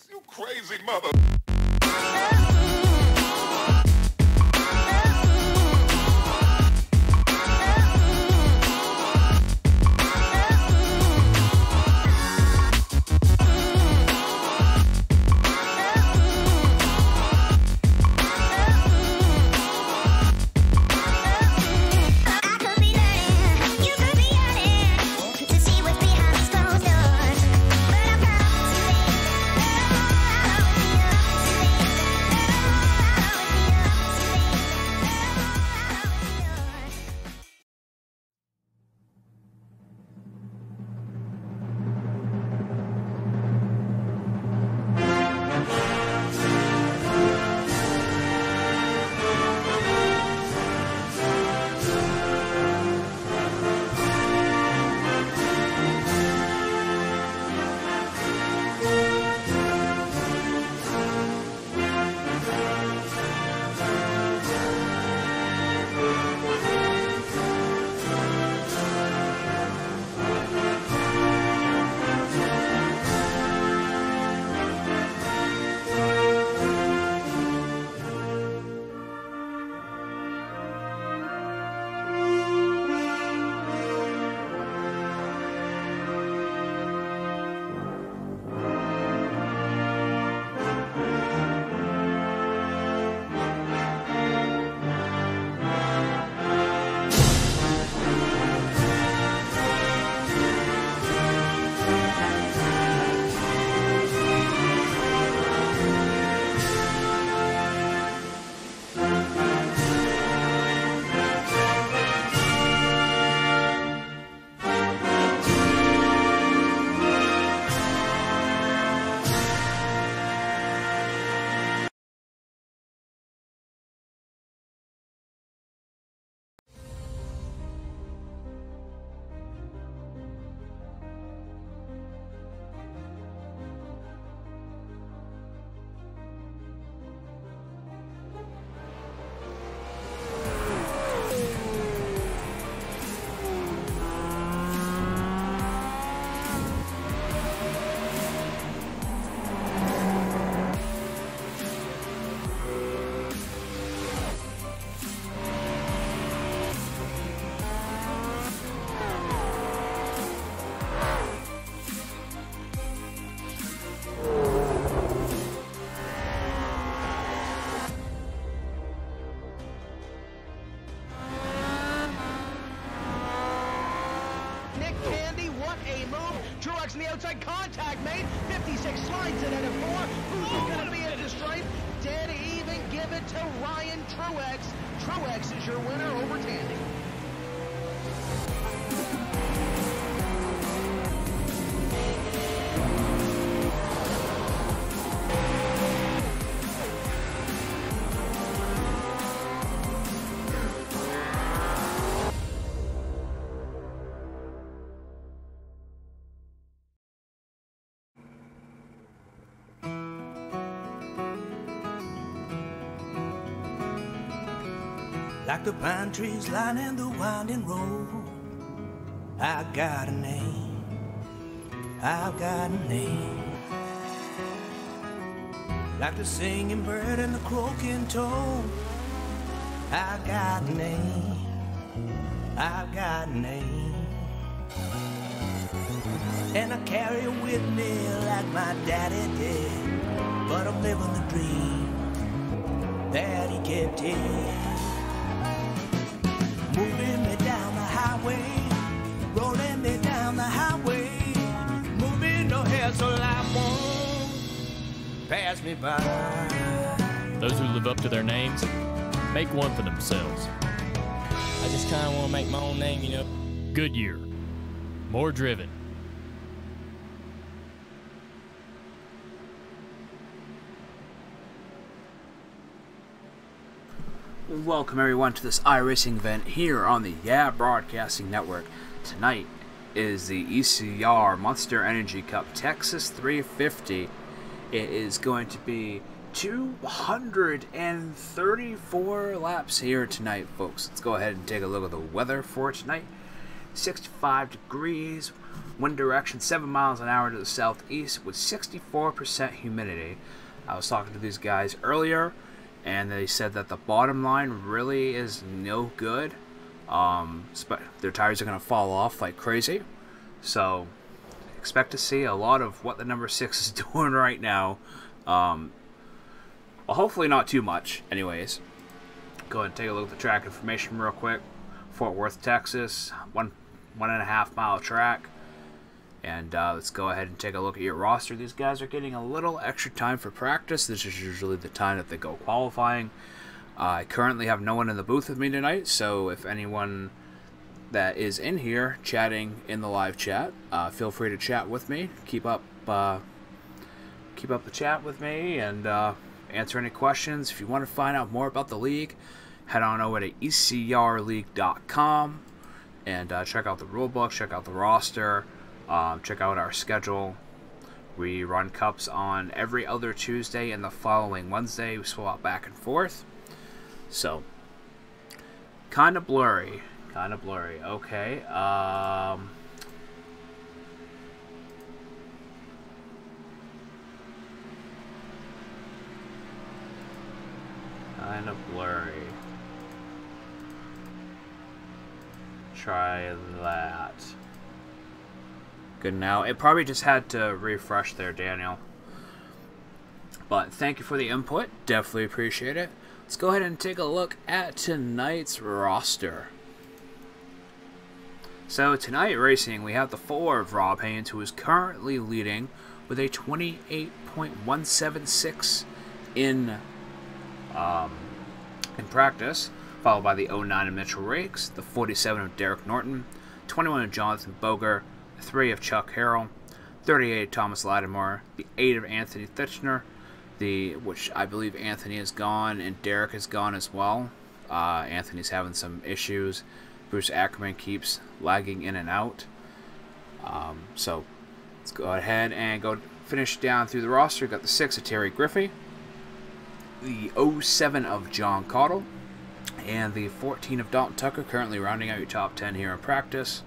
You crazy mother. The outside contact made. 56 slides it at a 4. Who's going to be at the stripe? Dead even. Give it to Ryan Truex. Truex is your winner over Tandy. Like the pine trees lining the winding road, I got a name, I've got a name. Like the singing bird and the croaking toad, I got a name, I've got a name. And I carry it with me like my daddy did, but I'm living the dream that he kept here. Moving me down the highway, rolling me down the highway, moving ahead so life won't pass me by. Those who live up to their names make one for themselves. I just kind of want to make my own name, you know. Goodyear, more driven. Welcome everyone to this iRacing event here on the Yeah Broadcasting Network. Tonight is the ECR Monster Energy Cup Texas 350. It is going to be 234 laps here tonight, folks. Let's go ahead and take a look at the weather for tonight. 65 degrees, Wind direction 7 miles an hour to the southeast with 64% humidity. I was talking to these guys earlier, and they said that the bottom line really is no good. Their tires are going to fall off like crazy. So expect to see a lot of what the number 6 is doing right now. Well, hopefully not too much. Anyways, go ahead and take a look at the track information real quick. Fort Worth, Texas, 1.5 mile track. And let's go ahead and take a look at your roster. These guys are getting a little extra time for practice. This is usually the time that they go qualifying. I currently have no one in the booth with me tonight, so if anyone that is in here chatting in the live chat, feel free to chat with me. Keep up the chat with me and answer any questions. If you want to find out more about the league, head on over to ECRleague.com and check out the rulebook, check out the roster, check out our schedule. We run cups on every other Tuesday and the following Wednesday. We swap back and forth. So, kind of blurry. Okay. Kind of blurry. Try that. Good now. It probably just had to refresh there, Daniel. But thank you for the input. Definitely appreciate it. Let's go ahead and take a look at tonight's roster. So tonight racing, we have the 4 of Rob Haynes, who is currently leading with a 28.176 in practice, followed by the 09 of Mitchell Rakes, the 47 of Derek Norton, 21 of Jonathan Boger, 3 of Chuck Harrell, 38 of Thomas Lattimore, the 8 of Anthony Thitchner, which I believe Anthony is gone and Derek is gone as well. Anthony's having some issues. Bruce Ackerman keeps lagging in and out. So let's go ahead and go finish down through the roster. We've got the 6 of Terry Griffey, the 07 of John Cottle, and the 14 of Dalton Tucker, currently rounding out your top 10 here in practice,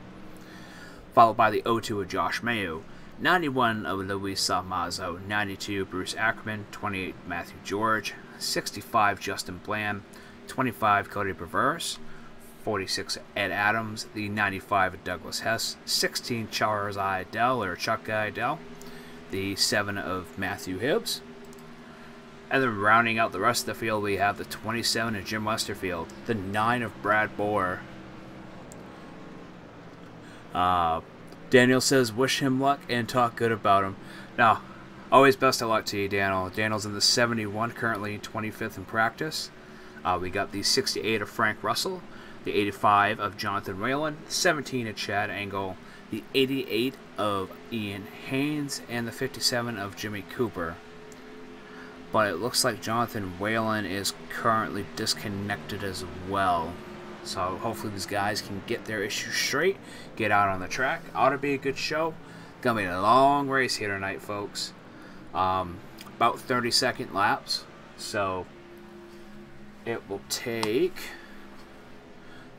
followed by the 02 of Josh Mayo, 91 of Luis Salmazo, 92 Bruce Ackerman, 28 Matthew George, 65 Justin Bland, 25 Cody Perverse, 46 Ed Adams, the 95 of Douglas Hess, 16 Charles Idell or Chuck Idell, the 7 of Matthew Hibbs, and then rounding out the rest of the field we have the 27 of Jim Westerfield, the 9 of Brad Bohr. Daniel says, wish him luck and talk good about him. Now, always best of luck to you, Daniel. Daniel's in the 71, currently 25th in practice. We got the 68 of Frank Russell, the 85 of Jonathan Whalen, 17 of Chad Engel, the 88 of Ian Haynes, and the 57 of Jimmy Cooper. But it looks like Jonathan Whalen is currently disconnected as well. So hopefully these guys can get their issues straight, get out on the track. Ought to be a good show. Gonna be a long race here tonight, folks. About 30-second laps. So it will take,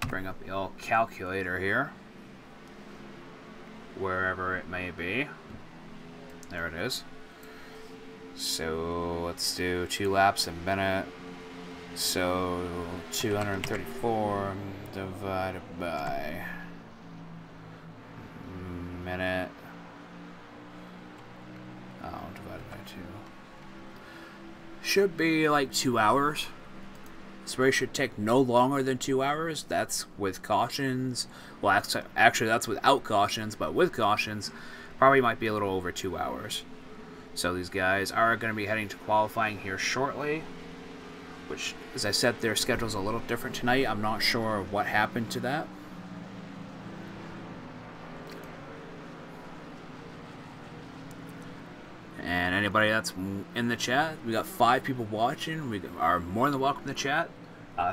bring up the old calculator here, wherever it may be. There it is. So let's do 2 laps a minute. So 234 divided by minute. Divided by 2. Should be like 2 hours. This race should take no longer than 2 hours. That's with cautions. Well, actually that's without cautions, but with cautions, probably might be a little over 2 hours. So these guys are going to be heading to qualifying here shortly, which, as I said, their schedule's a little different tonight. I'm not sure what happened to that. And anybody that's in the chat, we got 5 people watching. We are more than welcome to chat.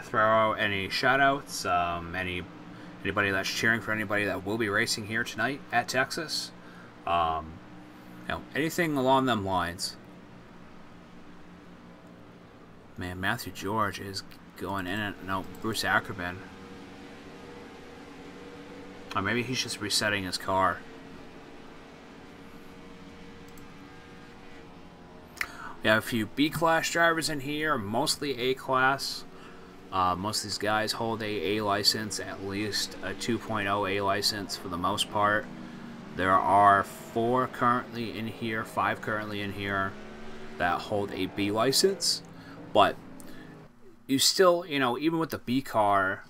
Throw out any shout-outs, anybody that's cheering for anybody that will be racing here tonight at Texas. Anything along them lines. Man, Matthew George is going in and no, Bruce Ackerman. Or maybe he's just resetting his car. We have a few B-class drivers in here, mostly A-class. Most of these guys hold a license, at least a 2.0 A license for the most part. There are 5 currently in here that hold a B license. But you still, you know, even with the B car,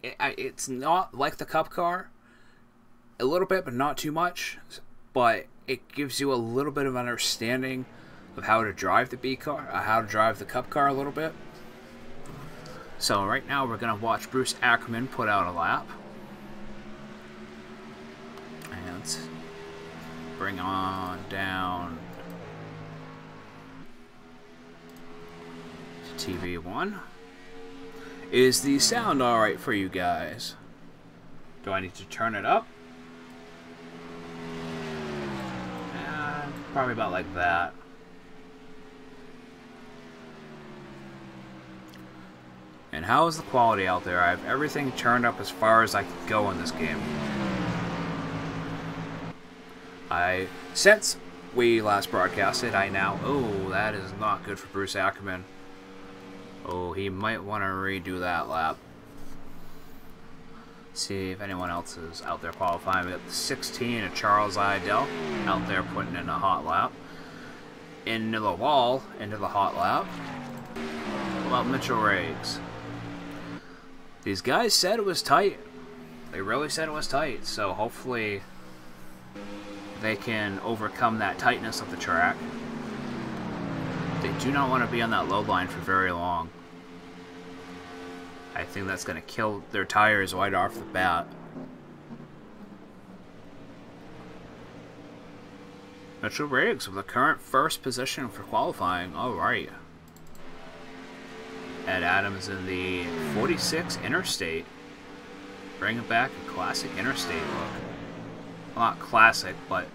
it's not like the Cup car. A little bit, but not too much. But it gives you a little bit of understanding of how to drive the B car, how to drive the Cup car a little bit. So right now we're going to watch Bruce Ackerman put out a lap. And bring on down to TV1. Is the sound alright for you guys? Do I need to turn it up? Probably about like that. And how is the quality out there? I have everything turned up as far as I can go in this game. Since we last broadcasted, oh, that is not good for Bruce Ackerman. Oh, he might want to redo that lap. See if anyone else is out there qualifying. We got the 16 of Charles Idell out there putting in a hot lap. Into the wall, into the hot lap. What about Mitchell Riggs? These guys said it was tight. They really said it was tight, so hopefully they can overcome that tightness of the track. They do not want to be on that low line for very long. I think that's going to kill their tires right off the bat. Mitchell Riggs with the current first position for qualifying. Alright. Ed Adams in the 46 Interstate. Bringing back a classic Interstate look. Well, not classic, but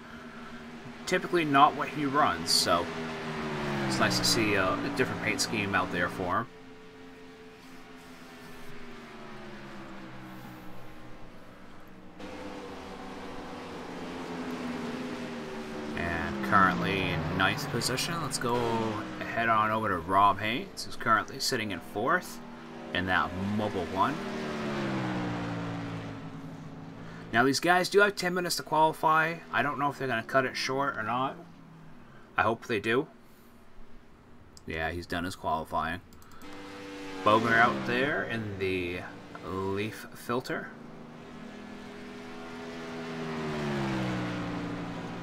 typically not what he runs, so it's nice to see a different paint scheme out there for him. Currently in 9th position. Let's go head on over to Rob Haynes, who's currently sitting in 4th in that Mobile 1. Now these guys do have 10 minutes to qualify. I don't know if they're going to cut it short or not. I hope they do. Yeah, he's done his qualifying. Boger out there in the Leaf filter.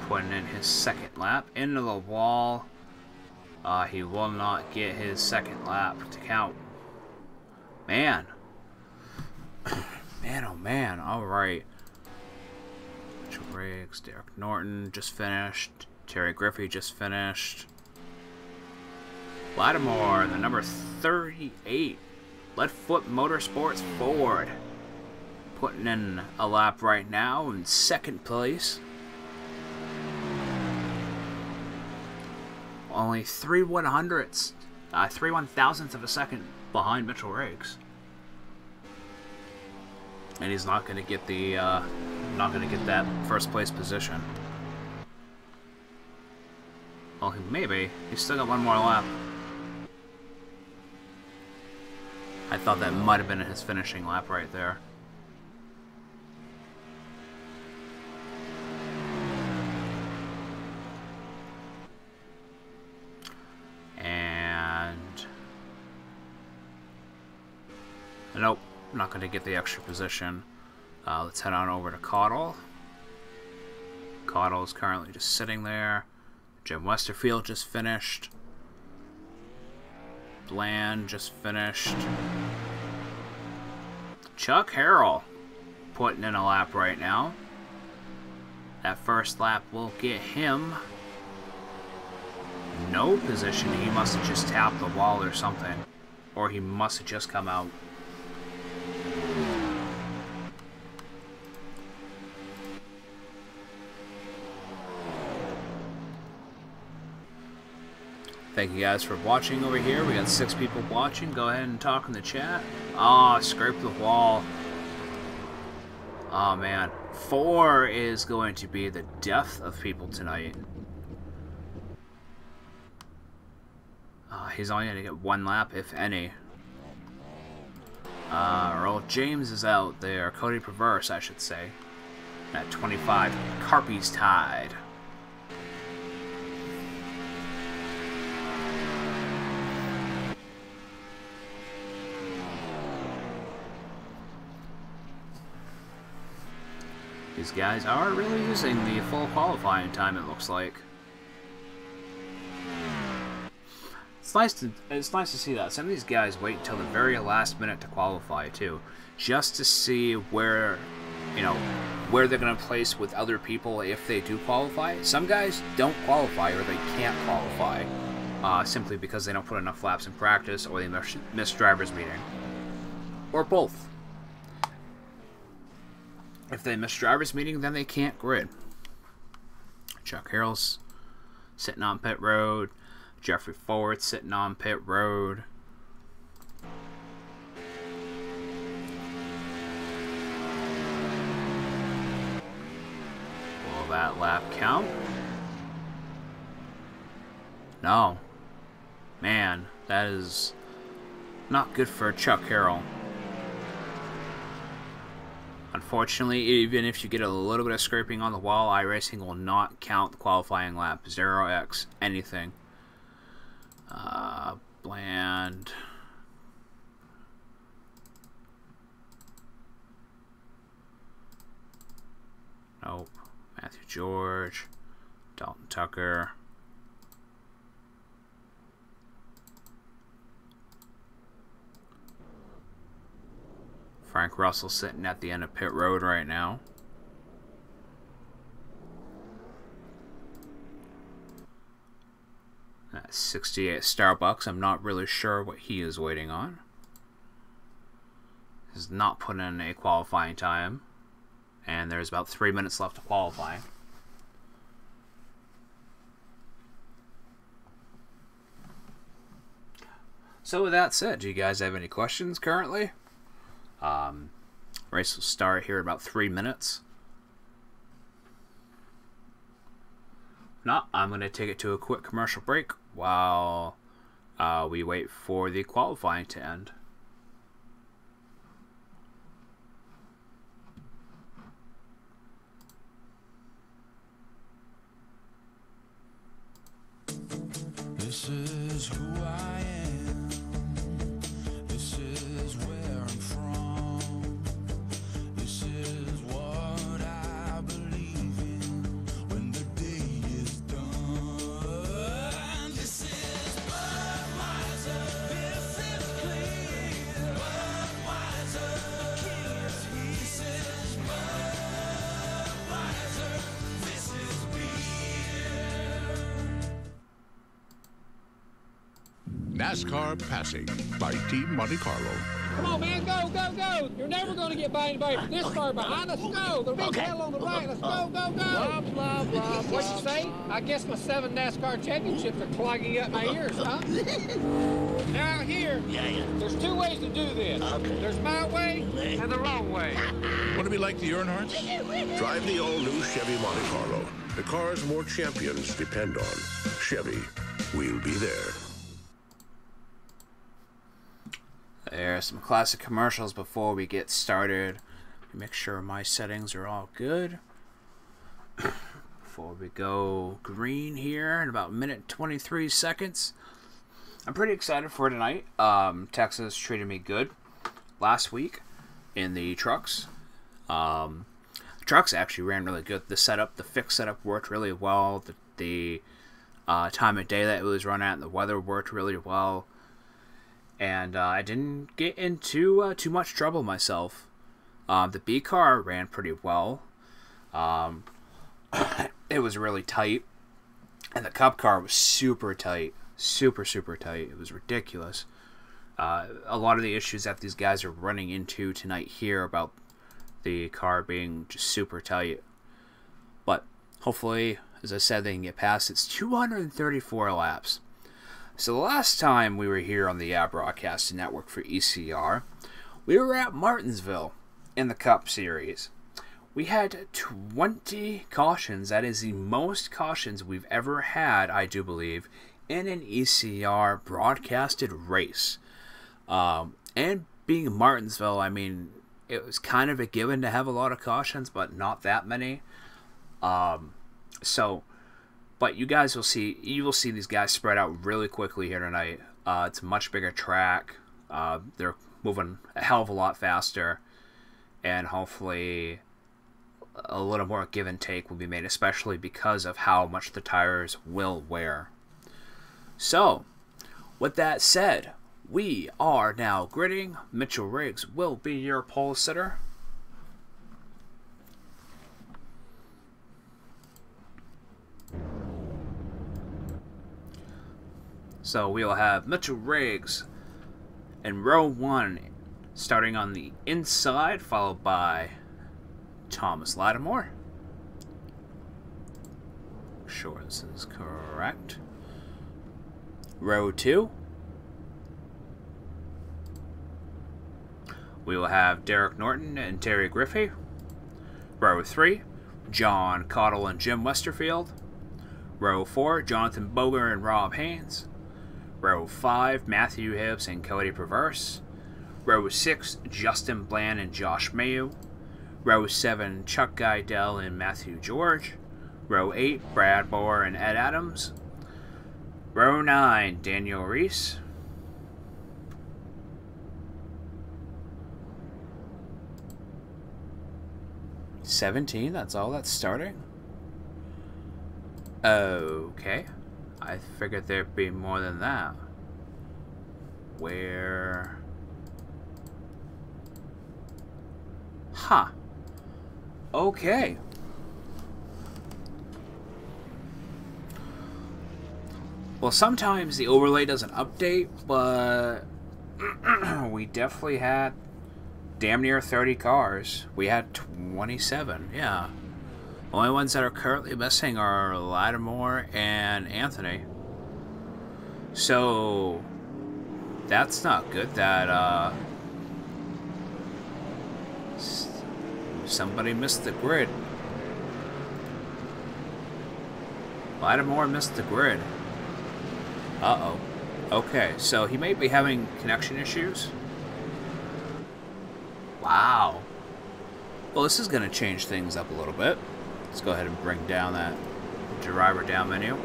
Putting in his second lap into the wall. He will not get his second lap to count. Man. Man, oh man. Alright. Mitchell Riggs, Derek Norton just finished. Terry Griffey just finished. Lattimore, the number 38. Leadfoot Motorsports Ford. Putting in a lap right now in 2nd place. Only 3 1/1000ths of a second behind Mitchell Riggs, and he's not going to get the that first place position. Well, maybe he's still got one more lap. I thought that might have been his finishing lap right there. Nope, not going to get the extra position. Let's head on over to Caudle. Caudle is currently just sitting there. Jim Westerfield just finished. Bland just finished. Chuck Harrell putting in a lap right now. That first lap will get him no position. He must have just tapped the wall or something. Or he must have just come out. Thank you guys for watching over here. We got 6 people watching. Go ahead and talk in the chat. Ah, oh, scraped the wall. Oh man. 4 is going to be the death of people tonight. He's only going to get 1 lap, if any. Earl James is out there. Cody Perverse, I should say. At 25, Carpy's tied. These guys are really using the full qualifying time, it looks like. It's nice to see that. Some of these guys wait until the very last minute to qualify too, just to see where, you know, where they're going to place with other people if they do qualify. Some guys don't qualify or they can't qualify simply because they don't put enough laps in practice or they miss driver's meeting, or both. If they miss driver's meeting, then they can't grid. Chuck Harrell's sitting on pit road. Jeffrey Ford sitting on pit road. Will that lap count? No. Man, that is not good for Chuck Harrell. Unfortunately, even if you get a little bit of scraping on the wall, iRacing will not count the qualifying lap. 0x, anything. Bland. Nope. Matthew George. Dalton Tucker. Frank Russell sitting at the end of pit road right now. That's 68 Starbucks. I'm not really sure what he is waiting on. He's not put in a qualifying time. And there's about 3 minutes left to qualify. So with that said, do you guys have any questions currently? Race will start here in about 3 minutes. No, I'm going to take it to a quick commercial break while we wait for the qualifying to end. This is who I am. This is where I'm from. This is what I believe in when the day is done. This is Budweiser. This is clear. Budweiser. The king is here. This is Budweiser. This is NASCAR Passing by Team Monte Carlo. Come on, man, go, go, go. You're never going to get by anybody this far behind. Let's go. The big hell on the right. Let's go, go, go. Blah, blah, blah. What you say? I guess my 7 NASCAR championships are clogging up my ears, huh? Now here, there's 2 ways to do this. There's my way and the wrong way. Want to be like the Earnhardts? Drive the all-new Chevy Monte Carlo. The cars more champions depend on. Chevy, we'll be there. There's some classic commercials before we get started. Make sure my settings are all good. Before we go green here in about a minute 23 seconds. I'm pretty excited for tonight. Texas treated me good last week in the trucks. The trucks actually ran really good. The setup, the fixed setup worked really well. The time of day that it was run at and the weather worked really well. And I didn't get into too much trouble myself. The B car ran pretty well. It was really tight. And the Cup car was super tight. Super, super tight. It was ridiculous. A lot of the issues that these guys are running into tonight here about the car being just super tight. But hopefully, as I said, they can get past. It's 234 laps. So the last time we were here on the Broadcasting Network for ECR, we were at Martinsville in the Cup Series. We had 20 cautions. That is the most cautions we've ever had, I do believe, in an ECR broadcasted race. And being Martinsville, I mean, it was kind of a given to have a lot of cautions, but not that many. But you guys will see, these guys spread out really quickly here tonight. It's a much bigger track. They're moving a hell of a lot faster, and hopefully a little more give and take will be made, especially because of how much the tires will wear. So, with that said, we are now gridding. Mitchell Riggs will be your pole sitter. So we'll have Mitchell Riggs in row 1, starting on the inside, followed by Thomas Lattimore. Sure this is correct. Row 2, we will have Derek Norton and Terry Griffey. Row 3, John Cottle and Jim Westerfield. Row 4, Jonathan Boger and Rob Haynes. Row 5, Matthew Hibbs and Cody Perverse. Row 6, Justin Bland and Josh Mayu. Row 7, Chuck Guidell and Matthew George. Row 8, Brad Bohr and Ed Adams. Row 9, Daniel Reese. $17, that's all that's starting? Okay. I figured there'd be more than that. Where? Huh. Okay. Well, sometimes the overlay doesn't update, but we definitely had damn near 30 cars. We had 27, yeah. Only ones that are currently missing are Lattimore and Anthony. So that's not good. That somebody missed the grid. Lattimore missed the grid. Uh-oh. Okay, so he may be having connection issues. Wow. Well, this is going to change things up a little bit. Let's go ahead and bring down that driver down menu.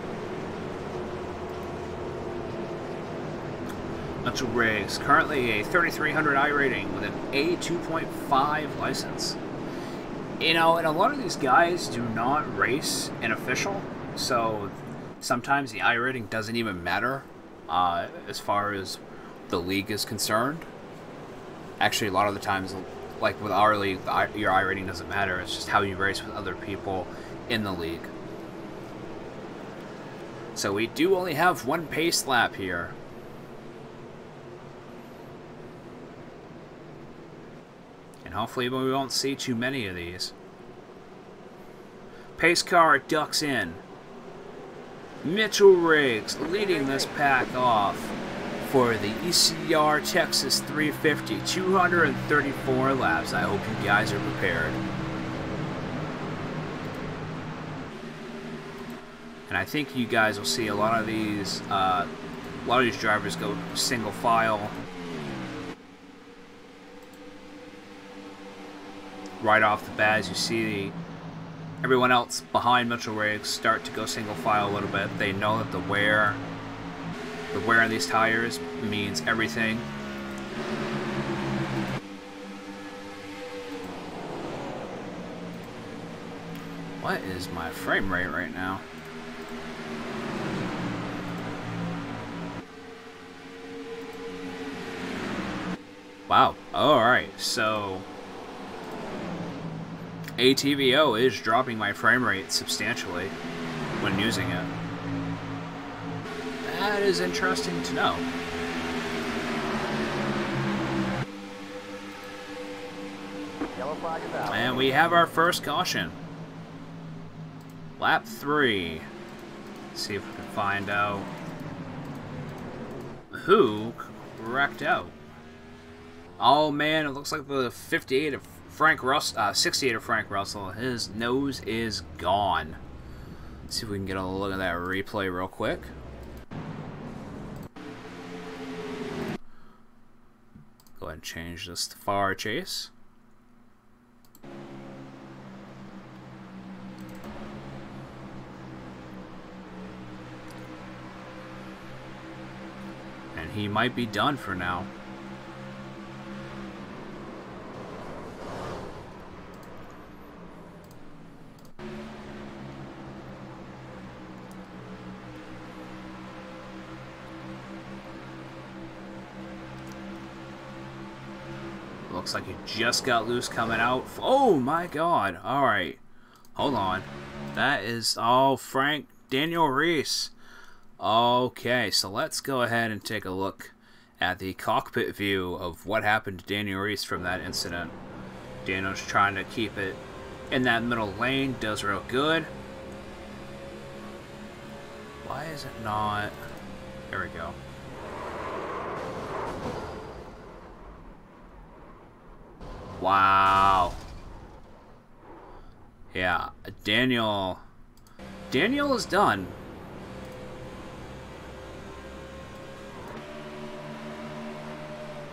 Mitchell Riggs, currently a 3300 iRating with an A2.5 license. You know, and a lot of these guys do not race in official, so sometimes the iRating doesn't even matter as far as the league is concerned. Actually, a lot of the times, like with our league, your iRating doesn't matter. It's just how you race with other people in the league. So we do only have one pace lap here. And hopefully we won't see too many of these. Pace car ducks in. Mitchell Riggs leading this pack off for the ECR Texas 350, 234 laps. I hope you guys are prepared. And I think you guys will see a lot of these drivers go single file right off the bat. As you see everyone else behind Mitchell Riggs start to go single file a little bit. They know that the wear on these tires means everything. What is my frame rate right now? Wow. Alright, so ATVO is dropping my frame rate substantially when using it. That is interesting to know. And we have our first caution. Lap 3. Let's see if we can find out who wrecked out. Oh man, it looks like the 58 of Frank Russell, 68 of Frank Russell. His nose is gone. Let's see if we can get a look at that replay real quick. and change this to far chase. And he might be done for now. Looks like he just got loose coming out. Oh my god. Alright. Hold on. That is... Oh, Daniel Reese. Okay, so let's go ahead and take a look at the cockpit view of what happened to Daniel Reese from that incident. Daniel's trying to keep it in that middle lane. Does real good. Why is it not... There we go. Wow. Yeah, Daniel is done.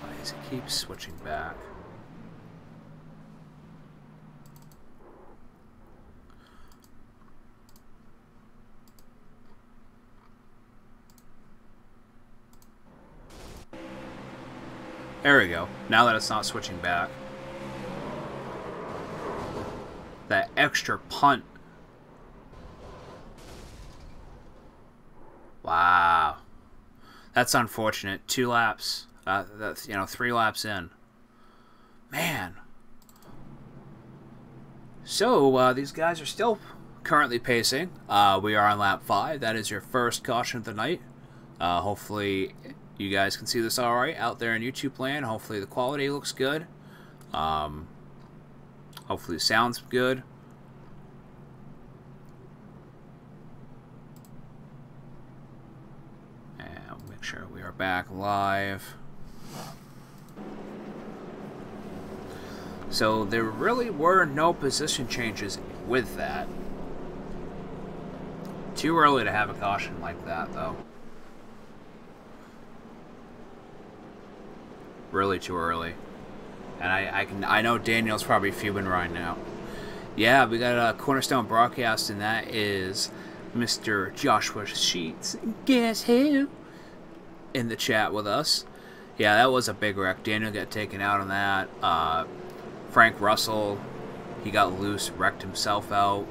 Why does he keep switching back? There we go. Now that it's not switching back. That extra punt. Wow. That's unfortunate. 2 laps. That's, 3 laps in. Man. So, these guys are still currently pacing. We are on lap 5. That is your first caution of the night. Hopefully you guys can see this alright out there in YouTube land. Hopefully the quality looks good. Hopefully the sound's good. And make sure we are back live. So there really were no position changes with that. Too early to have a caution like that, though. Really too early. And I know Daniel's probably fuming right now. Yeah, we got a Cornerstone broadcast, and that is Mr. Joshua Sheets. Guess who? In the chat with us. Yeah, that was a big wreck. Daniel got taken out on that. Frank Russell, he got loose, wrecked himself out.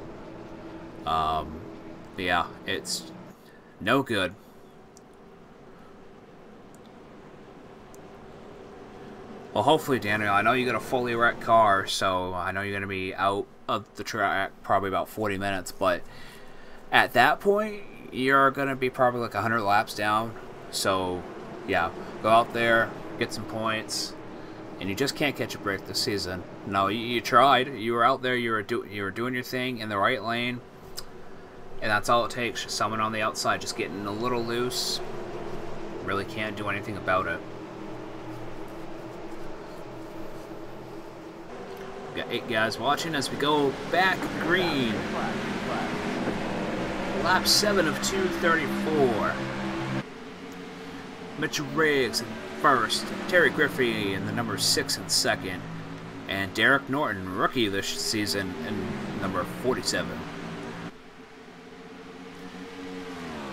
Yeah, it's no good. Well, hopefully, Daniel, I know you got a fully wrecked car, so I know you're going to be out of the track probably about 40 minutes, but at that point, you're going to be probably like 100 laps down. So, yeah, go out there, get some points, and you just can't catch a break this season. No, you tried. You were out there, you were doing your thing in the right lane, and that's all it takes. Just someone on the outside just getting a little loose. Really can't do anything about it. Got 8 guys watching as we go back green. Lap 7 of 234. Mitchell Riggs in first. Terry Griffey in the number 6 in second. And Derek Norton, rookie this season, in number 47.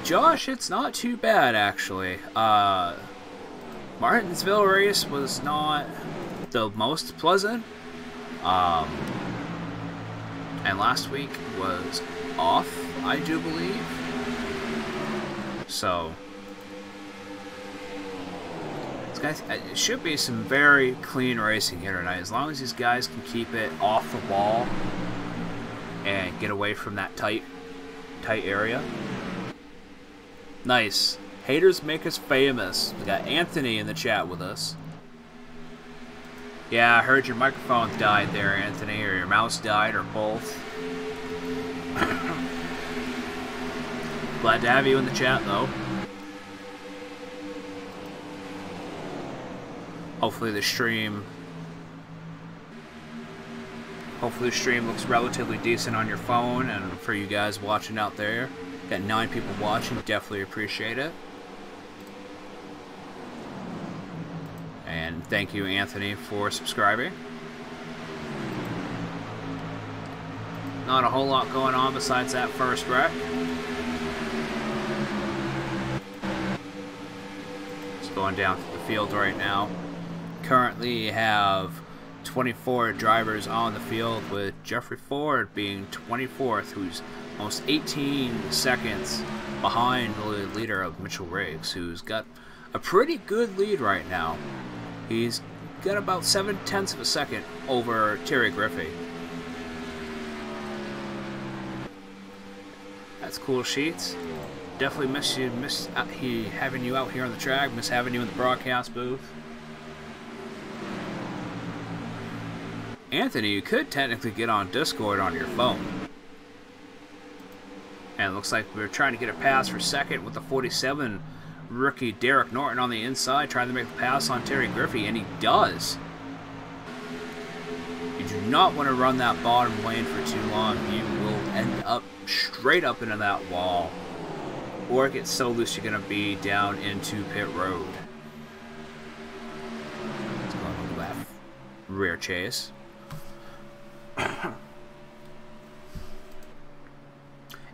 Josh, it's not too bad, actually. Martinsville race was not the most pleasant. And last week was off, I do believe. So, it should be some very clean racing here tonight. As long as these guys can keep it off the wall and get away from that tight area. Nice. Haters make us famous. We got Anthony in the chat with us. Yeah, I heard your microphone died there, Anthony, or your mouse died, or both. Glad to have you in the chat, though. Hopefully the stream looks relatively decent on your phone, and for you guys watching out there, got 9 people watching, definitely appreciate it. And And thank you, Anthony, for subscribing. Not a whole lot going on besides that first wreck. Just going down through the field right now. Currently have 24 drivers on the field, with Jeffrey Ford being 24th, who's almost 18 seconds behind the leader of Mitchell Riggs, who's got a pretty good lead right now. He's got about 0.7 of a second over Terry Griffey. That's cool, Sheets. Definitely miss having you out here on the track, miss having you in the broadcast booth. Anthony, you could technically get on Discord on your phone. And it looks like we're trying to get a pass for second with the 47 rookie Derek Norton on the inside, trying to make the pass on Terry Griffey, and he does. You do not want to run that bottom lane for too long. You will end up straight up into that wall, or it gets so loose you're going to be down into pit road. Let's go on the left. Rear chase.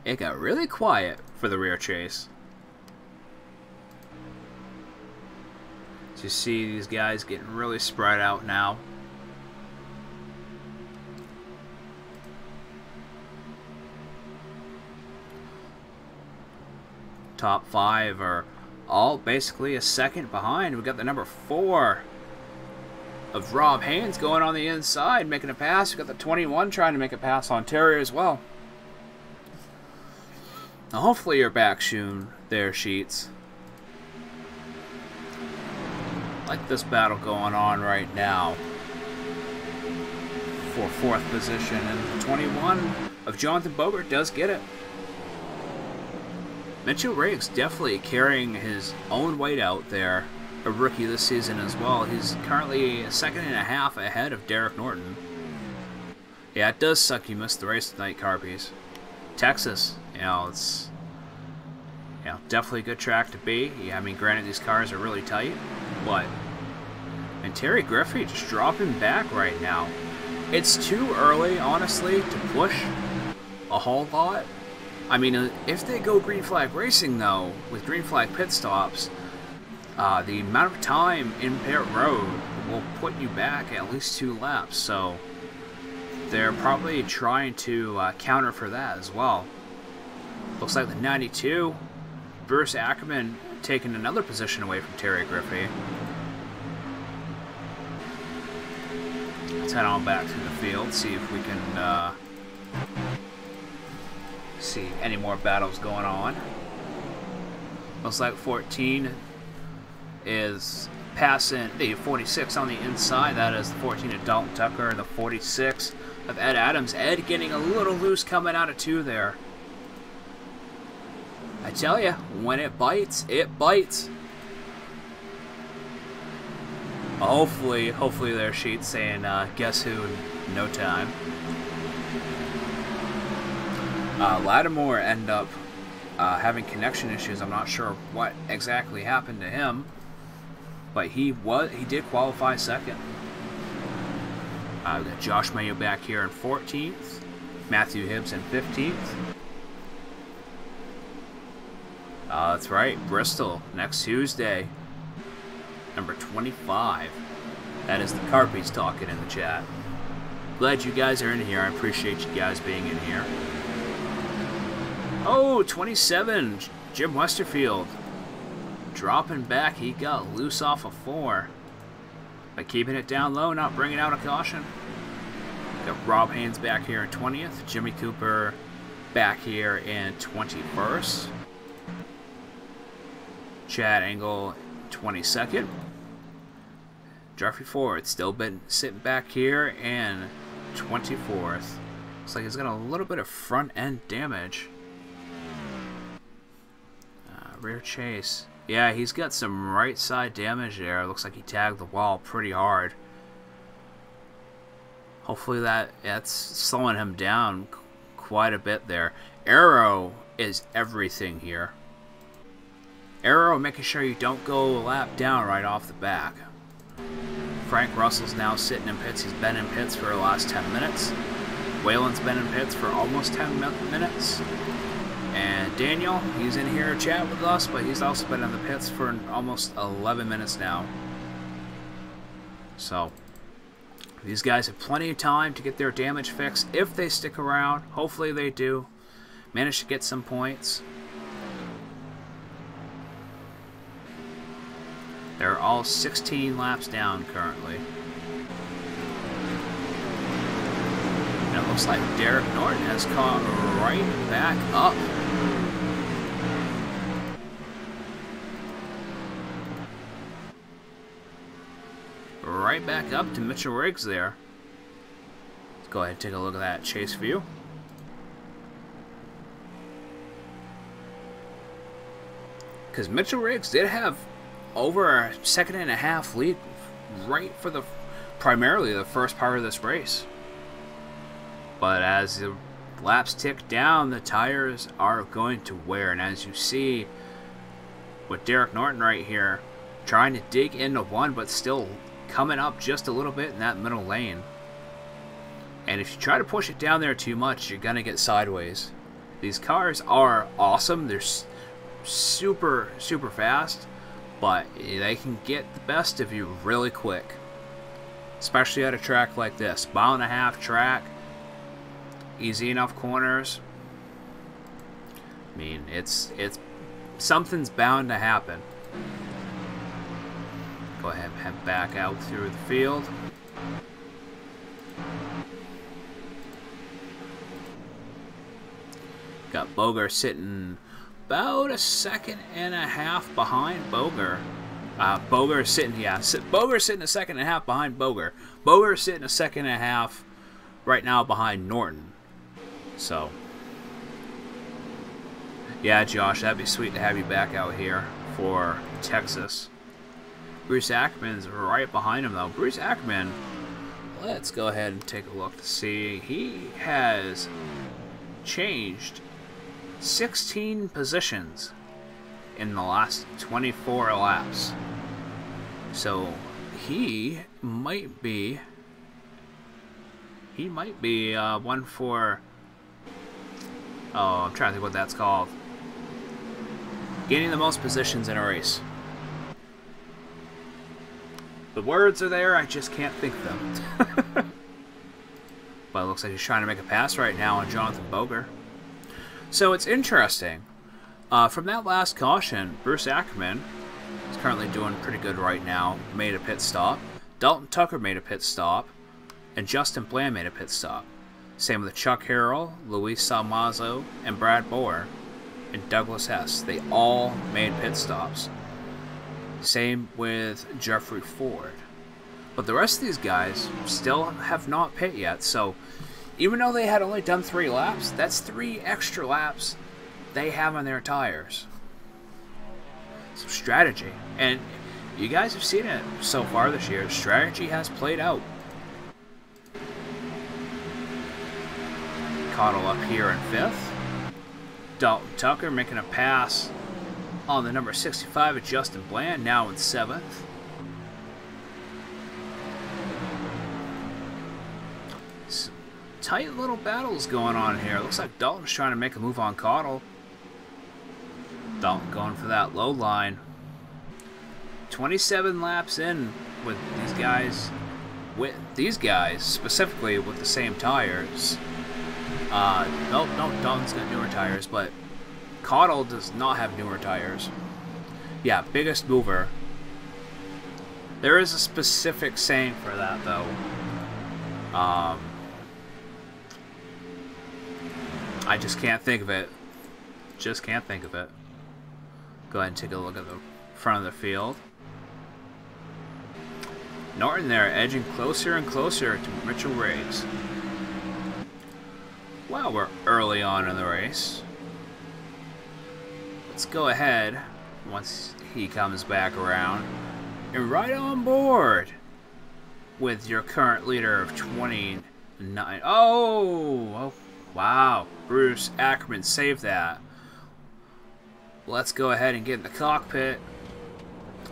It got really quiet for the rear chase. So you see these guys getting really spread out now. Top 5 are all basically a second behind. We got the number 4 of Rob Haynes going on the inside, making a pass. We got the 21 trying to make a pass on Terry as well. Now hopefully you're back soon there, Sheets. Like this battle going on right now for 4th position, and the 21 of Jonathan Bogart does get it. Mitchell Riggs definitely carrying his own weight out there. A rookie this season as well. He's currently a 1.5 seconds ahead of Derek Norton. Yeah, it does suck you missed the race tonight, Carpies. Texas, you know, it's definitely a good track to be. Yeah, I mean, granted these cars are really tight, but and Terry Griffey just dropping back right now. It's too early, honestly, to push a whole lot. I mean, if they go green flag racing though, with green flag pit stops, the amount of time in pit road will put you back at least 2 laps, so they're probably trying to counter for that as well. Looks like the 92, Bruce Ackerman taking another position away from Terry Griffey. Let's head on back to the field, see if we can see any more battles going on. Looks like 14 is passing the 46 on the inside. That is the 14 of Dalton Tucker and the 46 of Ed Adams. Ed getting a little loose coming out of 2 there. I tell you, when it bites, it bites. Hopefully their sheet's saying, guess who in no time. Lattimore ended up having connection issues. I'm not sure what exactly happened to him, but he did qualify second. We got Josh Mayo back here in 14th, Matthew Hibbs in 15th. That's right, Bristol next Tuesday, number 25. That is the Carpies talking in the chat. Glad you guys are in here. I appreciate you guys being in here. Oh, 27, Jim Westerfield. Dropping back, he got loose off of 4. By keeping it down low, not bringing out a caution. Got Rob Haynes back here in 20th. Jimmy Cooper back here in 21st. Chad Engel 22nd. Jeffrey Ford still been sitting back here in 24th. Looks like he's got a little bit of front end damage. Rear chase. Yeah, he's got some right side damage there. Looks like he tagged the wall pretty hard. Hopefully that's slowing him down quite a bit there. Aero is everything here. Aero making sure you don't go a lap down right off the back. Frank Russell's now sitting in pits. He's been in pits for the last 10 minutes. Waylon's been in pits for almost 10 minutes. And Daniel, he's in here to chat with us, but he's also been in the pits for almost 11 minutes now. So, these guys have plenty of time to get their damage fixed if they stick around. Hopefully they do. Manage to get some points. They're all 16 laps down currently. And it looks like Derek Norton has caught right back up. Right back up to Mitchell Riggs there. Let's go ahead and take a look at that chase view. Because Mitchell Riggs did have over a second and a half lead right for the primarily the first part of this race. But as the laps tick down, the tires are going to wear. And as you see with Derek Norton right here, trying to dig into one, but still coming up just a little bit in that middle lane. And if you try to push it down there too much, you're going to get sideways. These cars are awesome. They're super, super fast. But they can get the best of you really quick. Especially at a track like this. 1.5 mile track. Easy enough corners. I mean, it's something's bound to happen. Go ahead and head back out through the field. Got Boger sitting about a second and a half behind Boger. Boger's sitting a second and a half behind Boger. Boger's sitting a second and a half right now behind Norton. So, yeah, Josh, that'd be sweet to have you back out here for Texas. Bruce Ackerman's right behind him, though. Bruce Ackerman, let's go ahead and take a look to see. He has changed 16 positions in the last 24 laps. So he might be one for, I'm trying to think what that's called. Gaining the most positions in a race. The words are there, I just can't think them. But it looks like he's trying to make a pass right now on Jonathan Boger. So it's interesting. From that last caution, Bruce Ackerman is currently doing pretty good right now. Made a pit stop. Dalton Tucker made a pit stop. And Justin Bland made a pit stop. Same with Chuck Harrell, Luis Salmazo, and Brad Boer, and Douglas Hess. They all made pit stops. Same with Jeffrey Ford. But the rest of these guys still have not pit yet. So even though they had only done 3 laps, that's 3 extra laps they have on their tires. So strategy. And you guys have seen it so far this year. Strategy has played out. Cottle up here in 5th. Dalton Tucker making a pass on the number 65 of Justin Bland, now in 7th. Some tight little battles going on here. Looks like Dalton's trying to make a move on Cottle. Dalton going for that low line. 27 laps in with these guys, specifically with the same tires. No, Dalton's got newer tires, but Cottle does not have newer tires. Yeah, biggest mover. There is a specific saying for that, though. I just can't think of it. Just can't think of it. Go ahead and take a look at the front of the field. Norton there, edging closer and closer to Mitchell Riggs. Well, we're early on in the race. Let's go ahead, once he comes back around, and right on board with your current leader of 29. Oh, wow. Bruce Ackerman saved that. Let's go ahead and get in the cockpit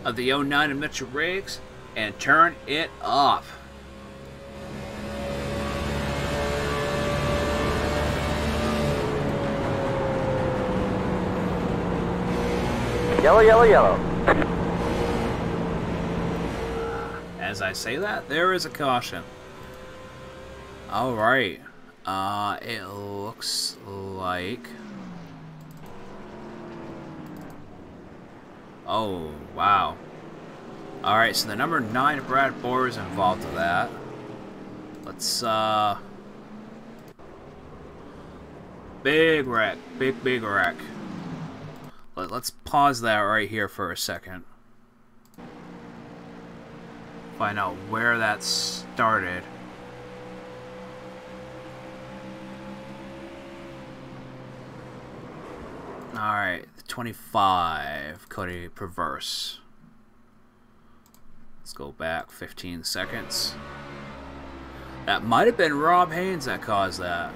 of the 09 of Mitchell Riggs. and turn it up. Yellow, yellow, yellow. As I say that, there is a caution. Alright. It looks like... Oh, wow. Alright, so the number 9 Brad Bohr is involved in that. Let's, big wreck. Big wreck. Let's pause that right here for a second. Find out where that started. Alright, 25, Cody Perverse. Let's go back 15 seconds. That might have been Rob Haynes that caused that.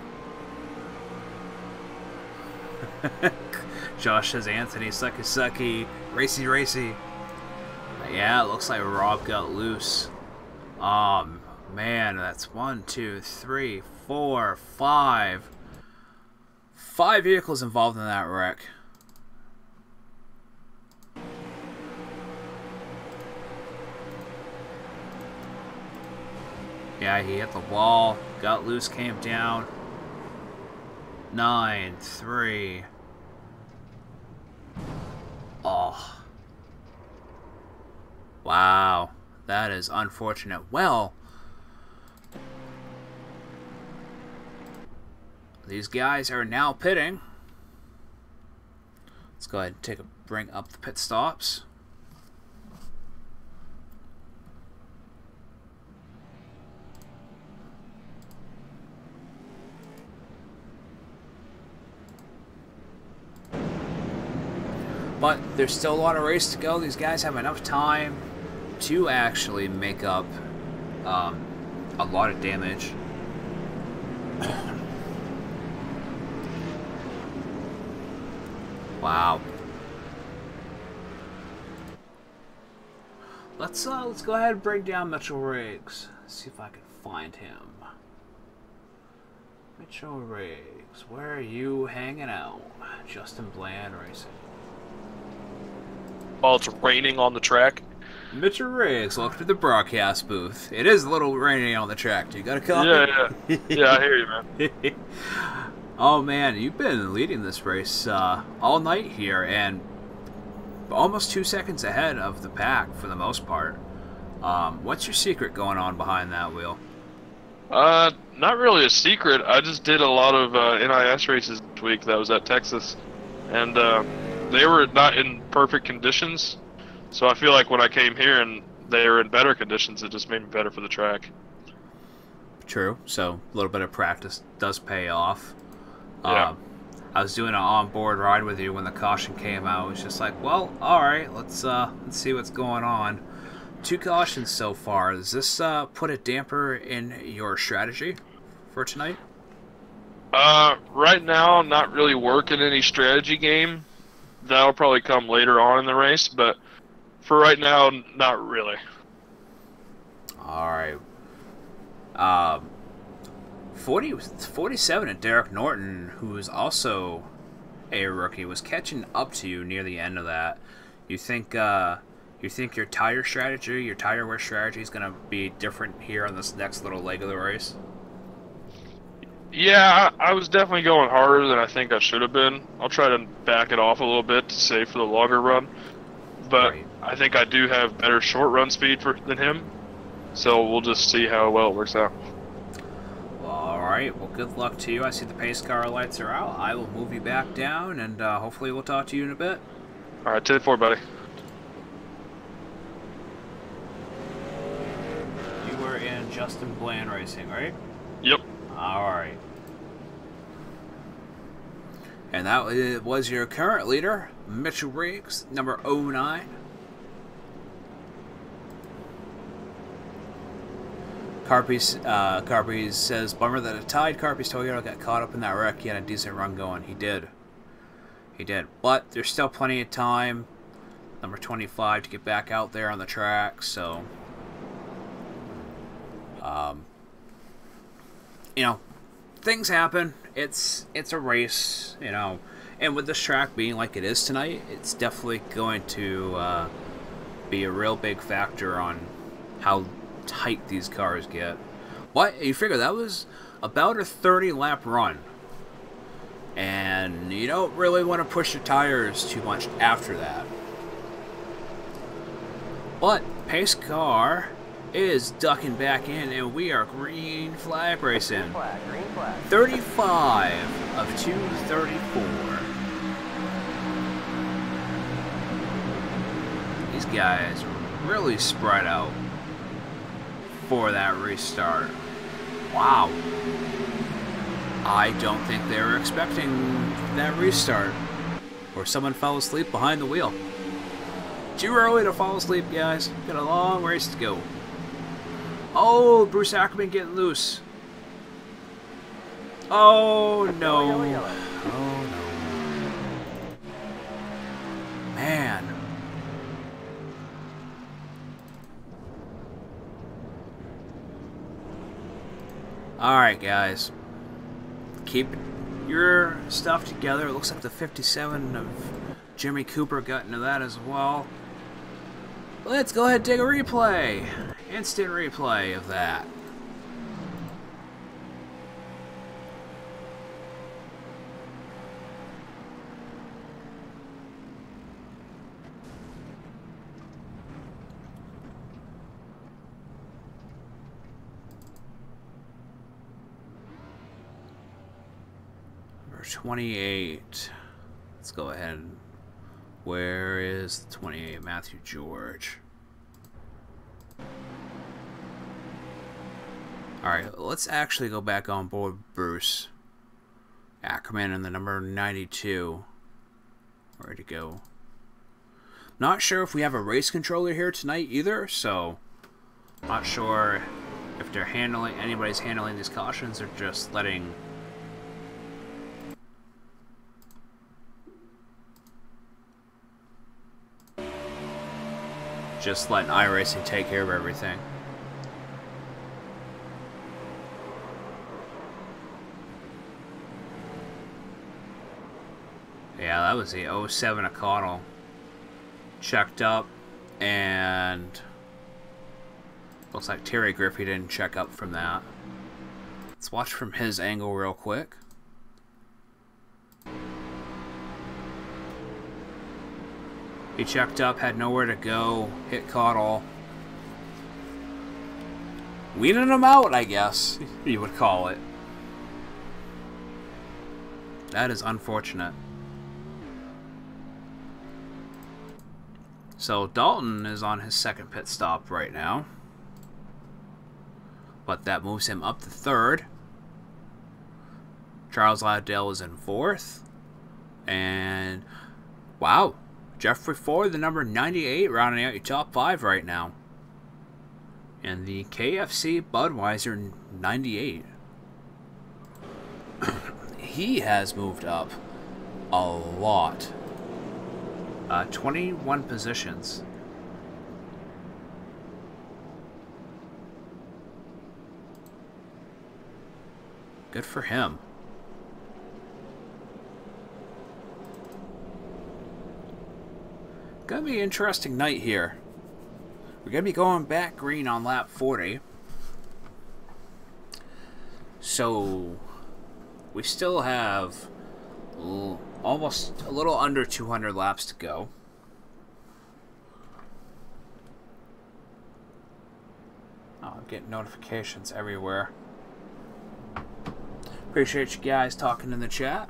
Josh says Anthony, sucky, racy. Yeah, it looks like Rob got loose. Man, that's 1, 2, 3, 4, 5. 5 vehicles involved in that wreck. Yeah, he hit the wall, got loose, came down. 9, 3. Oh. Wow. That is unfortunate. Well, these guys are now pitting. Let's go ahead and bring up the pit stops. But there's still a lot of race to go. These guys have enough time to actually make up a lot of damage. Wow. Let's go ahead and break down Mitchell Riggs. See if I can find him. Mitchell Riggs, where are you hanging out? Justin Bland Racing. While it's raining on the track. Mitchell Riggs, welcome to the broadcast booth. It is a little rainy on the track. Do you got a copy? Yeah. Yeah, I hear you, man. Oh, man, you've been leading this race all night here, and almost 2 seconds ahead of the pack for the most part. What's your secret going on behind that wheel? Not really a secret. I just did a lot of NIS races this week that was at Texas, and they were not in perfect conditions, so I feel like when I came here and they were in better conditions, it just made me better for the track. True. So a little bit of practice does pay off. Yeah. I was doing an on-board ride with you when the caution came out. It was just like, well, all right, let's see what's going on. 2 cautions so far. Does this put a damper in your strategy for tonight? Right now, I'm not really working any strategy game. That'll probably come later on in the race, but for right now, not really. All right. 47 and Derek Norton, who's also a rookie, was catching up to you near the end of that. You think your tire strategy, your tire wear strategy is going to be different here on this next little leg of the race? Yeah, I was definitely going harder than I think I should have been. I'll try to back it off a little bit to save for the longer run. But right. I think I do have better short run speed than him. So we'll just see how well it works out. Alright, well good luck to you. I see the pace car lights are out. I will move you back down, and hopefully we'll talk to you in a bit. Alright, 10-4, buddy. You were in Justin Bland Racing, right? Yep. Alright. And that was your current leader, Mitchell Riggs, number 09. Carpies says, bummer that a tied Carpies Toyota got caught up in that wreck. He had a decent run going. He did. He did. But there's still plenty of time, number 25, to get back out there on the track. So You know, things happen. It's a race, you know, and with this track being like it is tonight, it's definitely going to be a real big factor on how tight these cars get. But you figure that was about a 30-lap run, and you don't really want to push the tires too much after that. But pace car is ducking back in, and we are green flag racing. Green flag, green flag. 35 of 234. These guys really spread out for that restart. Wow. I don't think they were expecting that restart. Or someone fell asleep behind the wheel. Too early to fall asleep, guys. Got a long race to go. Oh, Bruce Ackerman getting loose. Oh, no. Yellow, yellow. Oh, no. Man. Alright, guys. Keep your stuff together. It looks like the 57 of Jimmy Cooper got into that as well. Let's go ahead and take a replay. Instant replay of that. Number 28. Let's go ahead. Where is the 28? Matthew George. Alright, let's actually go back on board Bruce Ackerman and the number 92. Ready to go. Not sure if we have a race controller here tonight either, so not sure if they're anybody's handling these cautions or just letting iRacing take care of everything. Yeah, that was the 07 O'Connell. Checked up, and looks like Terry Griffey didn't check up from that. Let's watch from his angle real quick. He checked up, had nowhere to go, hit Caudill. Weeding him out, I guess you would call it. That is unfortunate. So Dalton is on his second pit stop right now. But that moves him up to third. Charles Liddell is in fourth. And wow. Jeffrey Ford, the number 98, rounding out your top 5 right now. And the KFC Budweiser 98. He has moved up a lot. 21 positions. Good for him. Gonna be an interesting night here. We're gonna be going back green on lap 40. So we still have almost a little under 200 laps to go. Oh, I'm getting notifications everywhere. Appreciate you guys talking in the chat.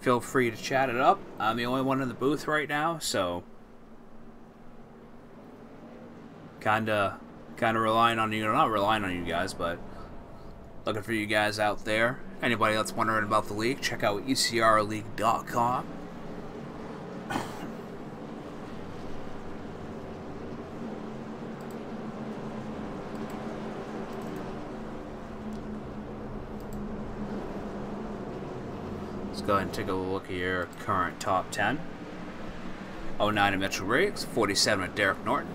Feel free to chat it up. I'm the only one in the booth right now, so kinda relying on you. Not relying on you guys, but looking for you guys out there. Anybody that's wondering about the league, check out ECRleague.com. Let's go ahead and take a look at your current top 10. 09 of Mitchell Riggs, 47 of Derek Norton,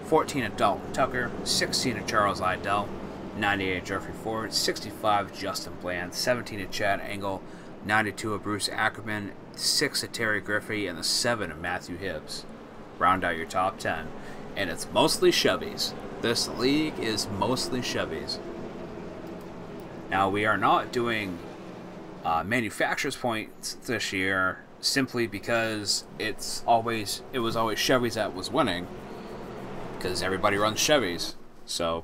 14 of Dalton Tucker, 16 of Charles Liddell, 98 Jeffrey Ford, 65 Justin Bland, 17 of Chad Engel, 92 of Bruce Ackerman, 6 of Terry Griffey, and the 7 of Matthew Hibbs. Round out your top 10. And it's mostly Chevys. This league is mostly Chevys. Now, we are not doing manufacturer's points this year simply because it was always Chevys that was winning, because everybody runs Chevys. So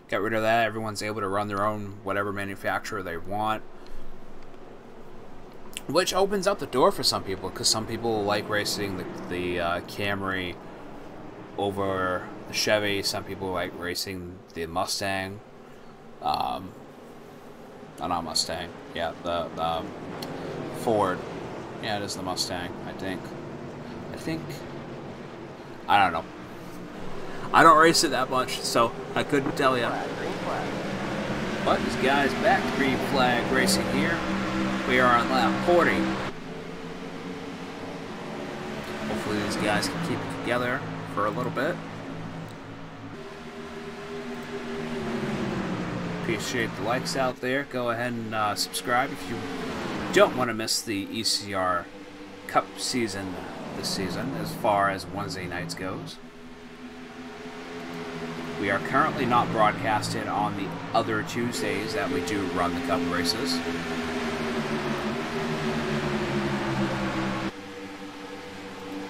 get rid of that. Everyone's able to run their own whatever manufacturer they want, which opens up the door for some people, because some people like racing the Camry over the Chevy. Some people like racing the Mustang. Not Mustang. Yeah, the Ford. Yeah, it is the Mustang, I think. I don't know. I don't race it that much, so I couldn't tell you. But this guy's back to green flag racing here. We are on lap 40. Hopefully these guys can keep it together for a little bit. Appreciate the likes out there. Go ahead and subscribe if you don't want to miss the ECR Cup season this season as far as Wednesday nights goes. We are currently not broadcasted on the other Tuesdays that we do run the Cup races.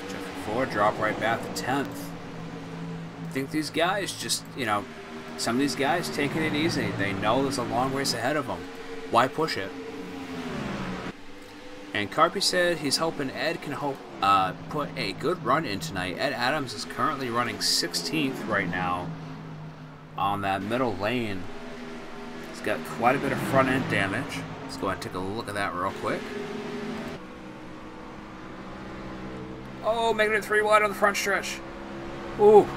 Jeffrey Ford drop right back to 10th. I think these guys just, some of these guys taking it easy. They know there's a long race ahead of them. Why push it? And Carpy said he's hoping Ed can put a good run in tonight. Ed Adams is currently running 16th right now on that middle lane. He's got quite a bit of front end damage. Let's go ahead and take a look at that real quick. Oh, making it 3 wide on the front stretch. Ooh.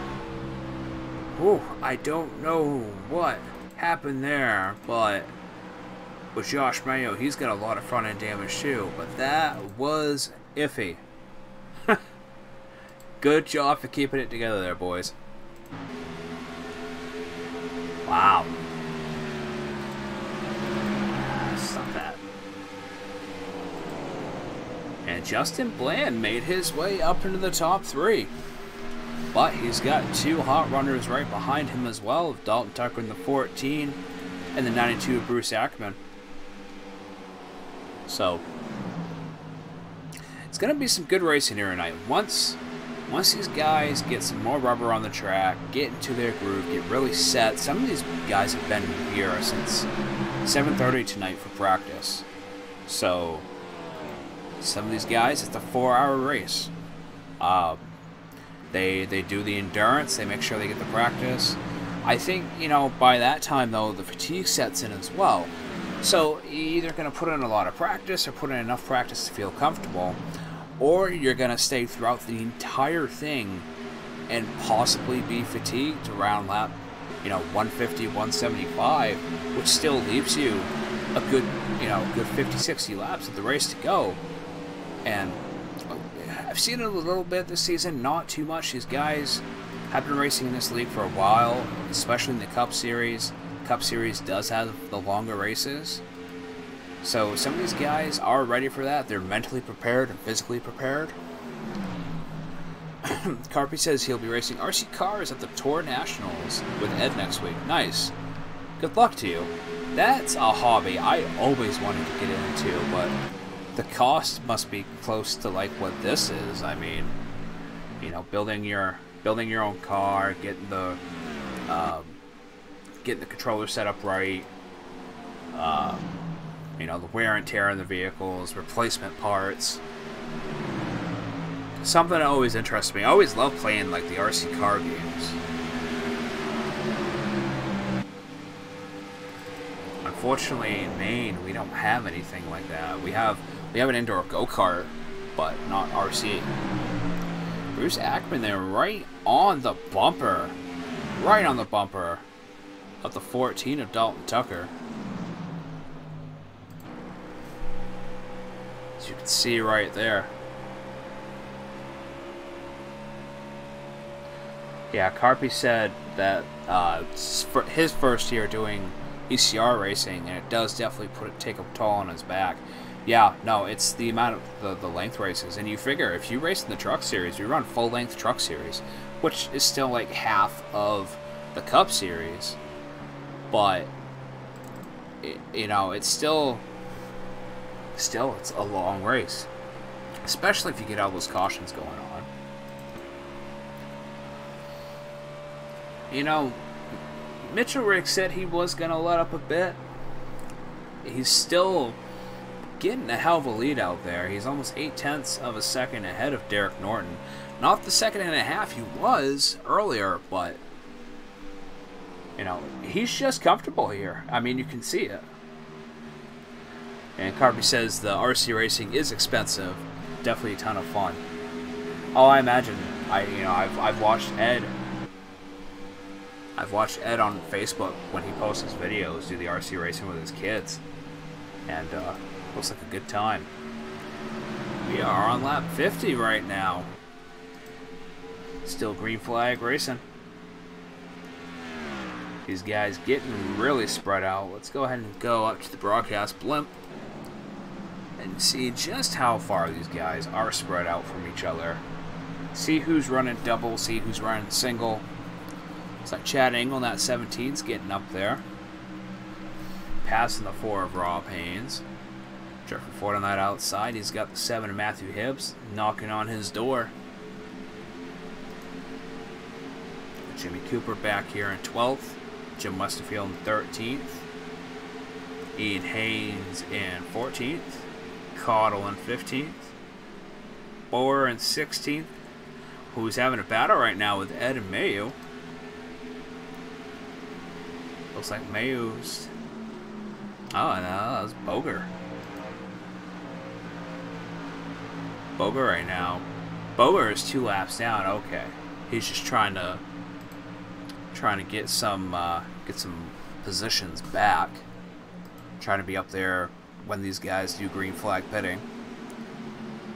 Ooh, I don't know what happened there, but with Josh Mayo, he's got a lot of front end damage too, but that was iffy. Good job for keeping it together there, boys. Wow. Stop that. And Justin Bland made his way up into the top 3. But he's got 2 hot runners right behind him as well. Dalton Tucker in the 14 and the 92 of Bruce Ackerman. So it's going to be some good racing here tonight. Once these guys get some more rubber on the track, get into their groove, get really set. Some of these guys have been here since 7:30 tonight for practice. So some of these guys, it's a 4-hour race. They do the endurance. They make sure they get the practice. I think, by that time, though, the fatigue sets in as well. So you're either going to put in a lot of practice or put in enough practice to feel comfortable, or you're going to stay throughout the entire thing and possibly be fatigued around lap, 150, 175, which still leaves you a good, good 50, 60 laps of the race to go. And I've seen it a little bit this season, not too much. These guys have been racing in this league for a while, especially in the Cup Series. Cup Series does have the longer races. So some of these guys are ready for that. They're mentally prepared and physically prepared. Carpy says he'll be racing RC cars at the Tour Nationals with Ed next week. Nice. Good luck to you. That's a hobby I always wanted to get into, but the cost must be close to like what this is. I mean, building your own car, getting the controller set up right, the wear and tear in the vehicles, replacement parts. Something that always interests me. I always love playing like the RC car games. Unfortunately, in Maine, we don't have anything like that. We have an indoor go-kart, but not RC. Bruce Ackerman there, right on the bumper of the 14 of Dalton Tucker. As you can see right there. Yeah, Carpy said that it's his first year doing ECR racing, and it does definitely take a toll on his back. Yeah, no, it's the amount of the length races, and you figure if you race in the truck series, you run full length truck series, which is still like half of the Cup series, but you know, it's still it's a long race, especially if you get all those cautions going on. You know, Mitchell Rick said he was gonna let up a bit. He's still getting a hell of a lead out there. He's almost 0.8 of a second ahead of Derek Norton. Not the 1.5 seconds he was earlier, but you know, he's just comfortable here. I mean, you can see it. And Carby says the RC racing is expensive. Definitely a ton of fun. Oh, I imagine. I've watched Ed. I've watched Ed on Facebook when he posts his videos, do the RC racing with his kids, and looks like a good time. We are on lap 50 right now. Still green flag racing. These guys getting really spread out. Let's go ahead and go up to the broadcast blimp and see just how far these guys are spread out from each other. See who's running double, see who's running single. It's like Chad Engel in that 17's getting up there. Passing the 4 of Rob Haynes. Jeffrey Ford on that outside. He's got the 7 of Matthew Hibbs knocking on his door. Jimmy Cooper back here in 12th. Jim Westerfield in 13th. Ian Haynes in 14th. Caudle in 15th. Boer in 16th. Who's having a battle right now with Ed and Mayu. Looks like Mayu's... Oh, no, that's Boger. Boger right now. Boger is 2 laps down. Okay, he's just trying to get some positions back. Trying to be up there when these guys do green flag pitting.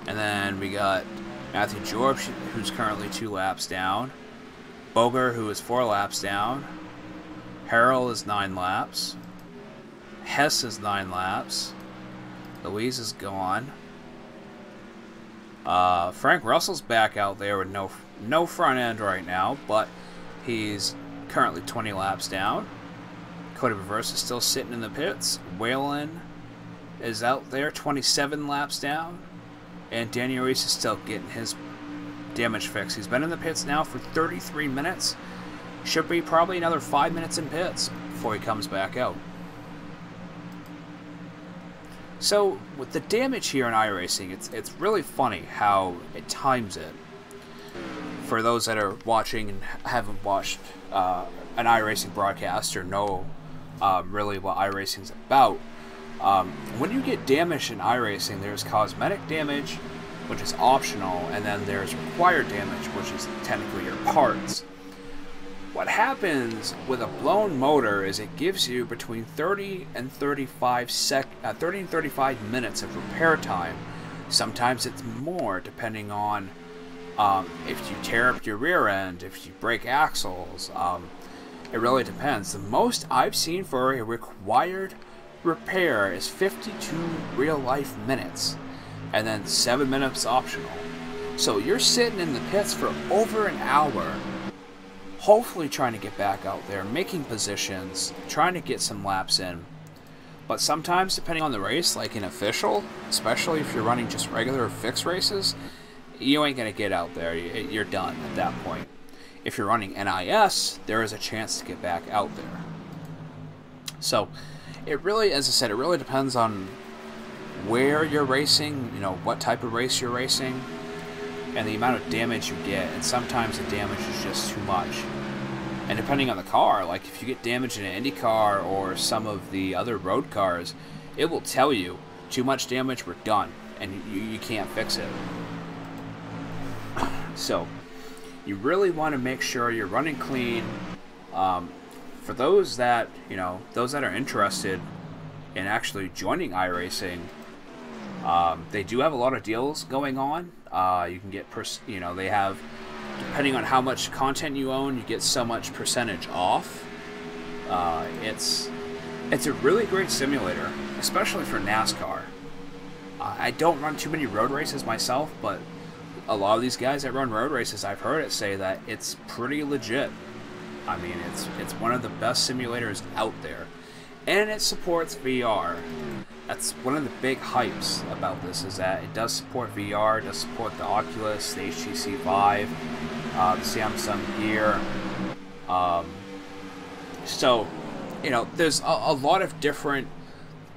And then we got Matthew George, who's currently 2 laps down. Boger, who is 4 laps down. Harrell is 9 laps. Hess is 9 laps. Louise is gone. Frank Russell's back out there with no front end right now, but he's currently 20 laps down. Cody Reverse is still sitting in the pits. Whalen is out there, 27 laps down. And Danny Reese is still getting his damage fix. He's been in the pits now for 33 minutes. Should be probably another 5 minutes in pits before he comes back out. So, with the damage here in iRacing, it's really funny how it times it. For those that are watching and haven't watched an iRacing broadcast or know really what iRacing's about, when you get damage in iRacing, there's cosmetic damage, which is optional, and then there's required damage, which is technically your parts. What happens with a blown motor is it gives you between 30 and 35 minutes of repair time. Sometimes it's more, depending on if you tear up your rear end, if you break axles. It really depends. The most I've seen for a required repair is 52 real-life minutes, and then 7 minutes optional. So you're sitting in the pits for over an hour, hopefully trying to get back out there, making positions, trying to get some laps in. But sometimes, depending on the race, like in official, especially if you're running just regular fixed races, you ain't going to get out there. You're done at that point. If you're running NIS, there is a chance to get back out there. So, it really, as I said, it really depends on where you're racing, you know, what type of race you're racing, and the amount of damage you get. And sometimes the damage is just too much. And depending on the car, like if you get damage in an Indy car or some of the other road cars, it will tell you, too much damage, we're done, and you can't fix it. So, you really want to make sure you're running clean. For those that, you know, those that are interested in actually joining iRacing, they do have a lot of deals going on. You can get, they have depending on how much content you own, you get so much percentage off. It's a really great simulator, especially for NASCAR. I don't run too many road races myself, but a lot of these guys that run road races, I've heard it say that it's pretty legit. I mean, it's one of the best simulators out there, and it supports VR. That's one of the big hypes about this, is that it does support VR, it does support the Oculus, the HTC Vive, the Samsung Gear. So, you know, there's a lot of different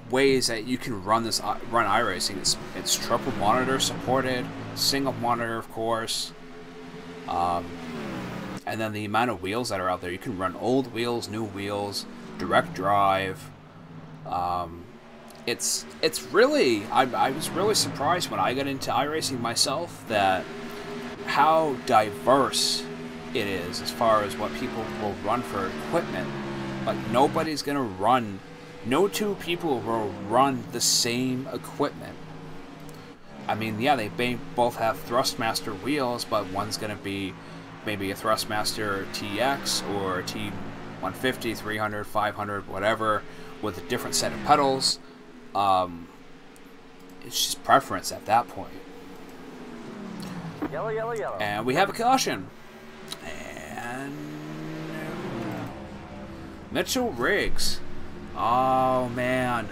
ways that you can run iRacing. It's triple monitor supported, single monitor, of course. And then the amount of wheels that are out there, you can run old wheels, new wheels, direct drive. It's really, I was really surprised when I got into iRacing myself that how diverse it is as far as what people will run for equipment. Like, nobody's gonna run, no two people will run the same equipment. I mean, yeah, they both have Thrustmaster wheels, but one's gonna be maybe a Thrustmaster TX or a T150, 300, 500, whatever, with a different set of pedals. It's just preference at that point. Yellow, yellow, yellow. And we have a caution. And Mitchell Riggs. Oh, man.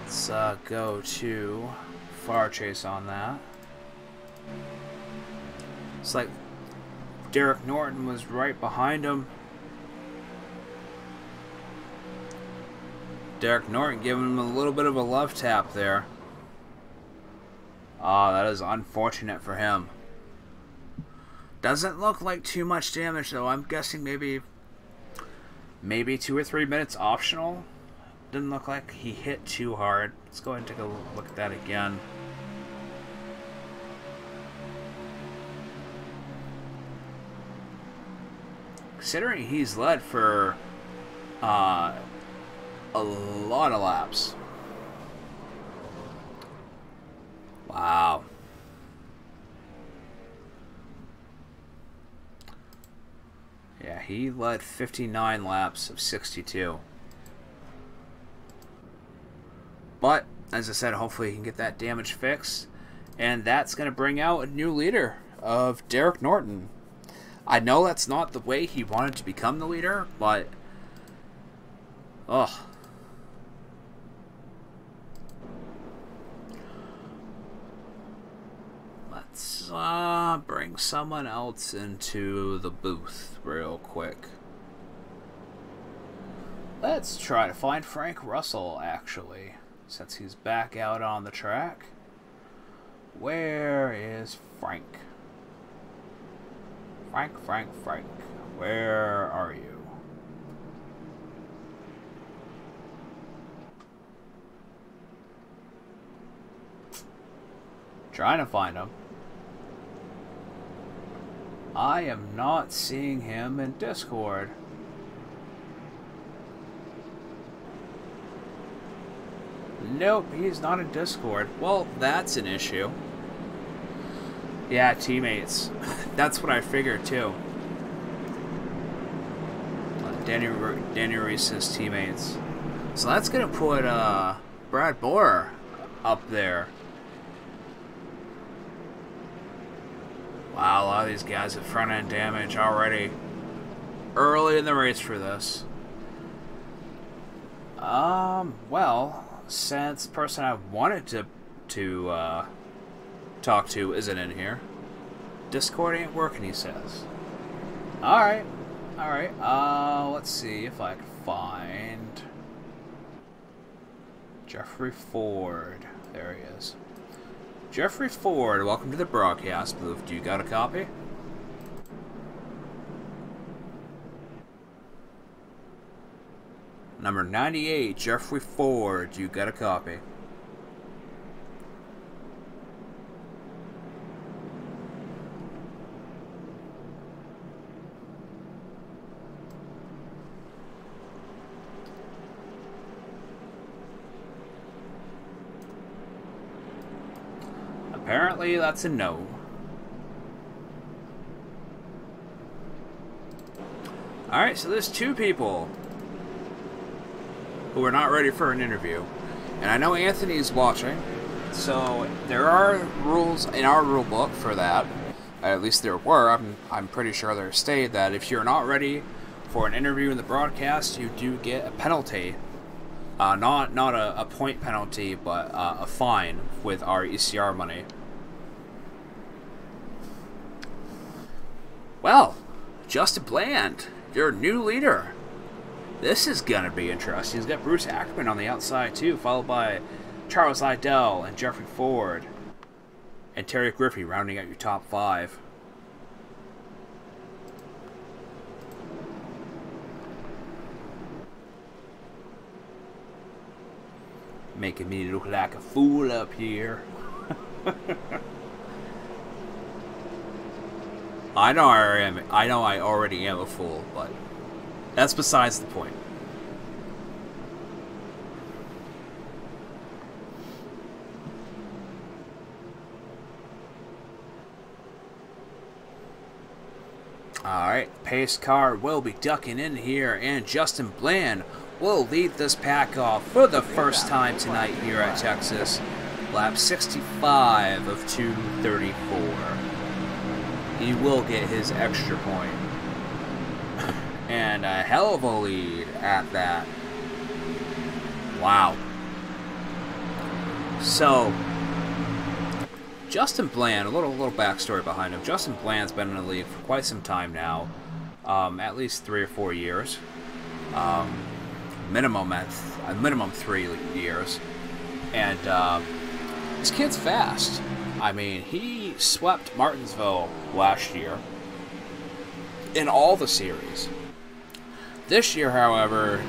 Let's go to far chase on that. It's like Derek Norton was right behind him. Derek Norton giving him a little bit of a love tap there. Oh, that is unfortunate for him. Doesn't look like too much damage, though. I'm guessing maybe 2 or 3 minutes optional. Didn't look like he hit too hard. Let's go ahead and take a look at that again. Considering he's led for a lot of laps. Wow. Yeah, he led 59 laps of 62. But, as I said, hopefully he can get that damage fixed. And that's going to bring out a new leader of Derek Norton. I know that's not the way he wanted to become the leader, but... ugh. Let's bring someone else into the booth real quick. Let's try to find Frank Russell, actually, since he's back out on the track. Where is Frank? Frank, where are you? Trying to find him. I am not seeing him in Discord. Nope, he's not in Discord. Well, that's an issue. Yeah, teammates. That's what I figured too. Danny Reese's teammates. So that's gonna put Brad Borer up there. Wow, a lot of these guys have front end damage already. Early in the race for this. Well, since the person I wanted to talk to isn't in here, Discord ain't working, he says. Alright. Let's see if I can find Jeffrey Ford. There he is. Jeffrey Ford, welcome to the broadcast booth. Do you got a copy? Number 98, Jeffrey Ford. Do you got a copy? Apparently, that's a no. Alright, so there's two people who are not ready for an interview. And I know Anthony's watching, so there are rules in our rule book for that. At least there were. I'm pretty sure there stated that if you're not ready for an interview in the broadcast, you do get a penalty. Not a point penalty, but a fine with our ECR money. Well, Justin Bland, your new leader. This is gonna be interesting. He's got Bruce Ackerman on the outside too, followed by Charles Liddell and Jeffrey Ford and Terry Griffey rounding out your top 5. Making me look like a fool up here. I know I already am a fool, but that's besides the point. Alright, pace car will be ducking in here, and Justin Bland will lead this pack off for the first time tonight here at Texas. Lap 65 of 234. He will get his extra point. And a hell of a lead at that. Wow. So, Justin Bland, a little backstory behind him. Justin Bland's been in the league for quite some time now. At least 3 or 4 years. Minimum 3 years. And this kid's fast. I mean, he swept Martinsville last year in all the series. This year, however,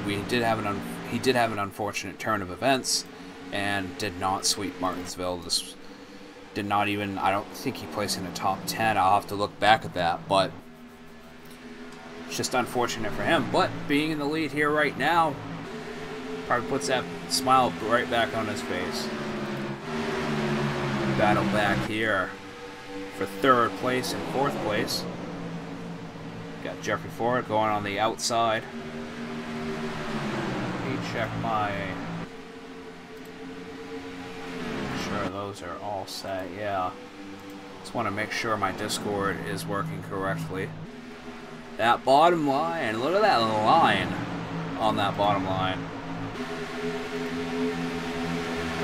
he did have an unfortunate turn of events and did not sweep Martinsville. This did not even, I don't think he placed in the top 10. I'll have to look back at that, but it's just unfortunate for him. But being in the lead here right now probably puts that smile right back on his face. Battle back here for 3rd place and 4th place. Got Jeffrey Ford going on the outside. Let me check my... Make sure those are all set, yeah. Just want to make sure my Discord is working correctly. That bottom line, look at that line on that bottom line.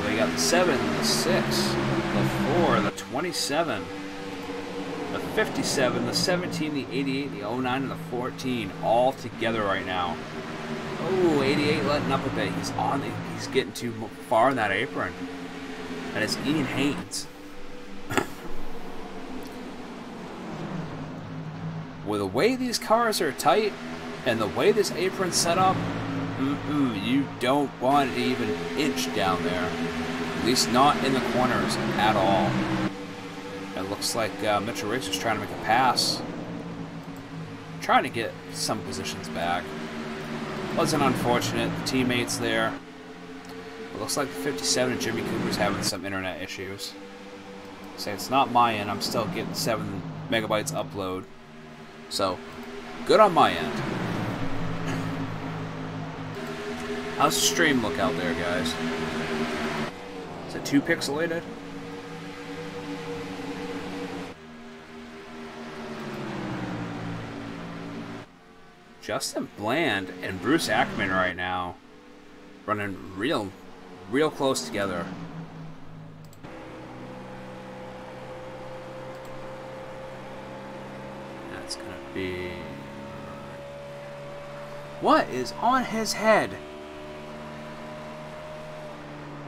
We got the 7, the 6, the 4, the 27, the 57, the 17, the 88, the 09, and the 14 all together right now. Oh, 88 letting up a bit. He's getting too far in that apron. And it's Ian Haynes. With the way these cars are tight and the way this apron's set up, you don't want to even inch down there. At least not in the corners at all. It looks like Mitchell Riggs is trying to make a pass. Trying to get some positions back. Wasn't unfortunate. The teammates there. It looks like the 57 and Jimmy Cooper's having some internet issues. Say it's not my end. I'm still getting 7 megabytes upload. So, good on my end. How's the stream look out there, guys? Is it too pixelated? Justin Bland and Bruce Ackerman right now running real close together. That's gonna be... What is on his head?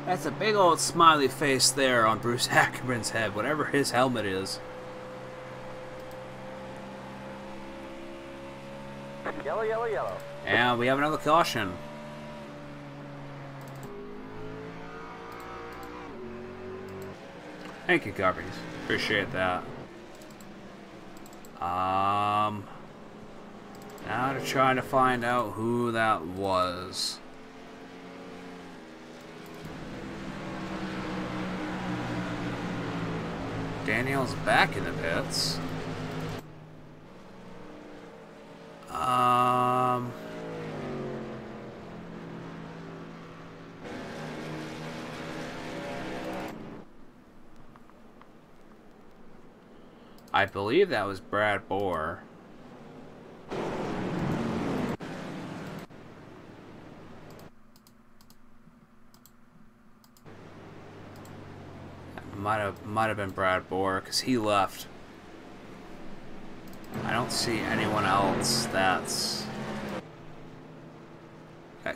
That's a big old smiley face there on Bruce Ackerman's head, whatever his helmet is. Yellow, yellow, yellow. And we have another caution. Thank you, Guppies. Appreciate that. Now to try to find out who that was. Daniel's back in the pits. I believe that was Brad Bohr. Might have been Brad Bohr because he left. I don't see anyone else that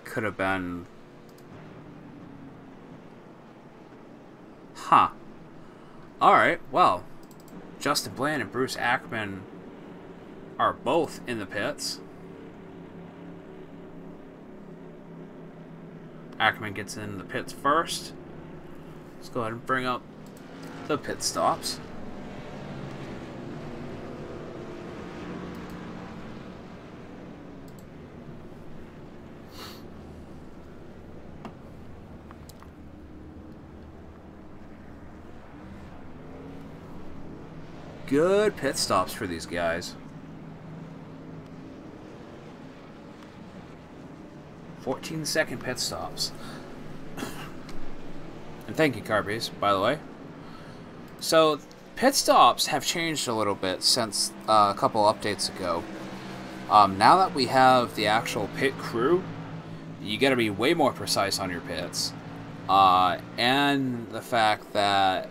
could have been. Huh. Alright, well, Justin Bland and Bruce Ackman are both in the pits. Ackman gets in the pits first. Let's go ahead and bring up the pit stops. Good pit stops for these guys. 14-second pit stops. And thank you, Carbies, by the way. So, pit stops have changed a little bit since a couple updates ago. Now that we have the actual pit crew, you gotta be way more precise on your pits. And the fact that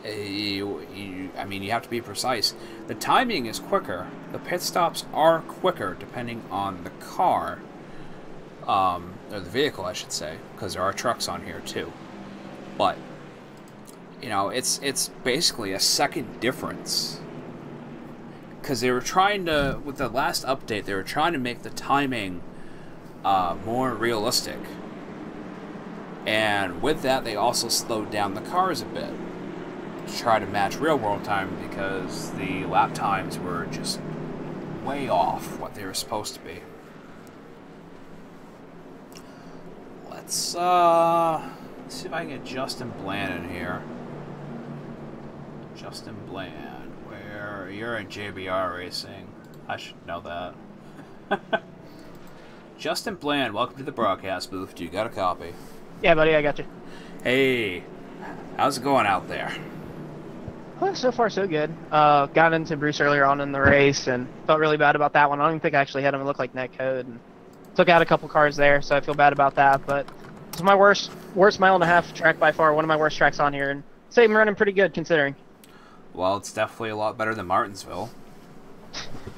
you have to be precise. The timing is quicker. The pit stops are quicker depending on the car. Or the vehicle, I should say, because there are trucks on here too. But, you know, it's basically a second difference. Because they were trying to, with the last update, they were trying to make the timing more realistic. And with that, they also slowed down the cars a bit to try to match real-world time, because the lap times were just way off what they were supposed to be. Let's see if I can get Justin Bland in here. Justin Bland, where you're at JBR Racing. I should know that. Justin Bland, welcome to the broadcast booth. Do you got a copy? Yeah, buddy, I got you. Hey, how's it going out there? Well, so far so good. Got into Bruce earlier on in the race and felt really bad about that one. I don't even think I actually had him. It looked like net code, and took out a couple cars there, so I feel bad about that. But it's my worst mile and a half track by far. One of my worst tracks on here, and say I'm running pretty good considering. Well, it's definitely a lot better than Martinsville.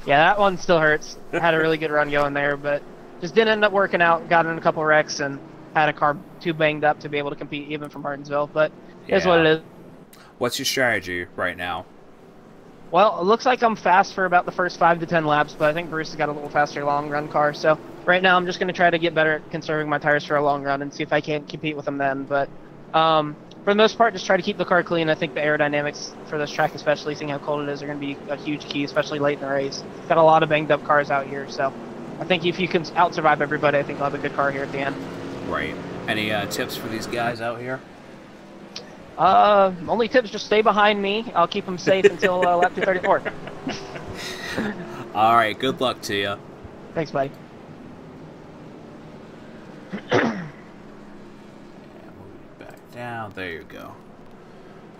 Yeah, that one still hurts. Had a really good run going there, but just didn't end up working out. Got in a couple wrecks and had a car too banged up to be able to compete even from Martinsville. But here's what it is. What's your strategy right now? Well, it looks like I'm fast for about the first 5 to 10 laps, but I think Bruce has got a little faster long run car. So right now I'm just going to try to get better at conserving my tires for a long run and see if I can't compete with him then. But for the most part, just try to keep the car clean. I think the aerodynamics for this track, especially seeing how cold it is, are going to be a huge key, especially late in the race. Got a lot of banged up cars out here, so I think if you can out-survive everybody, I think I'll have a good car here at the end. Right. Any tips for these guys out here? Only tips, just stay behind me. I'll keep them safe until lap 234. All right, good luck to you. Thanks, buddy. Back down. There you go.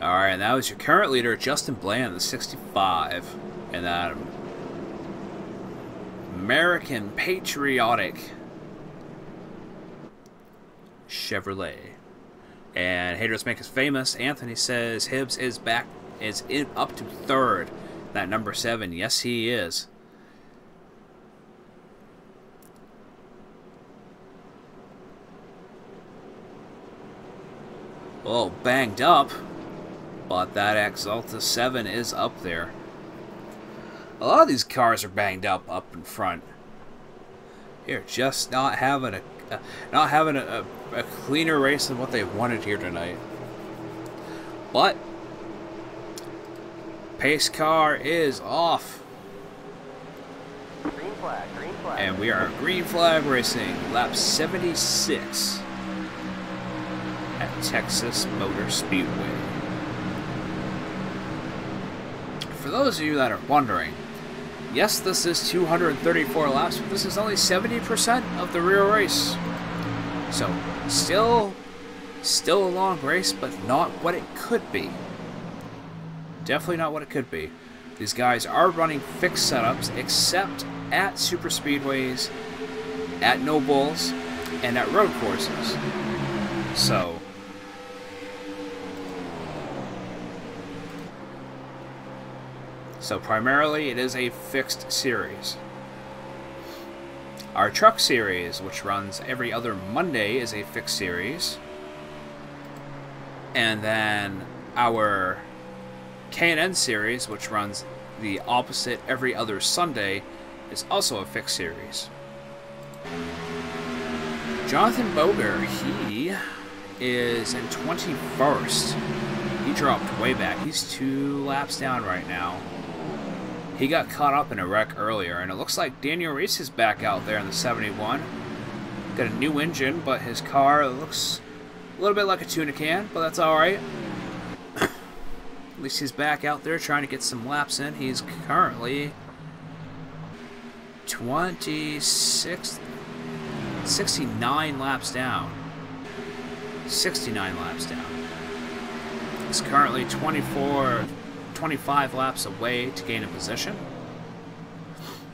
All right, and that was your current leader, Justin Bland, the 65, and that American patriotic Chevrolet. And Haters Make Us Famous, Anthony says Hibbs is back, is in up to third. That number 7, yes he is. A little banged up, but that Exalta 7 is up there. A lot of these cars are banged up in front. You're just not having a cleaner race than what they've wanted here tonight. But pace car is off. Green flag, green flag. And we are green flag racing, lap 76 at Texas Motor Speedway. those of you that are wondering, yes, this is 234 laps, but this is only 70% of the real race. So, still a long race, but not what it could be. Definitely not what it could be. These guys are running fixed setups, except at super speedways, at no bulls, and at road courses. So primarily it is a fixed series. Our truck series, which runs every other Monday, is a fixed series. And then our K&N series, which runs the opposite every other Sunday, is also a fixed series. Jonathan Boger, he is in 21st. He dropped way back. He's 2 laps down right now. He got caught up in a wreck earlier, and it looks like Daniel Reese is back out there in the 71. Got a new engine, but his car looks a little bit like a tuna can, but that's alright. At least he's back out there trying to get some laps in. He's currently 69 laps down. 69 laps down. He's currently 25 laps away to gain a position.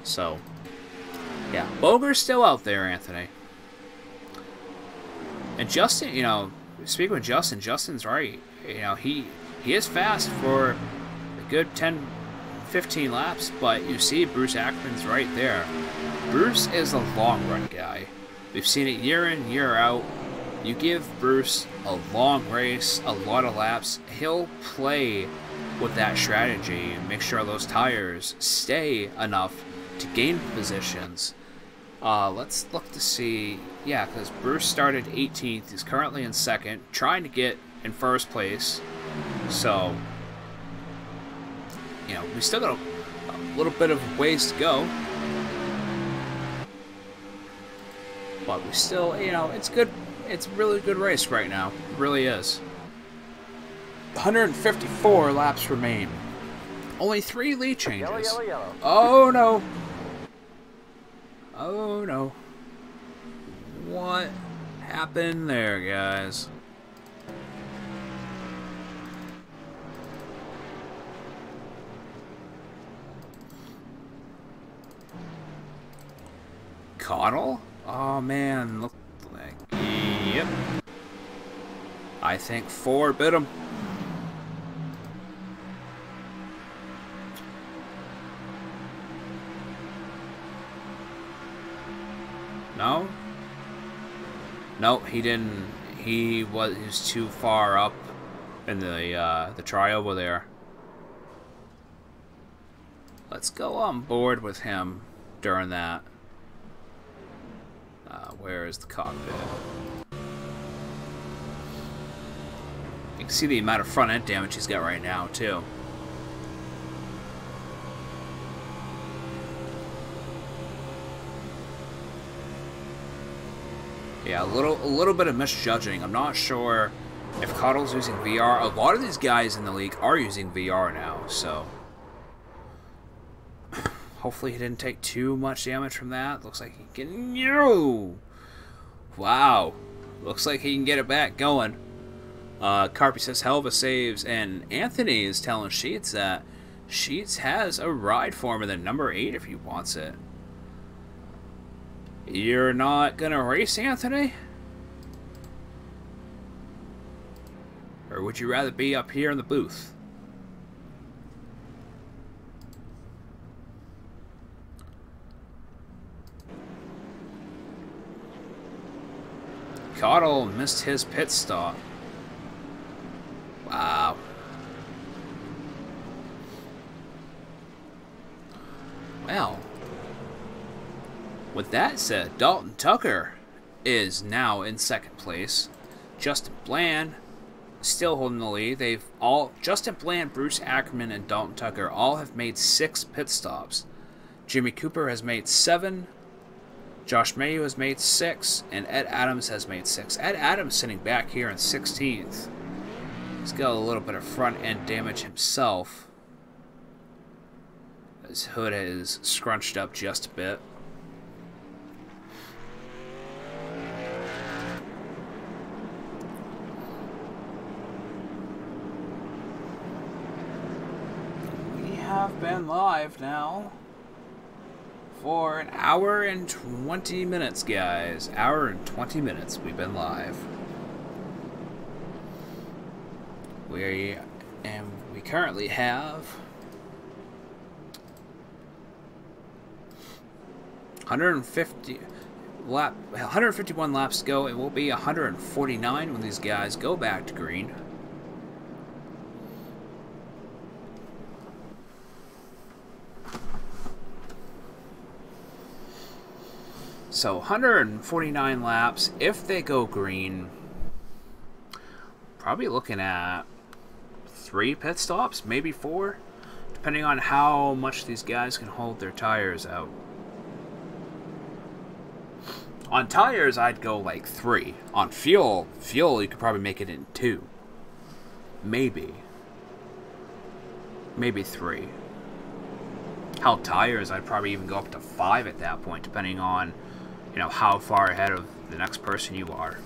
So, yeah, Boger's still out there, Anthony. And Justin, you know, speaking with Justin, Justin's right. You know, he is fast for a good 10, 15 laps, but you see Bruce Ackerman's right there. Bruce is a long run guy. We've seen it year in, year out. You give Bruce a long race, a lot of laps, he'll play with that strategy and make sure those tires stay enough to gain positions. Let's look to see. Yeah, because Bruce started 18th. He's currently in 2nd, trying to get in 1st place. So, you know, we still got a little bit of ways to go. But we still, you know, it's good. It's a really good race right now. It really is. 154 laps remain. Only 3 lead changes. Yellow, yellow, yellow. Oh no. Oh no. What happened there, guys? Connell? Oh man, look like, yep. I think 4 bit him. No? No, he didn't. He was too far up in the try over there. Let's go on board with him during that. Where is the cockpit? You can see the amount of front end damage he's got right now, too. Yeah, a little bit of misjudging. I'm not sure if Coddle's using VR. A lot of these guys in the league are using VR now, so hopefully he didn't take too much damage from that. Looks like he can. No! Wow. Looks like he can get it back going. Carpy says hell of a saves, and Anthony is telling Sheets that Sheets has a ride for him in the number 8 if he wants it. You're not gonna race, Anthony? Or would you rather be up here in the booth? Cottle missed his pit stop. Wow. Well, with that said, Dalton Tucker is now in 2nd place. Justin Bland still holding the lead. Justin Bland, Bruce Ackerman, and Dalton Tucker all have made 6 pit stops. Jimmy Cooper has made 7. Josh Mayu has made 6, and Ed Adams has made 6. Ed Adams sitting back here in 16th. He's got a little bit of front end damage himself. His hood is scrunched up just a bit. We have been live now for an hour and 20 minutes, guys. Hour and 20 minutes we've been live. We currently have 151 laps to go. It will be 149 when these guys go back to green. So 149 laps if they go green. Probably looking at 3 pit stops, maybe 4, depending on how much these guys can hold their tires out. On tires, I'd go like 3. On fuel, you could probably make it in 2. Maybe 3. Held tires, I'd probably even go up to 5 at that point, depending on, you know, how far ahead of the next person you are.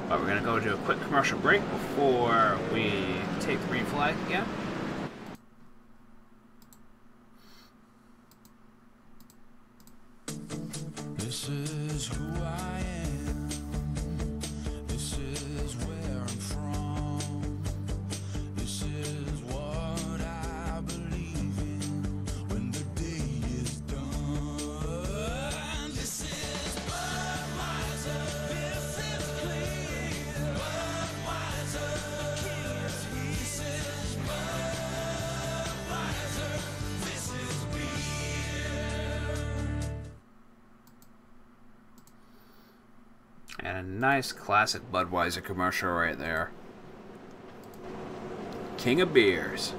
But we're going to go to a quick commercial break before we take the green flag again. This is who I am. This is where I'm from. This is what I believe in when the day is done. This is Budweiser. This is clean. Budweiser. The king is he. This is Budweiser. This is beer. And a nice classic Budweiser commercial right there. King of beers.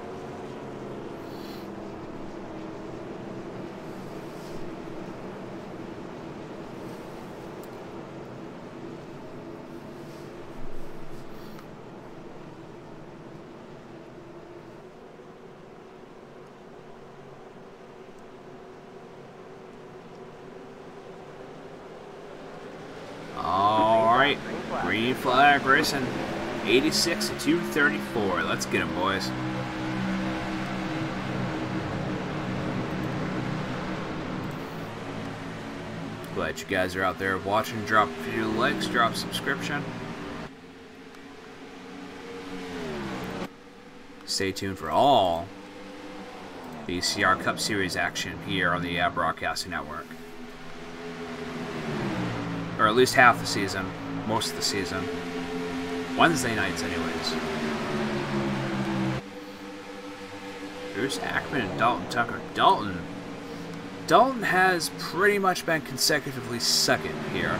Alright, green flag racing. 86 to 234. Let's get them, boys. Glad you guys are out there watching. Drop a few likes, drop a subscription. Stay tuned for all the ECR Cup Series action here on the Broadcasting Network. Or at least half the season, most of the season. Wednesday nights, anyways. Bruce Ackman and Dalton Tucker. Dalton has pretty much been consecutively second here.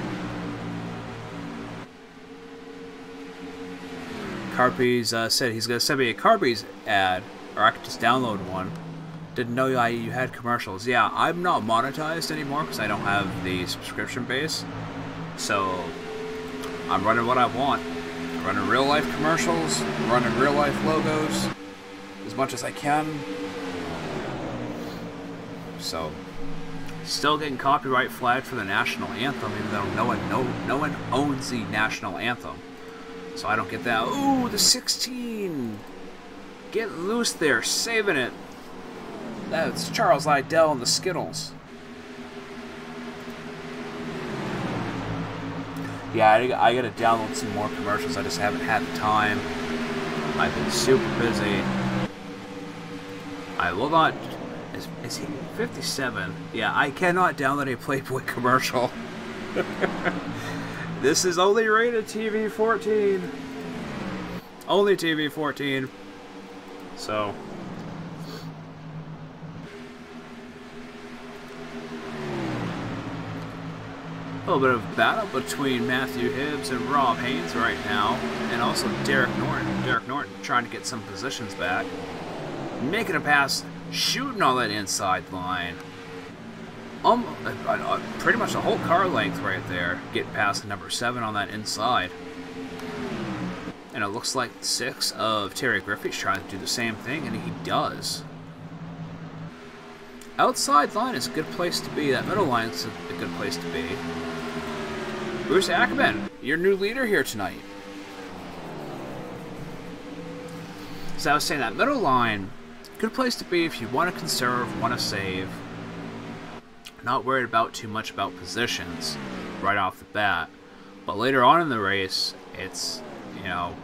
Carpy's said he's going to send me a Carpy's ad, or I could just download one. Didn't know you had commercials. Yeah, I'm not monetized anymore because I don't have the subscription base. So, I'm running what I want. I'm running real life commercials, I'm running real life logos, as much as I can. So, still getting copyright flagged for the national anthem, even though no one owns the national anthem. So I don't get that. Ooh, the 16! Get loose there, saving it. That's Charles Liddell and the Skittles. Yeah, I gotta download some more commercials. I just haven't had the time. I've been super busy. I will not. Is he 57? Yeah, I cannot download a Playboy commercial. This is only rated TV 14. Only TV 14. So. A little bit of battle between Matthew Hibbs and Rob Haynes right now, and also Derek Norton. Derek Norton trying to get some positions back. Making a pass, shooting on that inside line. Pretty much a whole car length right there, getting past the number 7 on that inside. And it looks like 6 of Terry Griffey's trying to do the same thing, and he does. Outside line is a good place to be. That middle line is a good place to be. Bruce Ackerman, your new leader here tonight. So I was saying that middle line, good place to be if you want to conserve, want to save. Not worried about too much about positions right off the bat. But later on in the race, it's, you know,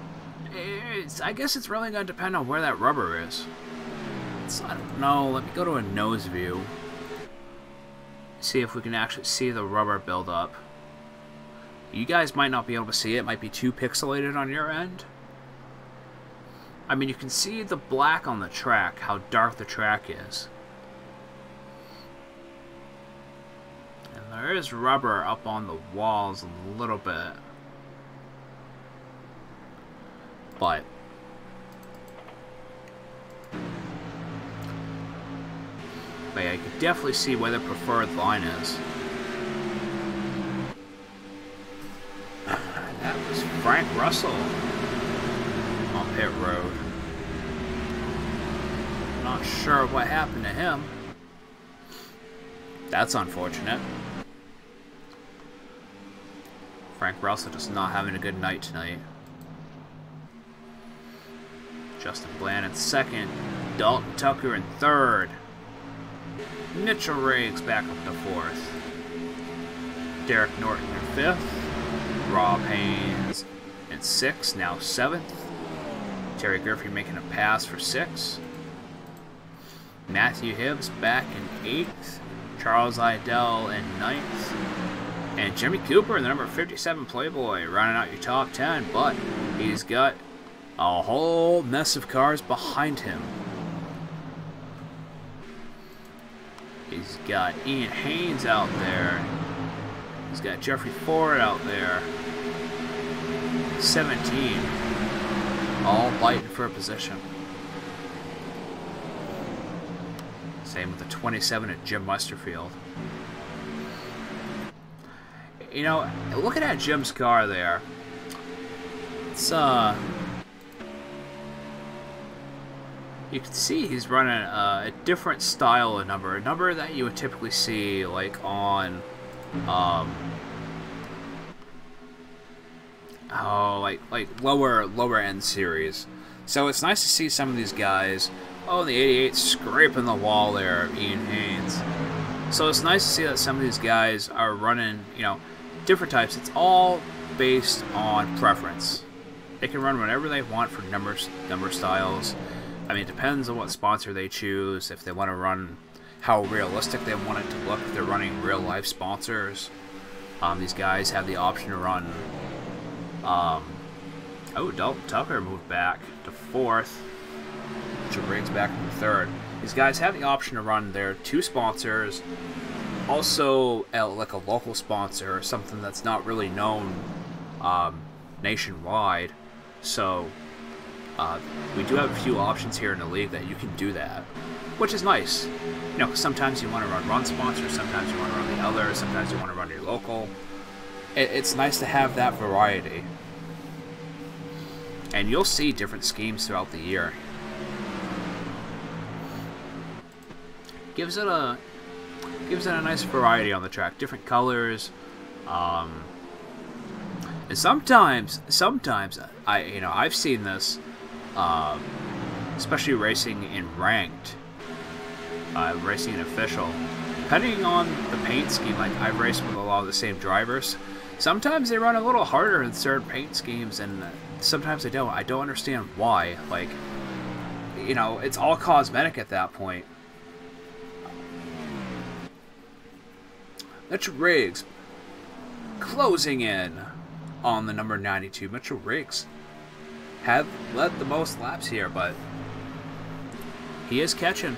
I guess it's really going to depend on where that rubber is. I don't know. Let me go to a nose view. See if we can actually see the rubber build up. You guys might not be able to see it. It might be too pixelated on your end. I mean, you can see the black on the track, how dark the track is. And there is rubber up on the walls a little bit. But yeah, you can definitely see where the preferred line is. That was Frank Russell on pit road. Not sure what happened to him. That's unfortunate. Frank Russell just not having a good night tonight. Justin Bland in second. Dalton Tucker in third. Mitchell Riggs back up to fourth. Derek Norton in fifth. Rob Haynes in sixth, now seventh. Terry Griffey making a pass for sixth. Matthew Hibbs back in eighth. Charles Idell in ninth. And Jimmy Cooper in the number 57 Playboy running out your top 10, but he's got a whole mess of cars behind him. He's got Ian Haynes out there. He's got Jeffrey Ford out there. 17. All fighting for a position. Same with the 27 at Jim Westerfield. You know, looking at Jim's car there, it's you can see he's running a different style of number, a number that you would typically see like on like lower end series. So it's nice to see some of these guys. Oh, the 88 scraping the wall there, Ian Haynes. So it's nice to see that some of these guys are running, you know, different types. It's all based on preference. They can run whatever they want for number styles. I mean, it depends on what sponsor they choose, if they want to run, how realistic they want it to look, if they're running real-life sponsors. These guys have the option to run... oh, Dalton Tucker moved back to fourth. Mitchell Riggs back to third. These guys have the option to run their two sponsors, also like a local sponsor, something that's not really known nationwide. So... we do have a few options here in the league that you can do that, which is nice. You know, sometimes you want to run sponsors, sometimes you want to run the other, sometimes you want to run your local. It's nice to have that variety. And you'll see different schemes throughout the year. Gives it a nice variety on the track, different colors. And sometimes I've seen this. Especially racing in ranked, racing in official. Depending on the paint scheme, like I've raced with a lot of the same drivers. Sometimes they run a little harder in certain paint schemes, and sometimes they don't. I don't understand why. Like, you know, it's all cosmetic at that point. Mitchell Riggs closing in on the number 92. Mitchell Riggs have led the most laps here, but he is catching.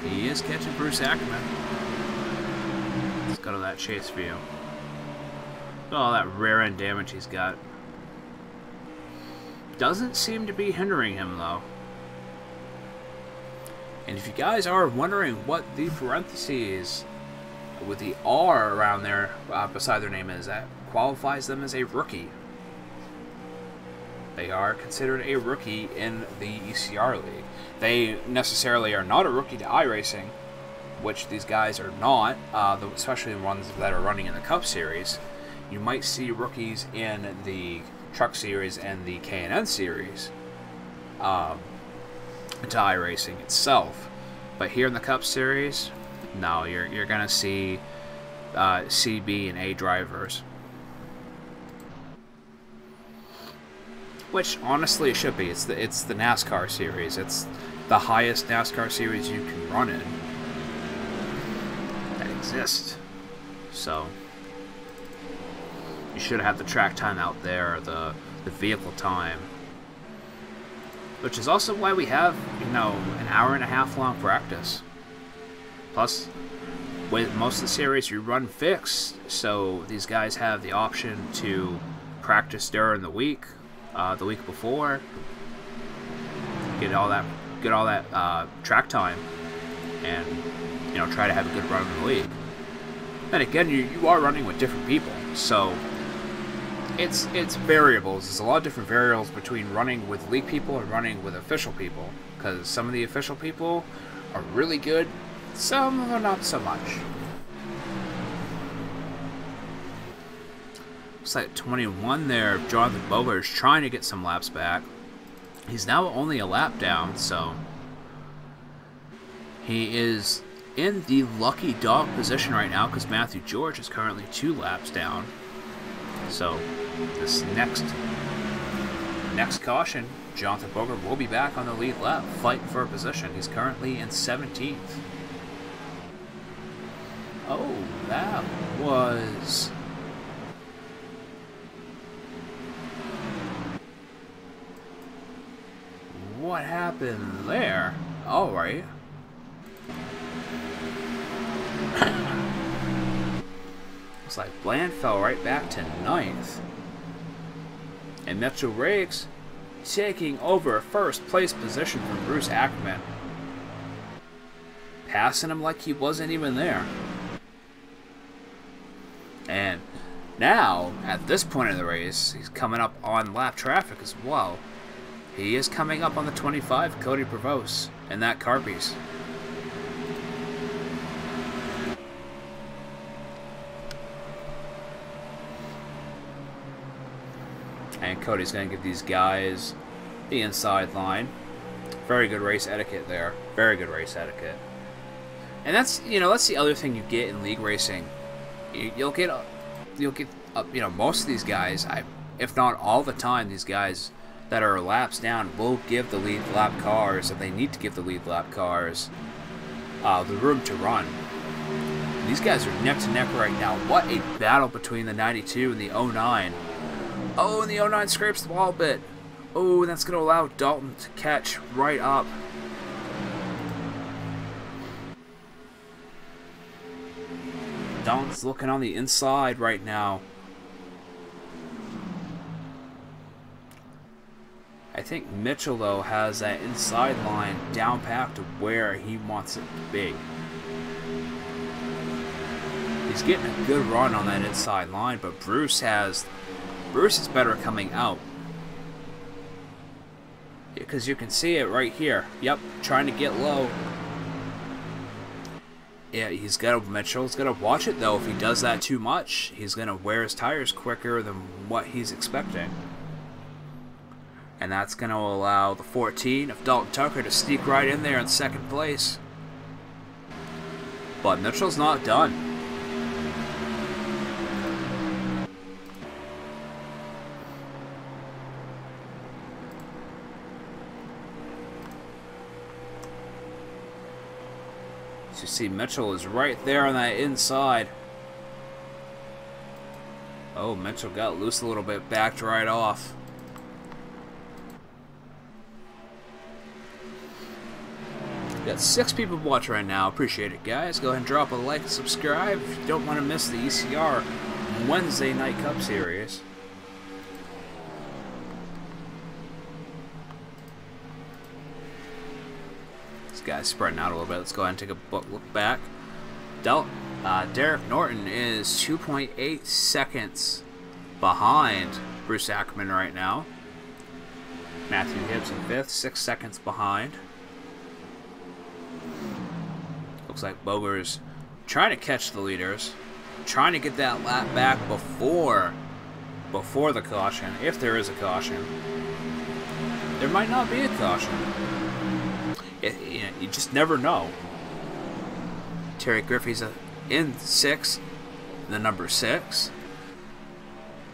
He is catching Bruce Ackerman. Let's go to that chase view. Oh, that rear end damage he's got. Doesn't seem to be hindering him, though. And if you guys are wondering what the parentheses with the R around there beside their name that qualifies them as a rookie. They are considered a rookie in the ECR League. They necessarily are not a rookie to iRacing, which these guys are not, especially the ones that are running in the Cup Series. You might see rookies in the Truck Series and the K&N Series to iRacing itself. But here in the Cup Series, no, you're going to see C, B, and A drivers. Which, honestly, it should be. It's the NASCAR Series. It's the highest NASCAR Series you can run in that exists. So, you should have the track time out there, the vehicle time. Which is also why we have, you know, an hour-and-a-half long practice. Plus, with most of the series, you run fixed, so these guys have the option to practice during the week before, get all that track time, and you know, try to have a good run in the league. Then again, you are running with different people, so it's variables. There's a lot of different variables between running with league people and running with official people, because some of the official people are really good, some are not so much. Looks like 21 there. Jonathan Bogler is trying to get some laps back. He's now only a lap down, so he is in the lucky dog position right now because Matthew George is currently 2 laps down. So this next caution, Jonathan Bogler will be back on the lead lap, fighting for a position. He's currently in 17th. Oh, that was... what happened there? Alright. Looks like Bland fell right back to 9th. And Mitchell Riggs taking over a first place position from Bruce Ackerman. Passing him like he wasn't even there. And now, at this point in the race, he's coming up on lap traffic as well. He is coming up on the 25, Cody Prevost, in that car piece. And Cody's going to give these guys the inside line. Very good race etiquette there. Very good race etiquette. And that's, you know, that's the other thing you get in league racing. You'll get, you know, most of these guys, if not all the time, these guys that are laps down will give the lead lap cars, if they need to give the lead lap cars, the room to run. And these guys are neck to neck right now. What a battle between the 92 and the 09. Oh, and the 09 scrapes the wall a bit. Oh, and that's going to allow Dalton to catch right up. Dalton's looking on the inside right now. I think Mitchell, though, has that inside line down pat to where he wants it to be. He's getting a good run on that inside line, but Bruce is better coming out. Because you can see it right here. Yep, trying to get low. Yeah, Mitchell's got to watch it, though. If he does that too much, he's going to wear his tires quicker than what he's expecting. And that's going to allow the 14 of Dalton Tucker to sneak right in there in second place. But Mitchell's not done. As you see, Mitchell is right there on that inside. Oh, Mitchell got loose a little bit, backed right off. Got 6 people watching right now. Appreciate it, guys. Go ahead and drop a like and subscribe if you don't want to miss the ECR Wednesday Night Cup Series. This guy's spreading out a little bit. Let's go ahead and take a look back. Derek Norton is 2.8 seconds behind Bruce Ackerman right now. Matthew Hibbs in 5th, 6 seconds behind. Looks like Boger's trying to catch the leaders, trying to get that lap back before the caution, if there is a caution. There might not be a caution. You just never know. Terry Griffey's in 6th, the number 6.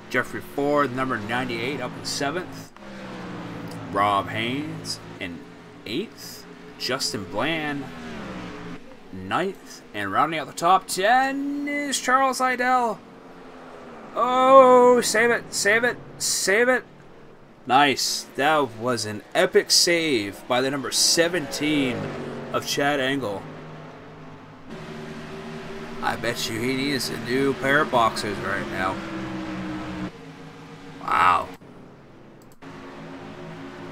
Jeffrey Ford, number 98, up in 7th. Rob Haynes in 8th. Justin Bland, 9th. And rounding out the top 10 is Charles Idell. Oh, save it, save it, save it. Nice. That was an epic save by the number 17 of Chad Engel. I bet you he needs a new pair of boxers right now. Wow.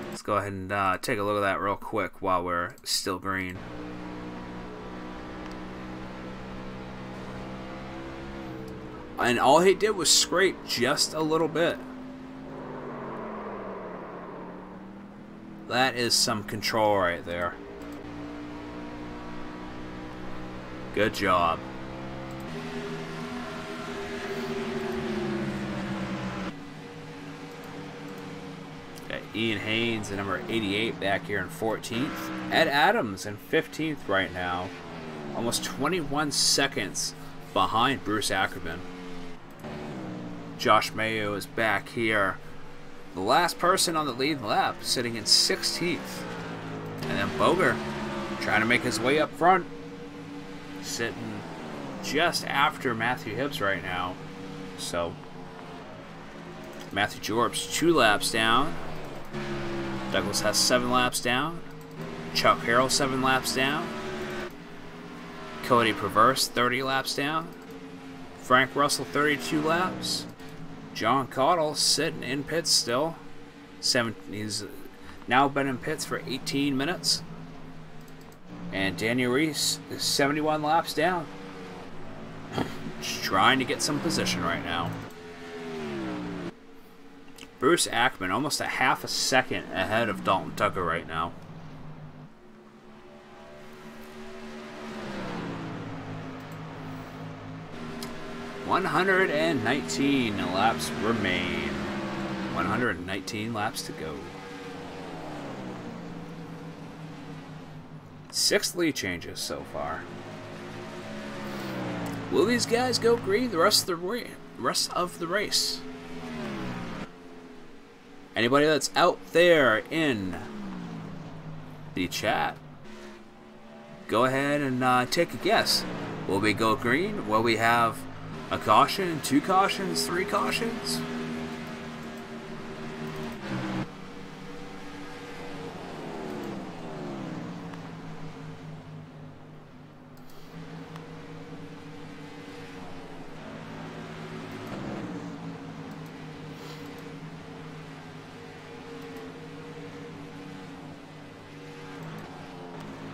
Let's go ahead and take a look at that real quick while we're still green. And all he did was scrape just a little bit. That is some control right there. Good job. Got Ian Haynes at number 88 back here in 14th. Ed Adams in 15th right now. Almost 21 seconds behind Bruce Ackerman. Josh Mayo is back here. The last person on the lead lap, sitting in 16th. And then Boger trying to make his way up front. Sitting just after Matthew Hibbs right now. So, Matthew Jorbs 2 laps down. Douglas has 7 laps down. Chuck Harrell 7 laps down. Cody Perverse 30 laps down. Frank Russell 32 laps. John Cottle sitting in pits still. He's now been in pits for 18 minutes. And Daniel Reese is 71 laps down. Just trying to get some position right now. Bruce Ackerman almost a half a second ahead of Dalton Tucker right now. $119 laps remain. 119 laps to go. 6 lead changes so far. Will these guys go green the rest of the race? Anybody that's out there in the chat, go ahead and take a guess. Will we go green? Will we have a caution, 2 cautions, 3 cautions?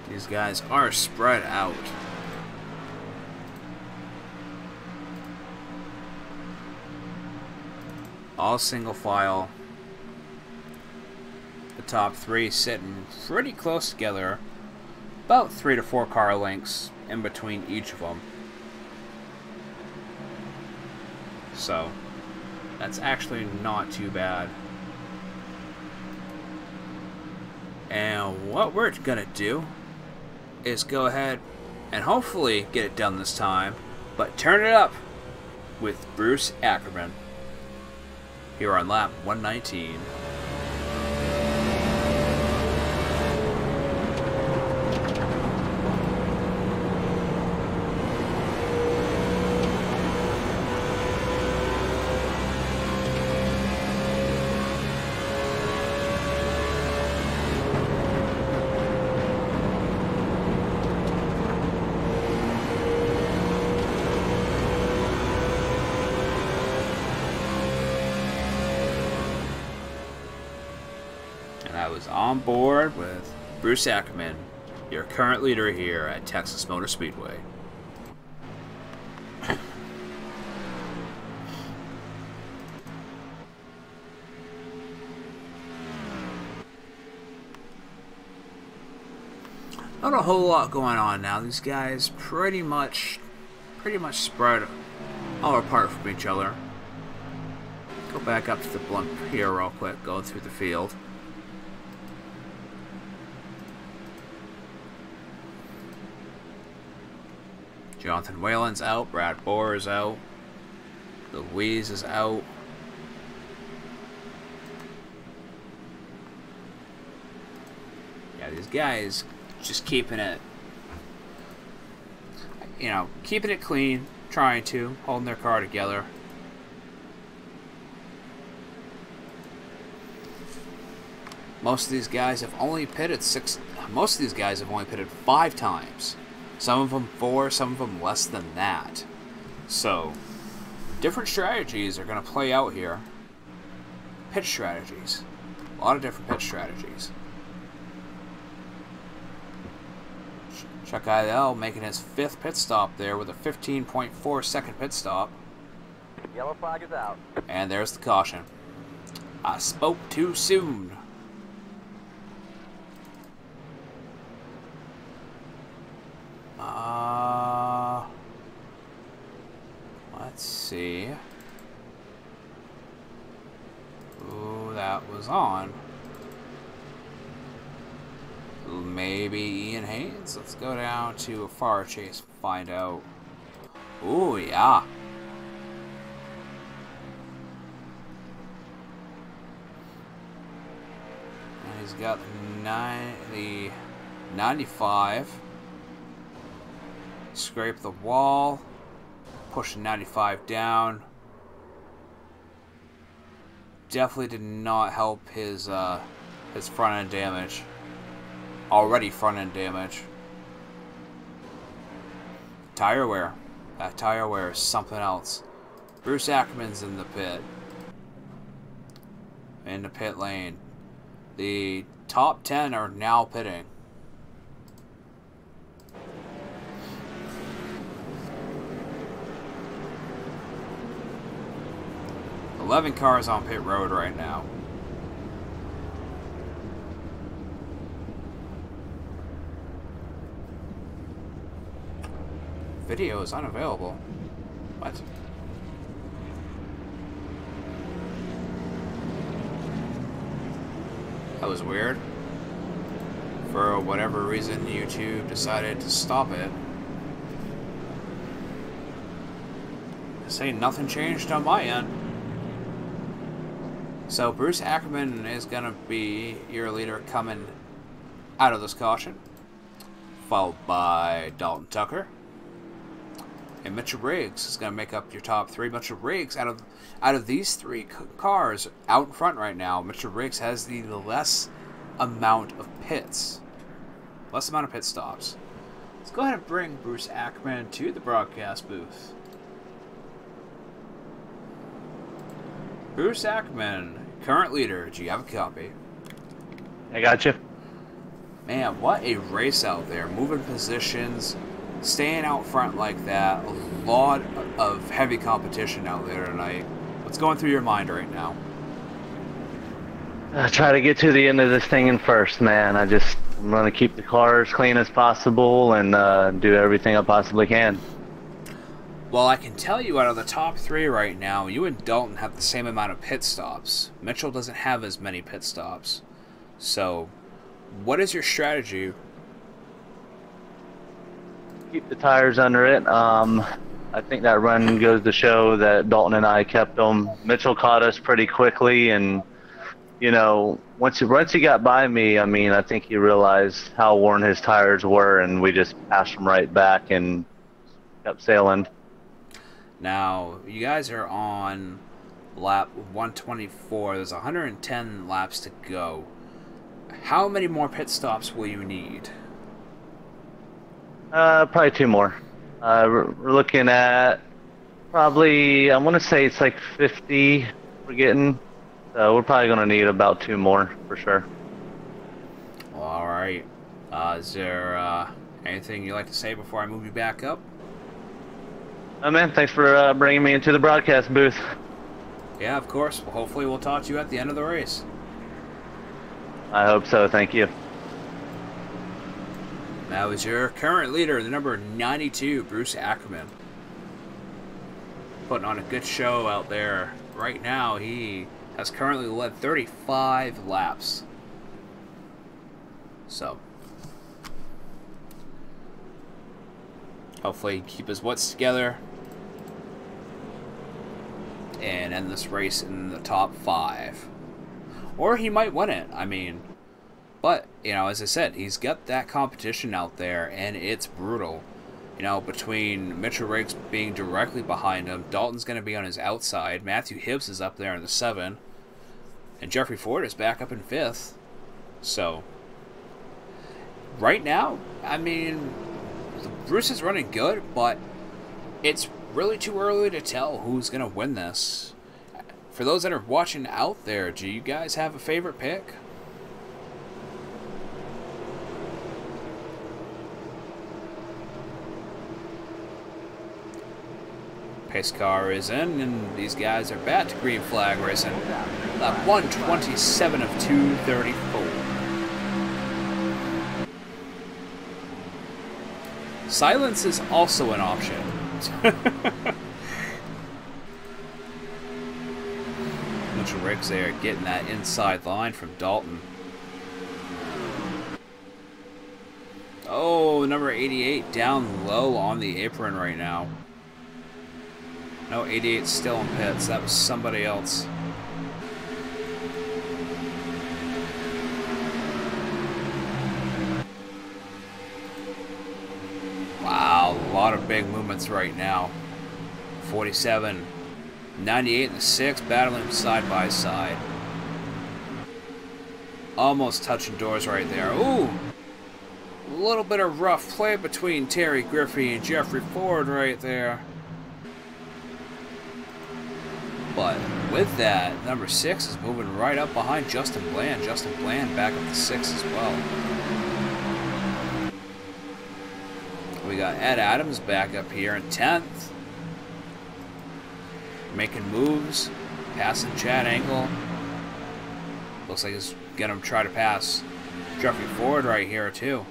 These guys are spread out. All single file. The top 3 sitting pretty close together. About 3 to 4 car lengths in between each of them. So, that's actually not too bad. And what we're gonna do is go ahead and hopefully get it done this time, but turn it up with Bruce Ackerman here on lap 119. I was on board with Bruce Ackerman, your current leader here at Texas Motor Speedway. Not a whole lot going on now. These guys pretty much spread all apart from each other. Go back up to the blimp here real quick, going through the field. Jonathan Whalen's out, Brad Bohr is out, Louise is out. Yeah, these guys just keeping it, you know, keeping it clean, trying to, holding their car together. Most of these guys have only pitted 5 times. Some of them 4, some of them less than that. So, different strategies are going to play out here. Pitch strategies. A lot of different pitch strategies. Chuck Idell making his 5th pit stop there with a 15.4 second pit stop. Yellow flag is out. And there's the caution. I spoke too soon. Let's see. Ooh, that was on. Maybe Ian Haynes. Let's go down to a far chase and find out. Ooh, yeah. And he's got the 95. Scrape the wall. Pushing 95 down. Definitely did not help his front end damage. Already front end damage. Tire wear. That tire wear is something else. Bruce Ackerman's in the pit. In the pit lane. The top 10 are now pitting. $11 cars on pit road right now. Video is unavailable. What? That was weird. For whatever reason, YouTube decided to stop it. Say nothing changed on my end. So Bruce Ackerman is going to be your leader coming out of this caution, followed by Dalton Tucker, and Mitchell Riggs is going to make up your top 3. Mitchell Riggs, out of these 3 cars out in front right now, Mitchell Riggs has the less amount of pits, less amount of pit stops. Let's go ahead and bring Bruce Ackerman to the broadcast booth. Bruce Ackerman, current leader. Do you have a copy? I got you. Man, what a race out there. Moving positions, staying out front like that. A lot of heavy competition out there tonight. What's going through your mind right now? I try to get to the end of this thing in first, man. I'm going to keep the car as clean as possible and do everything I possibly can. Well, I can tell you out of the top 3 right now, you and Dalton have the same amount of pit stops. Mitchell doesn't have as many pit stops. So, what is your strategy? Keep the tires under it. I think that run goes to show that Dalton and I kept them. Mitchell caught us pretty quickly, and you know, once he got by me, I mean, I think he realized how worn his tires were, and we just passed him right back and kept sailing. Now, you guys are on lap 124. There's 110 laps to go. How many more pit stops will you need? Probably 2 more. We're looking at probably, I want to say it's like 50 we're getting. So we're probably going to need about 2 more for sure. Well, all right. Is there anything you'd like to say before I move you back up? Oh man, thanks for bringing me into the broadcast booth. Yeah, of course. Well, hopefully we'll talk to you at the end of the race. I hope so, thank you. That was your current leader, the number 92, Bruce Ackerman. Putting on a good show out there. Right now, he has currently led 35 laps. So, hopefully he can keep his wits together and end this race in the top 5. Or he might win it, I mean. But, you know, as I said, he's got that competition out there, and it's brutal. You know, between Mitchell Riggs being directly behind him, Dalton's going to be on his outside, Matthew Hibbs is up there in the 7, and Jeffrey Ford is back up in 5th. So, right now, I mean, Bruce is running good, but it's really too early to tell who's going to win this. For those that are watching out there, do you guys have a favorite pick? Pace car is in, and these guys are back to green flag racing. Lap 127 of 234. Silence is also an option. Mitchell Riggs there getting that inside line from Dalton. Oh, number 88 down low on the apron right now. No, 88's still in pits. That was somebody else. Wow, a lot of big movements right now. 47, 98 and the 6 battling side by side. Almost touching doors right there. Ooh! A little bit of rough play between Terry Griffey and Jeffrey Ford right there. But with that, number 6 is moving right up behind Justin Bland. Justin Bland back up to 6 as well. We got Ed Adams back up here in 10th. Making moves, passing Chad Angle. Looks like he's going to try to pass Jeffrey Ford right here too.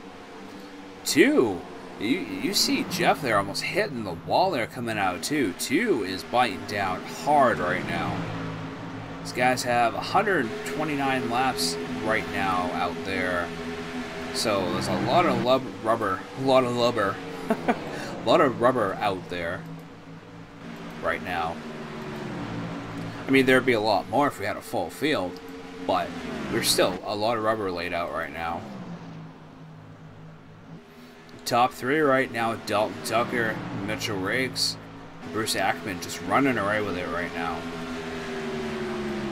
2. You see Jeff there almost hitting the wall there coming out too. 2 is biting down hard right now. These guys have 129 laps right now out there. So there's a lot of rubber, a lot of rubber out there right now. I mean, there'd be a lot more if we had a full field, but there's still a lot of rubber laid out right now. Top 3 right now, Dalton Tucker, Mitchell Riggs, Bruce Ackerman just running away with it right now.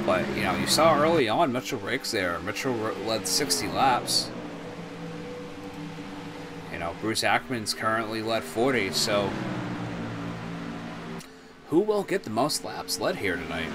But, you know, you saw early on Mitchell Riggs there. Mitchell led 60 laps. You know, Bruce Ackerman's currently led 40, so who will get the most laps led here tonight?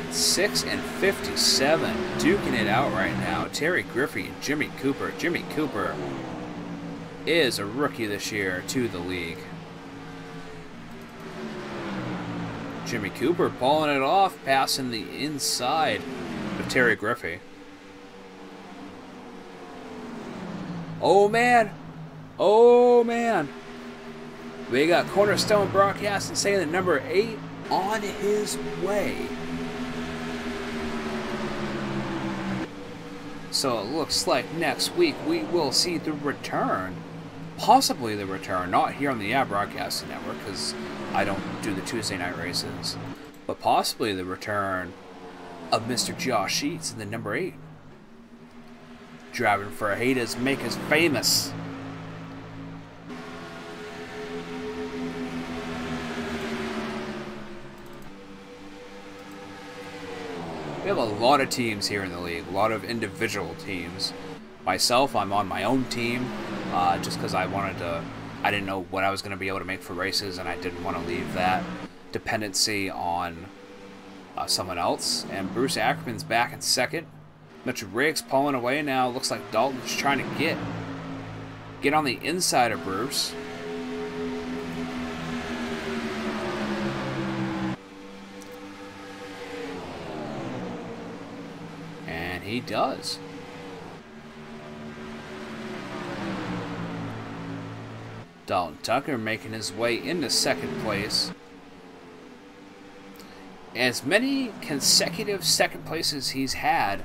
Six and 57, duking it out right now. Terry Griffey and Jimmy Cooper. Jimmy Cooper is a rookie this year to the league. Jimmy Cooper pulling it off, passing the inside of Terry Griffey. Oh man, oh man. We got Cornerstone Broadcasting saying that number 8 on his way. So it looks like next week we will see the return, possibly the return, not here on the Broadcasting Network because I don't do the Tuesday night races, but possibly the return of Mr. Josh Sheets in the number 8. Driving for haters, make us famous. We have a lot of teams here in the league, a lot of individual teams. Myself, I'm on my own team, just because I didn't know what I was going to be able to make for races, and I didn't want to leave that dependency on someone else. And Bruce Ackerman's back in 2nd. Mitchell Riggs pulling away now. Looks like Dalton's trying to get get on the inside of Bruce. And he does. Dalton Tucker making his way into second place. As many consecutive second places he's had,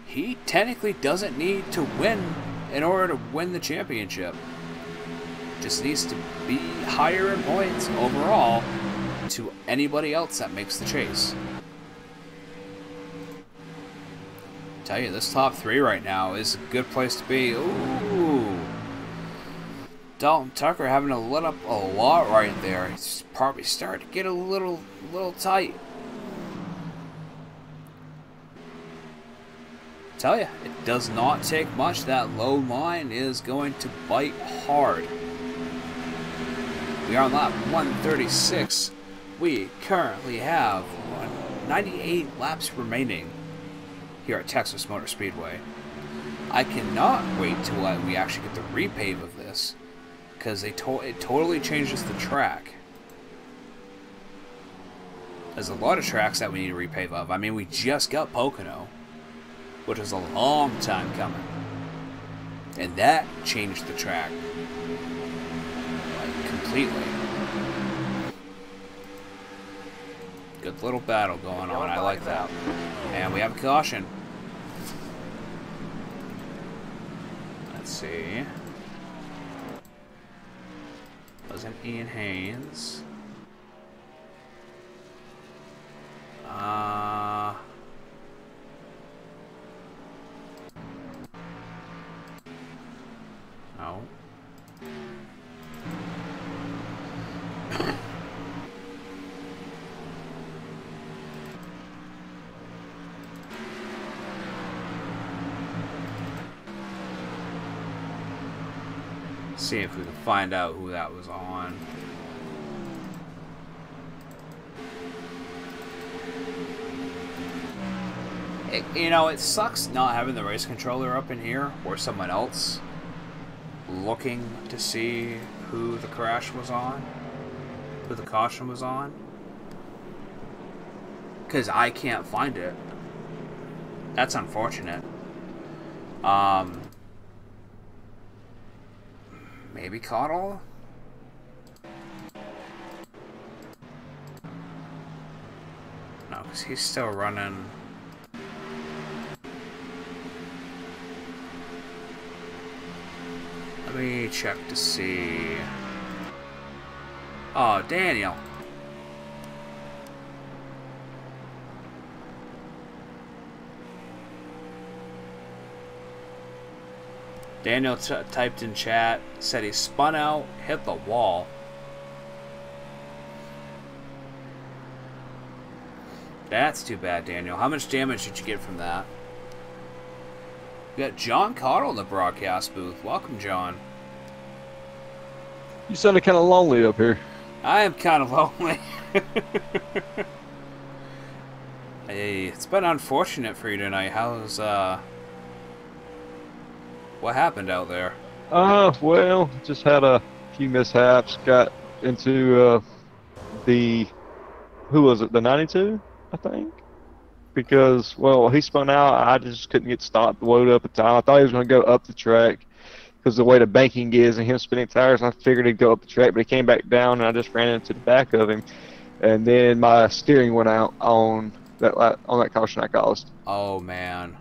he technically doesn't need to win in order to win the championship. Just needs to be higher in points overall to anybody else that makes the chase. Tell you, this top 3 right now is a good place to be. Ooh. Dalton Tucker having to let up a lot right there. He's probably starting to get a little tight. Tell you, it does not take much. That low line is going to bite hard. We are on lap 136. We currently have 98 laps remaining here at Texas Motor Speedway. I cannot wait till we actually get the repave of this, because it totally changes the track. There's a lot of tracks that we need to repave of. I mean, we just got Pocono, which is a long time coming, and that changed the track like completely. Good little battle going on. I like that. And we have a caution. Let's see. Wasn't Ian Haynes. No. See if we can find out who that was on. You know, it sucks not having the race controller up in here or someone else looking to see who the crash was on, who the caution was on, because I can't find it. That's unfortunate. Maybe Cottle? No, because he's still running. Let me check to see. Oh, Daniel. Daniel typed in chat, said he spun out, hit the wall. That's too bad, Daniel. How much damage did you get from that? We got John Cottle in the broadcast booth. Welcome, John. You sounded kind of lonely up here. I am kind of lonely. Hey, it's been unfortunate for you tonight. How's, what happened out there? Well, just had a few mishaps. Got into, who was it, the 92, I think? Because, well, he spun out, I just couldn't get stopped, load up in time. I thought he was going to go up the track because the way the banking is and him spinning tires, I figured he'd go up the track, but he came back down and I just ran into the back of him. And then my steering went out on that caution I caused. Oh, man.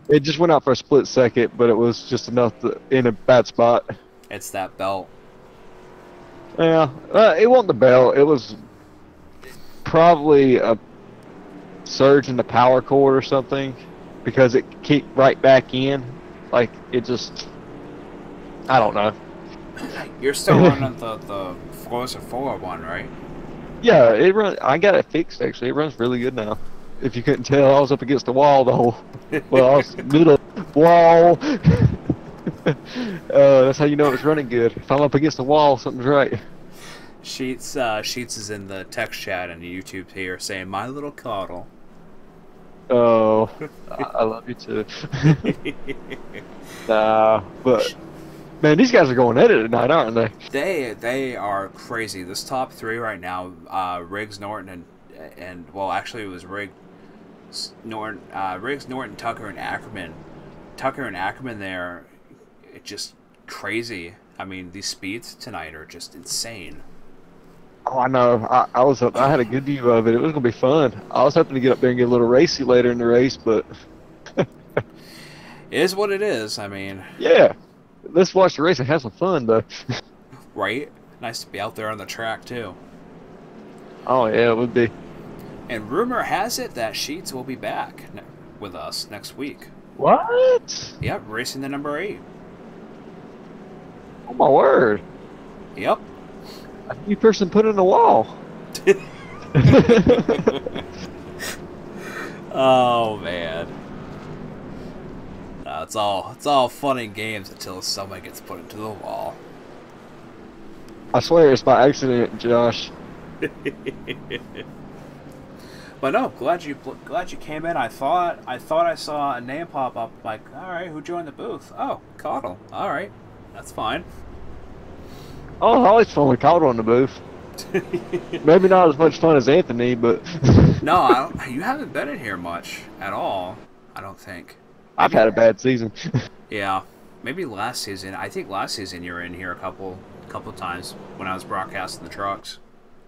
It just went out for a split second, but it was just enough to, in a bad spot. It's that belt. Yeah, it wasn't the belt. It was probably a surge in the power cord or something, because it kicked right back in. Like, it just, I don't know. You're still running the Forza 4 one, right? Yeah, it run. I got it fixed, actually. It runs really good now. If you couldn't tell, I was up against the wall the whole... Well, I was middle wall. That's how you know it's running good. If I'm up against the wall, something's right. Sheets is in the text chat and YouTube here saying, "My little Cottle." Oh, I love you too. Nah, but Man, these guys are going at it tonight, aren't they? They are crazy. This top three right now, Riggs, Norton, and well, actually it was Riggs, Norton, Tucker, and Ackerman. Tucker and Ackerman there, it's just crazy. I mean, these speeds tonight are just insane. Oh, I know. I had a good view of it. It was gonna be fun. I was hoping to get up there and get a little racy later in the race, but it is what it is. I mean, yeah. Let's watch the race and have some fun, though. Right? Nice to be out there on the track, too. Oh, yeah, it would be. And rumor has it that Sheets will be back with us next week. What? Yep, racing the number 8. Oh, my word. Yep. A new person put in the wall. Oh, man. It's all fun and games until somebody gets put into the wall. I swear it's by accident, Josh. But no, glad you came in. I thought I saw a name pop up. Like, all right, who joined the booth? Oh, Caudle. All right, that's fine. Oh, it's always fun with Caudle in the booth. Maybe not as much fun as Anthony, but No, you haven't been in here much at all. I don't think. I've had a bad season. Yeah, maybe last season. I think last season you were in here a couple times when I was broadcasting the trucks.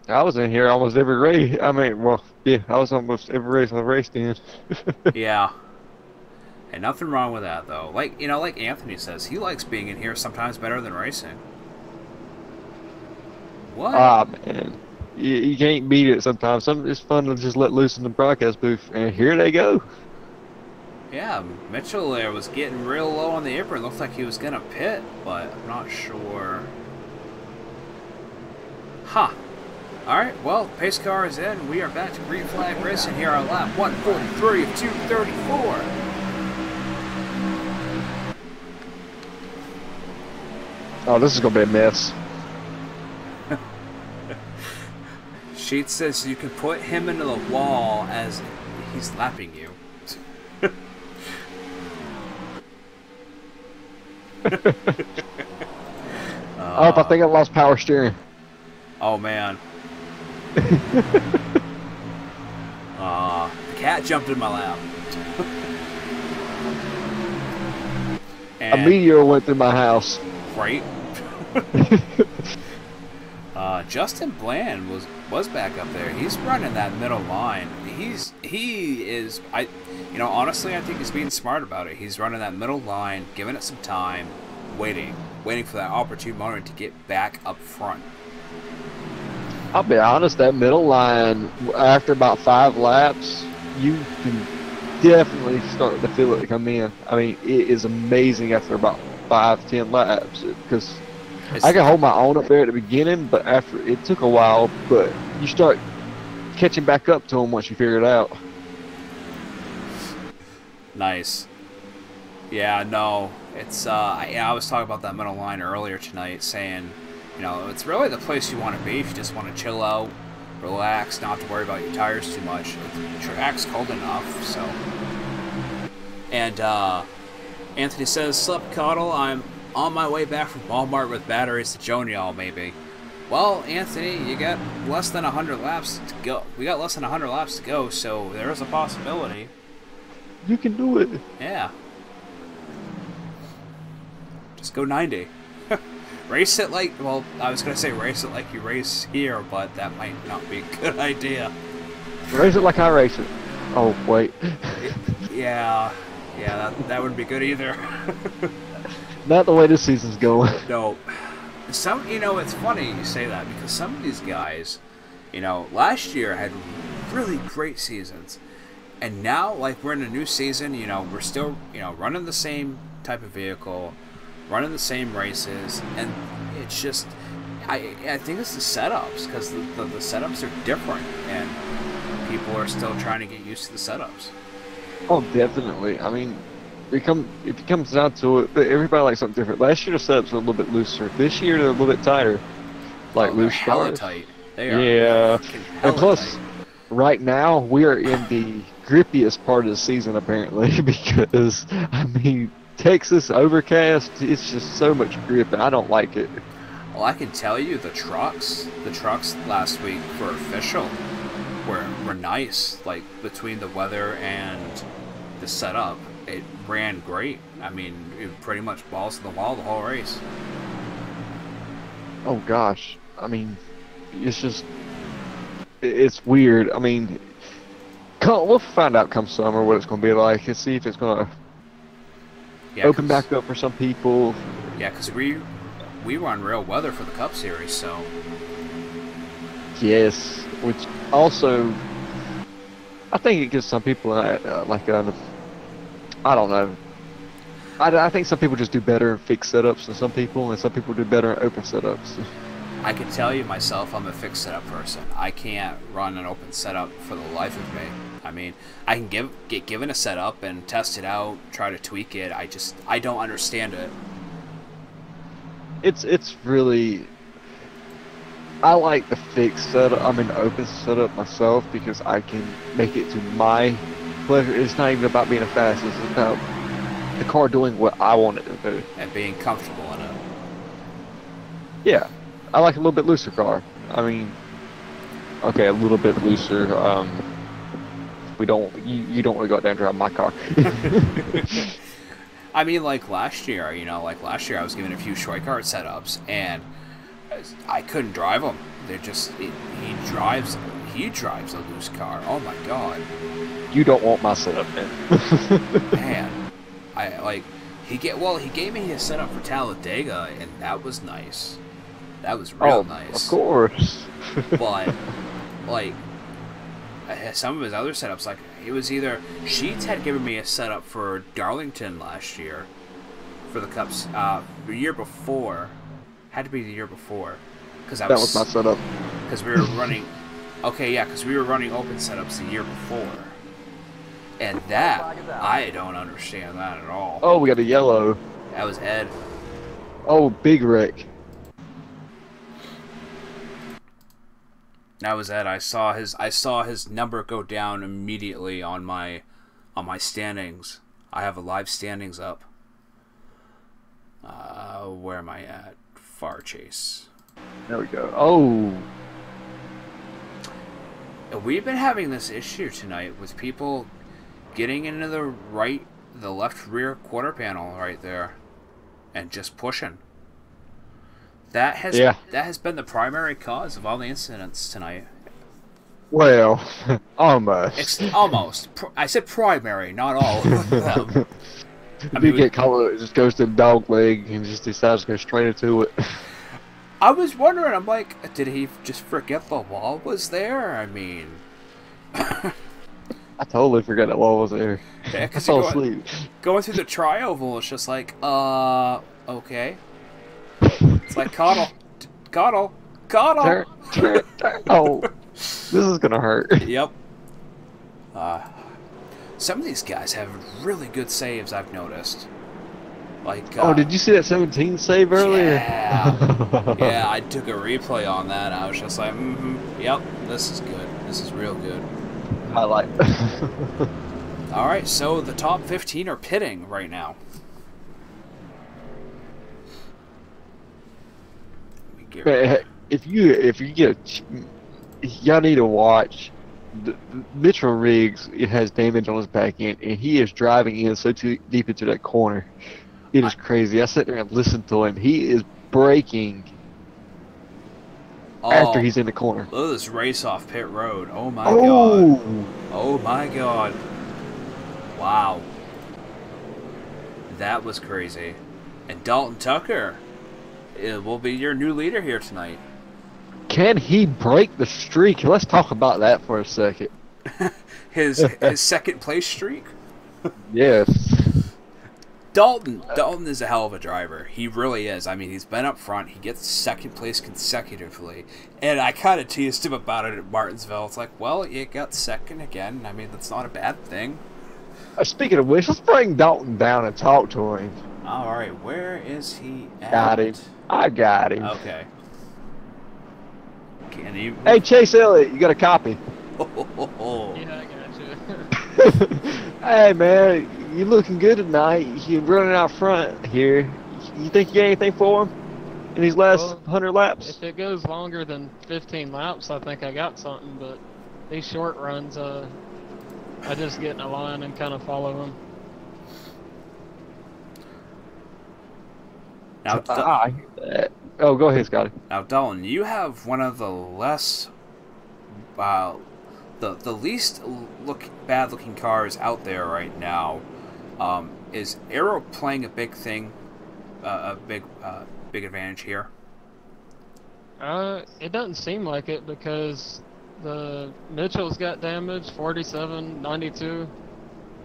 I was in here almost every race. I mean, well, yeah, I was almost every race I raced in. Yeah. And nothing wrong with that, though. Like Anthony says, he likes being in here sometimes better than racing. What? Ah, man. You can't beat it sometimes. It's fun to just let loose in the broadcast booth, and here they go. Yeah, Mitchell there was getting real low on the apron. Looked like he was going to pit, but I'm not sure. Huh. Alright, well, pace car is in. We are back to green flag racing here on lap 143 of 234. Oh, this is going to be a mess. Sheet says you can put him into the wall as he's lapping you. Oh, I think I lost power steering. Oh, man. The cat jumped in my lap. A meteor went through my house. Right? Justin Bland was back up there. He's running that middle line. Honestly, I think he's being smart about it. He's running that middle line, giving it some time, waiting for that opportune moment to get back up front. I'll be honest, that middle line, after about 5 laps, you can definitely start to feel it come in. I mean, it is amazing after about 5-10 laps, because I can hold my own up there at the beginning, but after it took a while, but you start catching back up to them once you figure it out. Nice. Yeah, no, it's I was talking about that middle line earlier tonight, saying, it's really the place you want to be if you just want to chill out, relax, not have to worry about your tires too much. The track's cold enough, so. And Anthony says, "Sup, Caudle, I'm on my way back from Walmart with batteries to join y'all, maybe." Well, Anthony, you got less than 100 laps to go. We got less than 100 laps to go, so there is a possibility. You can do it. Yeah. Just go 90. Race it like, well, I was going to say race it like you race here, but that might not be a good idea. Race it like I race it. Oh, wait. Yeah, that wouldn't be good either. Not the way this season's going. No. It's funny you say that, because some of these guys, last year had really great seasons. And now, like, we're in a new season, we're still, running the same type of vehicle, running the same races, and it's just, I think it's the setups, because the setups are different, and people are still trying to get used to the setups. Oh, definitely. I mean, if it comes down to it, everybody likes something different. Last year the setups were a little bit looser. This year they're a little bit tighter. Like loose hella tires. tight. They are. Yeah. And plus, tight. right now we are in the grippiest part of the season apparently, because I mean, Texas Overcast, it's just so much grip, and I don't like it. Well, I can tell you the trucks last week for official were nice. Like, between the weather and the setup, it ran great. I mean, it pretty much balls to the wall the whole race. Oh gosh, I mean, it's just, it's weird. I mean, we'll find out come summer what it's going to be like and see if it's going to open back up for some people. Yeah, because we run real weather for the Cup Series, so. Yes, which also, I think it gives some people I don't know. I think some people just do better in fixed setups than some people, and some people do better in open setups. I can tell you myself, I'm a fixed setup person. I can't run an open setup for the life of me. I mean, I can get given a setup and test it out, try to tweak it. I don't understand it. It's really, I like the fixed setup. I mean, the open setup myself because I can make it to my pleasure. It's not even about being the fastest. It's about the car doing what I want it to do and being comfortable in it. Yeah, I like a little bit looser car. I mean, okay, a little bit looser. You don't want to go out there and drive my car. I mean, like last year, I was given a few Schweikart setups, and I couldn't drive them. They're just, he drives a loose car. Oh my god. You don't want my setup, man. Man, he gave me his setup for Talladega, and that was nice. That was real nice. Of course. But some of his other setups, like, it was either Sheets had given me a setup for Darlington last year for the Cups. The year before, had to be the year before, because that was my setup. Because we were running, because we were running open setups the year before, and that I don't understand that at all. Oh, we got a yellow. That was Ed. Oh, big wreck. That was Ed. I saw his number go down immediately on my standings. I have a live standings up. Where am I at? Far Chase. There we go. Oh. We've been having this issue tonight with people getting into the left rear quarter panel right there, and just pushing. That has been the primary cause of all the incidents tonight. Well, almost. Almost. I said primary, not all of them. If you get caught, it just goes to the dog leg and just decides to go straight into it. I was wondering, I'm like, did he just forget the wall was there? I mean... I totally forgot that wall was there. Yeah, I fell asleep. Going through the tri-oval, it's just like, okay. It's like, Coddle. Turn. Oh, this is gonna hurt. Yep. Some of these guys have really good saves, I've noticed. Like, oh, did you see that 17 save earlier? Yeah. Yeah, I took a replay on that. I was just like, yep, this is good. This is real good. I like. All right, so the top 15 are pitting right now. If you get, y'all need to watch. Mitchell Riggs, it has damage on his back end, and he is driving in so deep into that corner. It is crazy. I sat there and listened to him. He is braking after he's in the corner. Look at this race off pit road. Oh my god. Oh my god. Wow. That was crazy. And Dalton Tucker will be your new leader here tonight. Can he break the streak? Let's talk about that for a second. his second place streak? Yes. Dalton is a hell of a driver. He really is. I mean, he's been up front. He gets second place consecutively. And I kind of teased him about it at Martinsville. It's like, well, you got second again. I mean, that's not a bad thing. Speaking of which, let's bring Dalton down and talk to him. All right, where is he at? Got him. I got him. Okay. Can he... Hey, Chase Elliott, you got a copy? Yeah, I got you. Hey, man. you looking good tonight. You're running out front here. You think you got anything for him in these last 100 laps? If it goes longer than 15 laps, I think I got something. But these short runs, I just get in a line and kind of follow them. Now, I hear that. Oh, go ahead, Scotty. Now, Dalton, you have one of the less, the least bad-looking cars out there right now. Is aero playing a big thing, big advantage here? It doesn't seem like it because the Mitchell's got damage, 47, 92,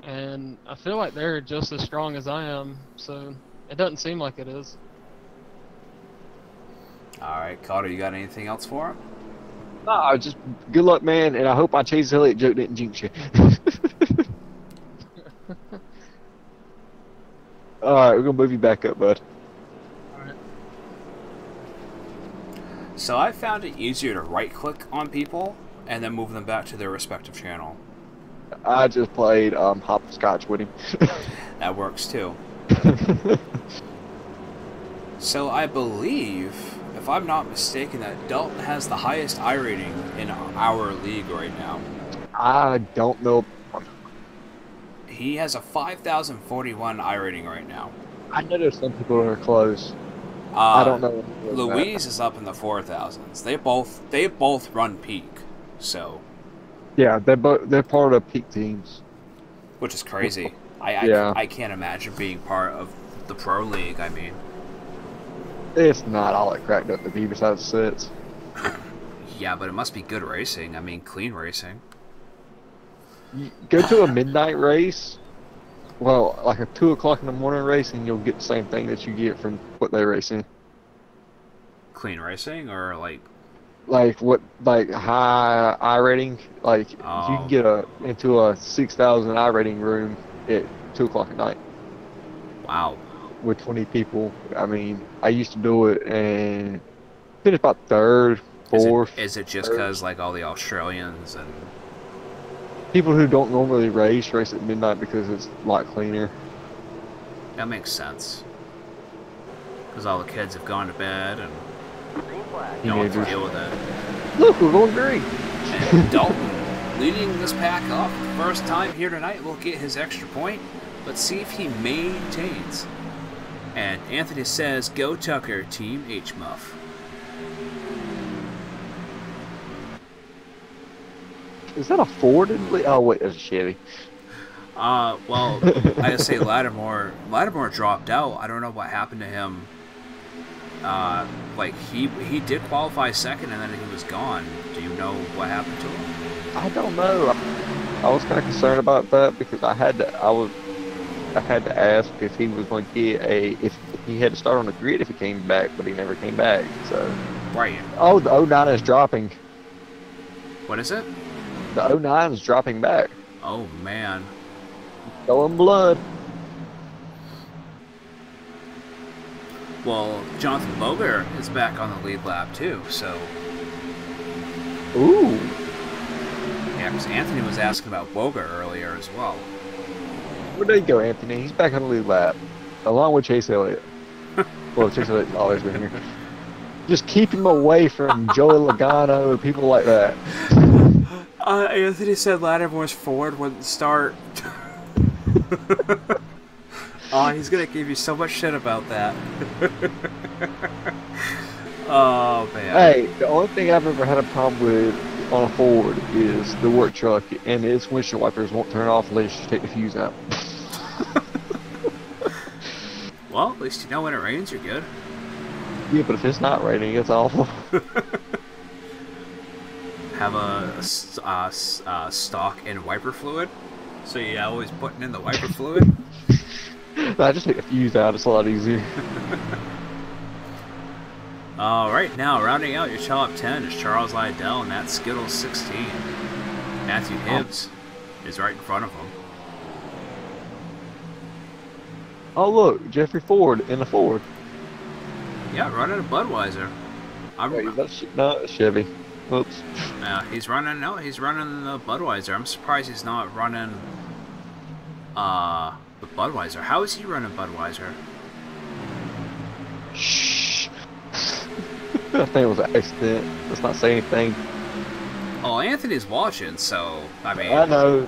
and I feel like they're just as strong as I am, so it doesn't seem like it is. Alright, Carter, you got anything else for him? No, just good luck, man, and I hope my Chase Elliott joke didn't jinx you. Alright, we're gonna move you back up, bud. Alright. So I found it easier to right-click on people and then move them back to their respective channel. I just played hopscotch with him. That works too. So I believe, if I'm not mistaken, that Dalton has the highest I rating in our league right now. I don't know. He has a 5,041 I rating right now. I know there's some people that are close. I don't know. Louise is up in the 4,000s. They both run peak, so. Yeah, they're part of peak teams. Which is crazy. I can't imagine being part of the pro league. I mean, it's not all it cracked up to be besides sets. Yeah, but it must be good racing. I mean, clean racing. You go to a midnight race, well, like a 2 o'clock in the morning race, and you'll get the same thing that you get from what they race in. Clean racing, or like high I rating, like you can get into a 6,000 I rating room at 2 o'clock at night. Wow. With 20 people. I mean, I used to do it and finished about third, fourth. Is it just because like all the Australians and people who don't normally race at midnight because it's a lot cleaner? That makes sense. Because all the kids have gone to bed and don't have to deal with it. Look, we're going green. And Dalton, leading this pack off the first time here tonight, will get his extra point. Let's see if he maintains. And Anthony says, "Go Tucker, Team H-Muff." Is that a Ford? Oh wait, that's a Chevy. Well, I gotta say Lattimore dropped out. I don't know what happened to him. Like he did qualify second and then he was gone. Do you know what happened to him? I don't know. I was kind of concerned about that because I had to ask if he was going to get if he had to start on the grid if he came back, but he never came back. So right. Oh, the 09 is dropping. What is it? The 09 is dropping back. Oh man. Showing blood. Well, Jonathan Boger is back on the lead lap too, so. Ooh. Yeah, because Anthony was asking about Boger earlier as well. Where'd they go, Anthony? He's back on the lead lap, along with Chase Elliott. Well, Chase Elliott's always been here. Just keep him away from Joey Logano and people like that. Anthony said Lattimore's Ford wouldn't start. He's gonna give you so much shit about that. Oh man. Hey, the only thing I've ever had a problem with on a Ford is the work truck, and its windshield wipers won't turn off unless you take the fuse out. Well, at least you know when it rains, you're good. Yeah, but if it's not raining, it's awful. Have a stock in wiper fluid, so you're always putting in the wiper fluid. I just take the fuse out, it's a lot easier. Alright, now rounding out your top 10 is Charles Liddell and that's Skittles 16. Matthew Hibbs is right in front of him. Oh look, Jeffrey Ford in the Ford. Yeah, running a Budweiser. Wait, that's Chevy. Oops. Yeah, he's running the Budweiser. I'm surprised he's not running the But Budweiser, how is he running Budweiser? Shh. I think it was an accident. Let's not say anything. Oh, Anthony's watching, so I mean. I know.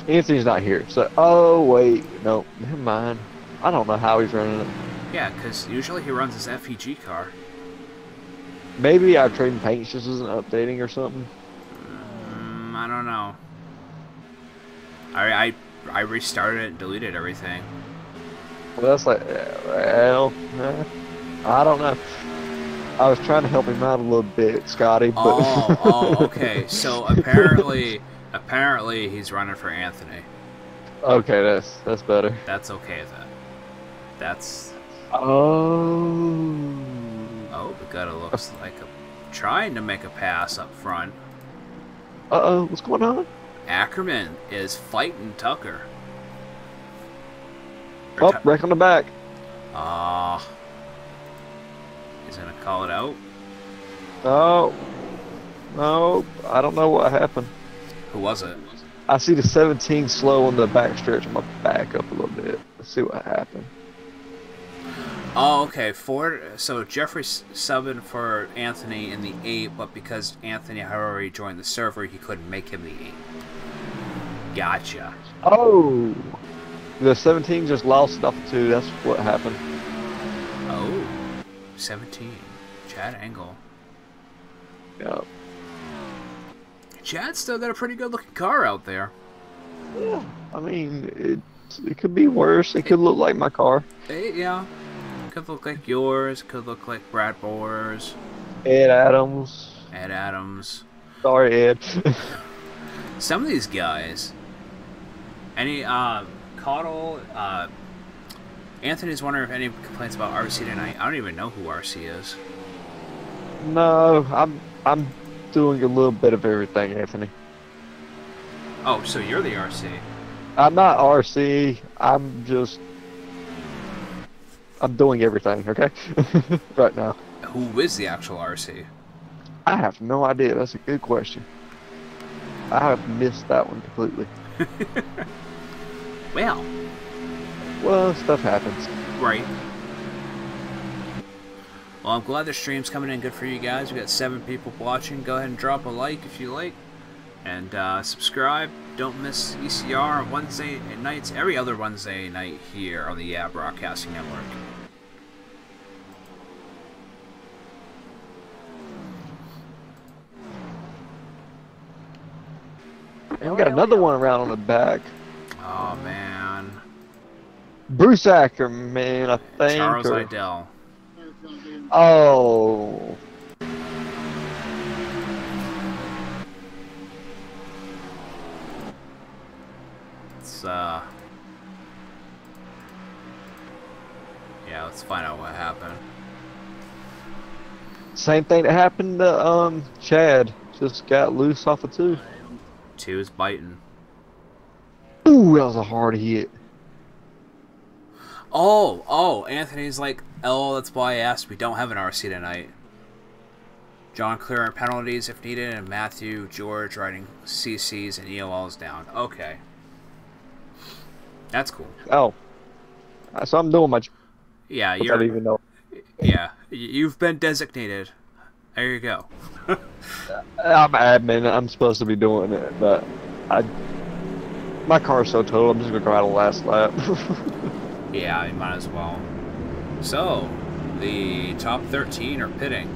Anthony's not here, so. Oh wait, no, never mind. I don't know how he's running it. Yeah, because usually he runs his FPG car. Maybe our trading paint just isn't updating or something. I don't know. I restarted it and deleted everything. Well, that's like, well, I don't know. I was trying to help him out a little bit, Scotty. But Oh, okay. So apparently he's running for Anthony. Okay, that's better. That's okay then. That's. Oh, the guy looks like trying to make a pass up front. What's going on? Ackerman is fighting Tucker. Oh, wreck on the back. He's gonna call it out. No, I don't know what happened. Who was it? I see the 17 slow on the back stretch. I'm gonna back up a little bit. Let's see what happened. Oh, okay. So Jeffrey's subbing for Anthony in the 8, but because Anthony had already joined the server, he couldn't make him the 8. Gotcha. Oh, the 17 just lost off the 2. That's what happened. Oh, 17. Chad Angle. Yep. Chad's still got a pretty good looking car out there. Yeah, I mean, it could be worse. It could look like my car. Yeah. Could look like yours. Could look like Brad Bohr's. Ed Adams. Sorry, Ed. Some of these guys. Any Caudle. Anthony's wondering if any complaints about RC tonight. I don't even know who RC is. No, I'm doing a little bit of everything, Anthony. Oh, so you're the RC. I'm not RC. I'm doing everything, okay? Right now. Who is the actual RC? I have no idea. That's a good question. I have missed that one completely. Well, stuff happens. Right. Well, I'm glad the stream's coming in good for you guys. We got 7 people watching. Go ahead and drop a like if you like. And subscribe. Don't miss ECR on Wednesday nights, every other Wednesday night here on the Broadcasting Network. And we got another one around on the back. Oh, man. Bruce Ackerman, I think. Charles Idell. Oh. Yeah, let's find out what happened. Same thing that happened to Chad. Just got loose off of 2. 2 is biting. Ooh, that was a hard hit. Oh, Anthony's like, oh, that's why I asked. We don't have an RC tonight. John clearing penalties if needed, and Matthew George writing CCs and EOLs down. Okay. That's cool. Oh. So I'm doing my job. Yeah, I don't even know. Yeah, you've been designated. There you go. I'm admin. I'm supposed to be doing it, but my car's so total. I'm just gonna go out on the last lap. Yeah, you might as well. So, the top 13 are pitting.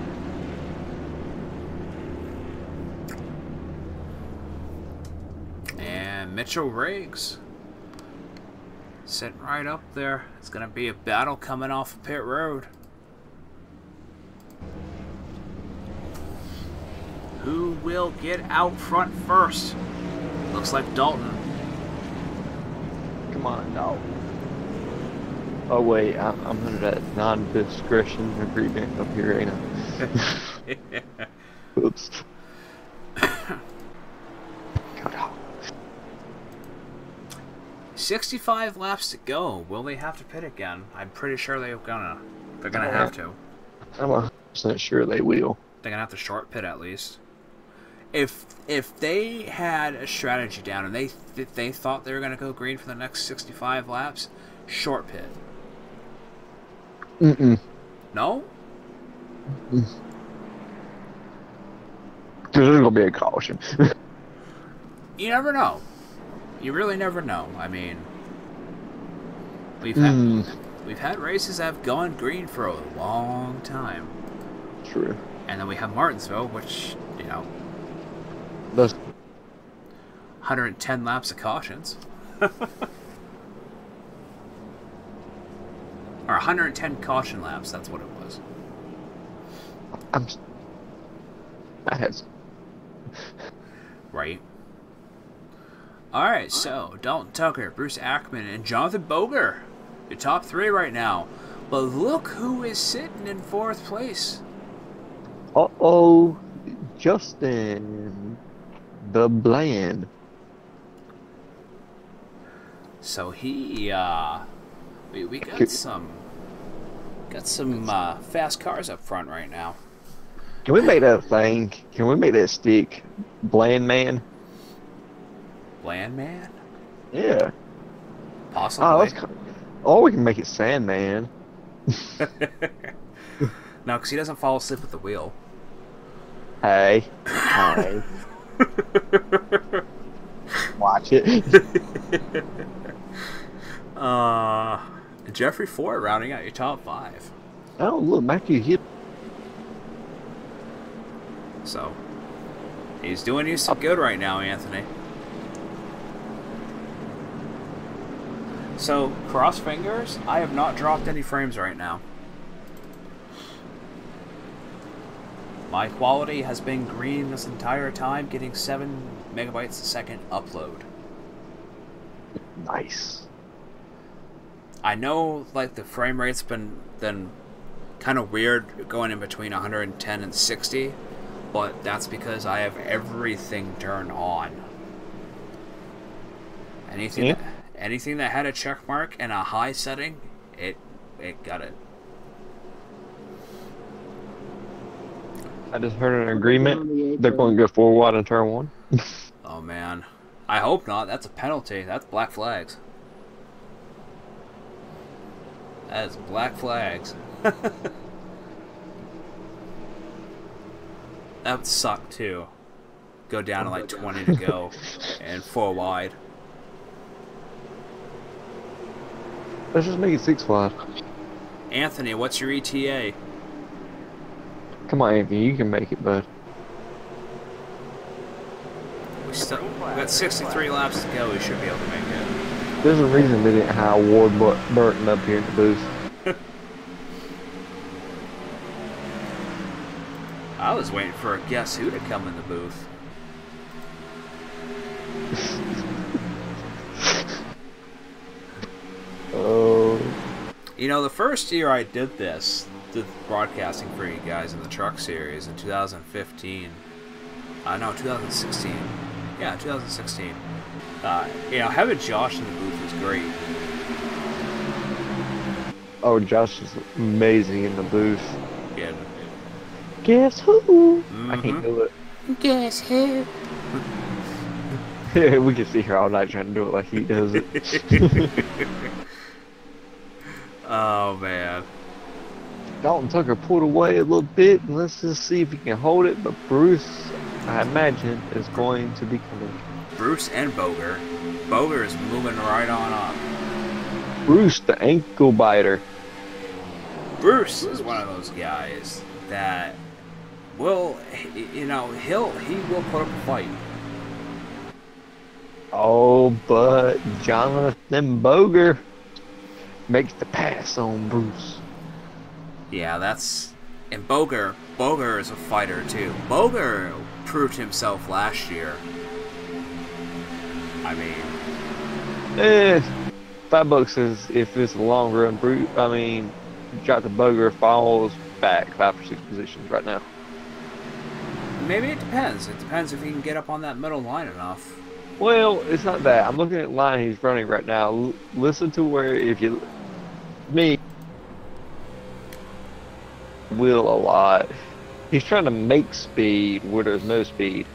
And Mitchell Riggs sitting right up there. It's going to be a battle coming off of pit road. Who will get out front first? Looks like Dalton. Come on, Dalton. Oh wait, I'm under that non-discretion agreement up here, ain't I? Oops. God. 65 laps to go. Will they have to pit again? I'm pretty sure they're gonna have to. I'm 100% sure they will. They're gonna have to short pit at least. if they had a strategy down and they thought they were going to go green for the next 65 laps, short pit. No? Because there's gonna be a caution. You never know. You really never know. I mean, we've had races that have gone green for a long time. True. And then we have Martinsville, which, you know, Those 110 laps of cautions. Or 110 caution laps, that's what it was. I had. Right. Alright, so Dalton Tucker, Bruce Ackman, and Jonathan Boger. Your top three right now. But look who is sitting in fourth place. Uh-oh. Justin. The Bland. So he, we got some fast cars up front right now. Can we make that thing? Can we make that stick Bland Man? Bland Man? Yeah. Possibly. Or we can make it Sandman. No, because he doesn't fall asleep at the wheel. Hey. Hey. Watch it. Jeffrey Ford rounding out your top five. Oh, look, Matthew hit. So, he's doing you some good right now, Anthony. So, cross fingers, I have not dropped any frames right now. My quality has been green this entire time, getting 7 megabytes a second upload. Nice. I know, like, the frame rate's been kind of weird going in between 110 and 60, but that's because I have everything turned on. Anything that had a check mark and a high setting, it got it. I just heard an agreement. They're going to go 4 wide in turn 1. Oh man, I hope not. That's a penalty. That's black flags. That is black flags. That would suck too. Go down to like 20 to go and 4 wide. Let's just make it 6 wide. Anthony, what's your ETA? Come on, Anthony, you can make it, bud. We got 63 laps to go. We should be able to make it. There's a reason they didn't hire Ward Burton up here in the booth. I was waiting for a guess who to come in the booth. Oh. You know, the first year I did this, the broadcasting for you guys in the truck series in 2015. No, 2016. Yeah, 2016. You know, having Josh in the booth was great. Oh, Josh is amazing in the booth. Yeah. Guess who? I can't do it. Guess who? We can see her all night trying to do it like he does it. Oh, man. Dalton Tucker pulled away a little bit, and let's just see if he can hold it. But Bruce, I imagine, is going to be coming. Bruce and Boger. Boger is moving right on up. Bruce, the ankle biter. Bruce is one of those guys that will, you know, he will put up a fight. Oh, but Jonathan Boger makes the pass on Bruce. Yeah, that's... And Boger is a fighter, too. Boger proved himself last year. I mean... $5 is if it's a long run. Bruce, I mean, Jonathan Boger falls back 5 or 6 positions right now. Maybe it depends. It depends if he can get up on that middle line enough. Well, it's not that. I'm looking at the line he's running right now. Listen to where, if you... Me... Will a lot. He's trying to make speed where there's no speed.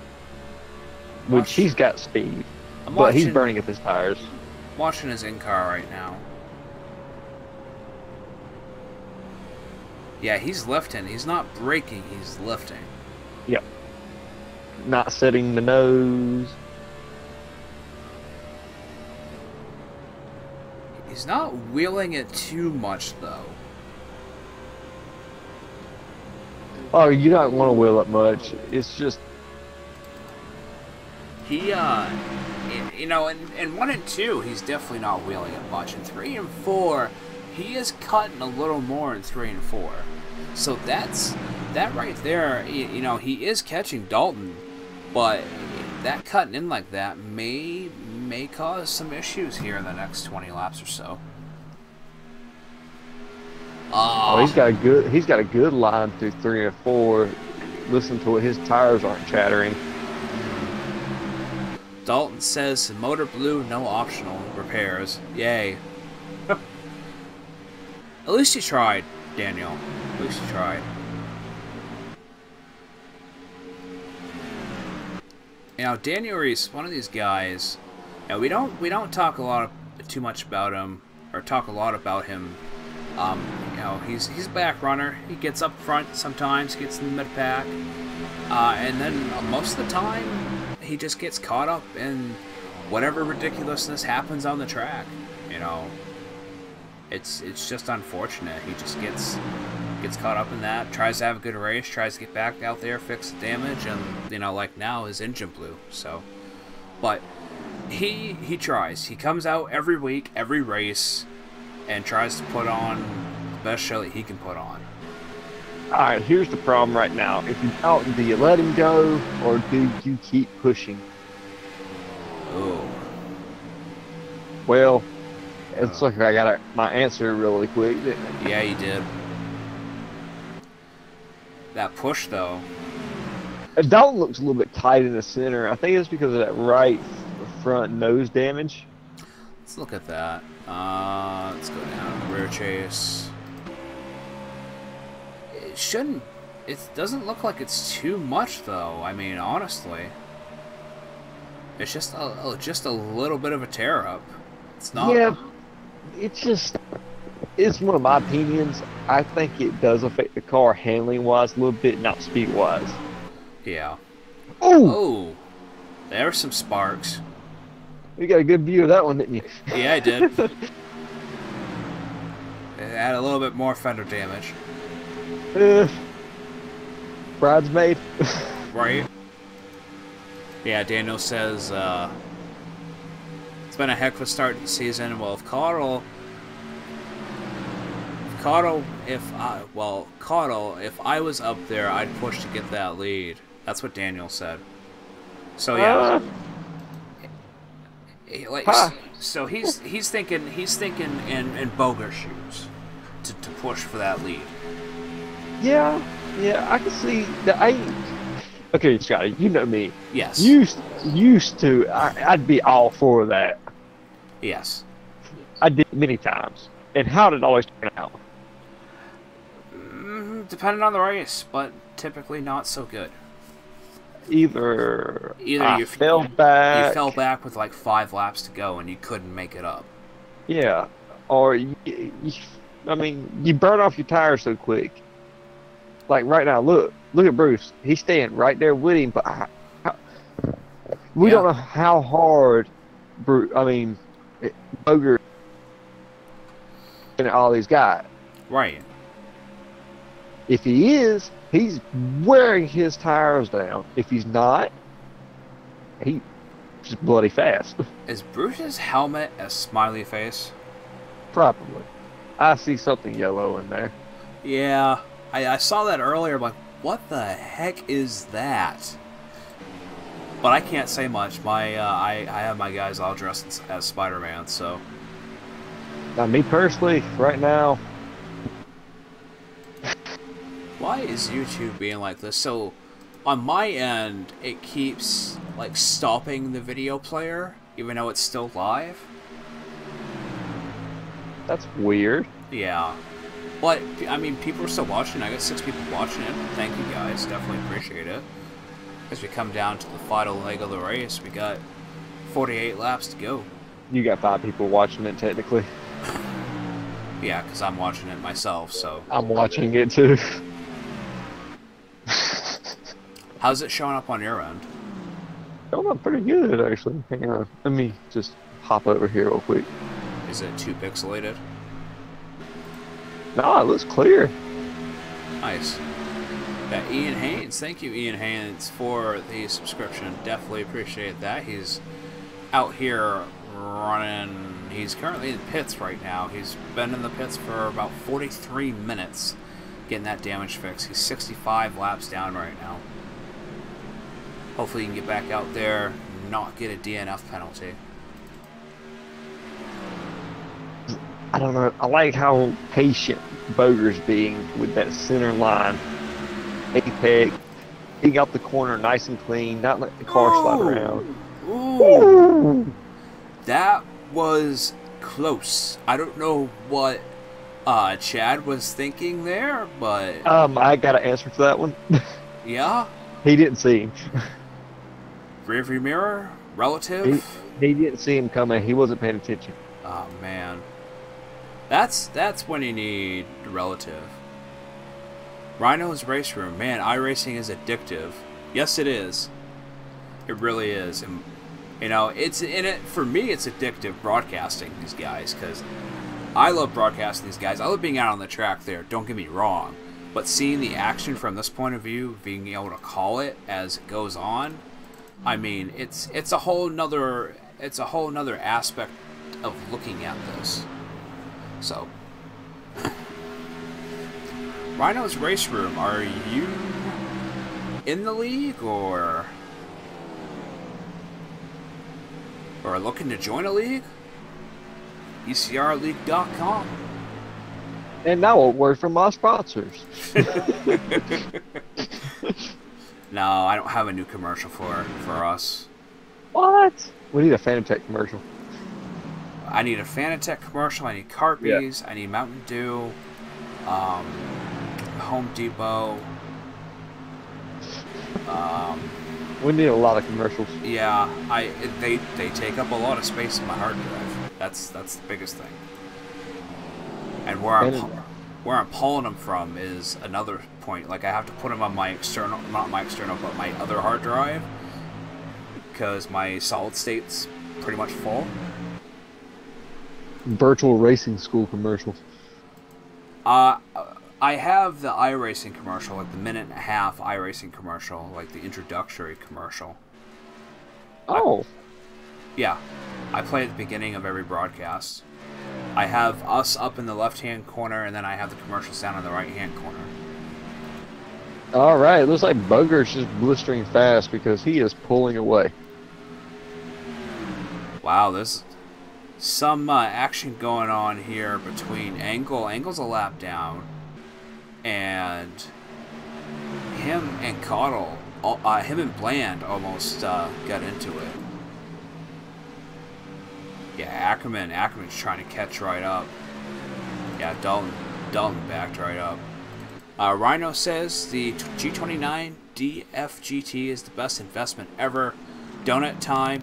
which he's got speed, I'm but he's watching- burning up his tires. Watching his in-car right now. Yeah, he's lifting. He's not braking, he's lifting. Yep. Not setting the nose. He's not wheeling it too much, though. Oh, you don't want to wheel up much. It's just... He, you know, in 1 and 2, he's definitely not wheeling it much. In 3 and 4, he is cutting a little more in 3 and 4. So that right there, you know, he is catching Dalton, but that cutting in like that may cause some issues here in the next 20 laps or so. Oh, he's got a good line through 3 and 4. Listen to it, his tires aren't chattering. Dalton says motor blue, no optional repairs. Yay. At least you tried, Daniel. At least you tried. You know, Daniel Reese, one of these guys. You know, we don't talk too much about him, or talk a lot about him. You know, he's a back runner. He gets up front sometimes, gets in the mid pack, and then most of the time he just gets caught up in whatever ridiculousness happens on the track. You know, it's just unfortunate. He just gets caught up in that. Tries to have a good race. Tries to get back out there, fix the damage, and you know, like now his engine blew. So, but he tries. He comes out every week, every race, and tries to put on the best show that he can put on. Alright, here's the problem right now. If you out, do you let him go, or do you keep pushing? Oh. Well, it's like I got my answer really quick, didn't it? Yeah, you did. That push, though. Dalton looks a little bit tight in the center. I think it's because of that right front nose damage. Let's look at that. Let's go down. Rear chase. It shouldn't... It doesn't look like it's too much, though. I mean, honestly. It's just a little bit of a tear-up. It's not... Yeah, it's just... It's one of my opinions. I think it does affect the car handling-wise a little bit, not speed-wise. Yeah. Oh! There's some sparks. You got a good view of that one, didn't you? Yeah, I did. It had a little bit more fender damage. Bridesmaid. Right. Yeah, Daniel says, it's been a heck of a start to the season. Well, if I was up there, I'd push to get that lead. That's what Daniel said. So yeah. So he's thinking in Boger shoes to push for that lead. Yeah, I can see that. Okay, Scotty, you know me. Yes. Used to, I'd be all for that. Yes. I did many times. And how did it always turn out? Depending on the race, but typically not so good. Either you fell back. You fell back with like 5 laps to go and you couldn't make it up. Yeah, or you burn off your tires so quick. Like right now, look at Bruce. He's staying right there with him, but we don't know how hard Boger and all these guys. Right. If he is, he's wearing his tires down. If he's not, he's just bloody fast. Is Bruce's helmet a smiley face? Probably. I see something yellow in there. Yeah, I saw that earlier. I'm like, what the heck is that? But I can't say much. I have my guys all dressed as Spider-Man, so. Now, me personally, right now. Why is YouTube being like this? So, on my end, it keeps like stopping the video player, even though it's still live. That's weird. Yeah. But, I mean, people are still watching. I got 6 people watching it. Thank you guys. Definitely appreciate it. As we come down to the final leg of the race, we got 48 laps to go. You got 5 people watching it technically. Yeah, because I'm watching it myself, so. I'm watching it too. How's it showing up on your end? Showing up pretty good, actually. Hang on. Let me just hop over here real quick. Is it too pixelated? No, it looks clear. Nice. Got Ian Haynes. Thank you, Ian Haynes, for the subscription. Definitely appreciate that. He's out here running. He's currently in pits right now. He's been in the pits for about 43 minutes getting that damage fixed. He's 65 laps down right now. Hopefully he can get back out there and not get a DNF penalty. I don't know. I like how patient Boger's being with that center line. Apex. He got the corner nice and clean, not let the car slide around. Ooh. That was close. I don't know what Chad was thinking there, but... I got an answer for that one. Yeah? He didn't see him. Rearview mirror? Relative? He didn't see him coming. He wasn't paying attention. Oh, man. That's when you need relative. Rhino's Race Room. Man, iRacing is addictive. Yes, it is. It really is. And, you know, it's in it for me. It's addictive broadcasting these guys because I love broadcasting these guys. I love being out on the track there. Don't get me wrong, but seeing the action from this point of view, being able to call it as it goes on, I mean, it's a whole nother aspect of looking at this. So, Rhino's Race Room. Are you in the league or looking to join a league? ECRLeague.com. And now a word from my sponsors. No, I don't have a new commercial for us. What? We need a Fanatec commercial. I need a Fanatec commercial. I need Carpies. Yeah. I need Mountain Dew. Home Depot. We need a lot of commercials. Yeah, they take up a lot of space in my hard drive. That's the biggest thing. And where I'm pulling them from is another point. Like I have to put them on my external, not my external, but my other hard drive, because my solid state's pretty much full. Virtual racing school commercial. I have the iRacing commercial, like the minute and a half iRacing commercial, like the introductory commercial. Oh. Yeah. I play at the beginning of every broadcast. I have us up in the left-hand corner, and then I have the commercials down in the right-hand corner. All right. It looks like Boger's just blistering fast because he is pulling away. Wow, there's some action going on here between Angle. Angle's a lap down. And him and Cottle, him and Bland almost got into it. Yeah, Ackerman's trying to catch right up. Yeah, Dalton backed right up. Rhino says the G29 DFGT is the best investment ever. Donut time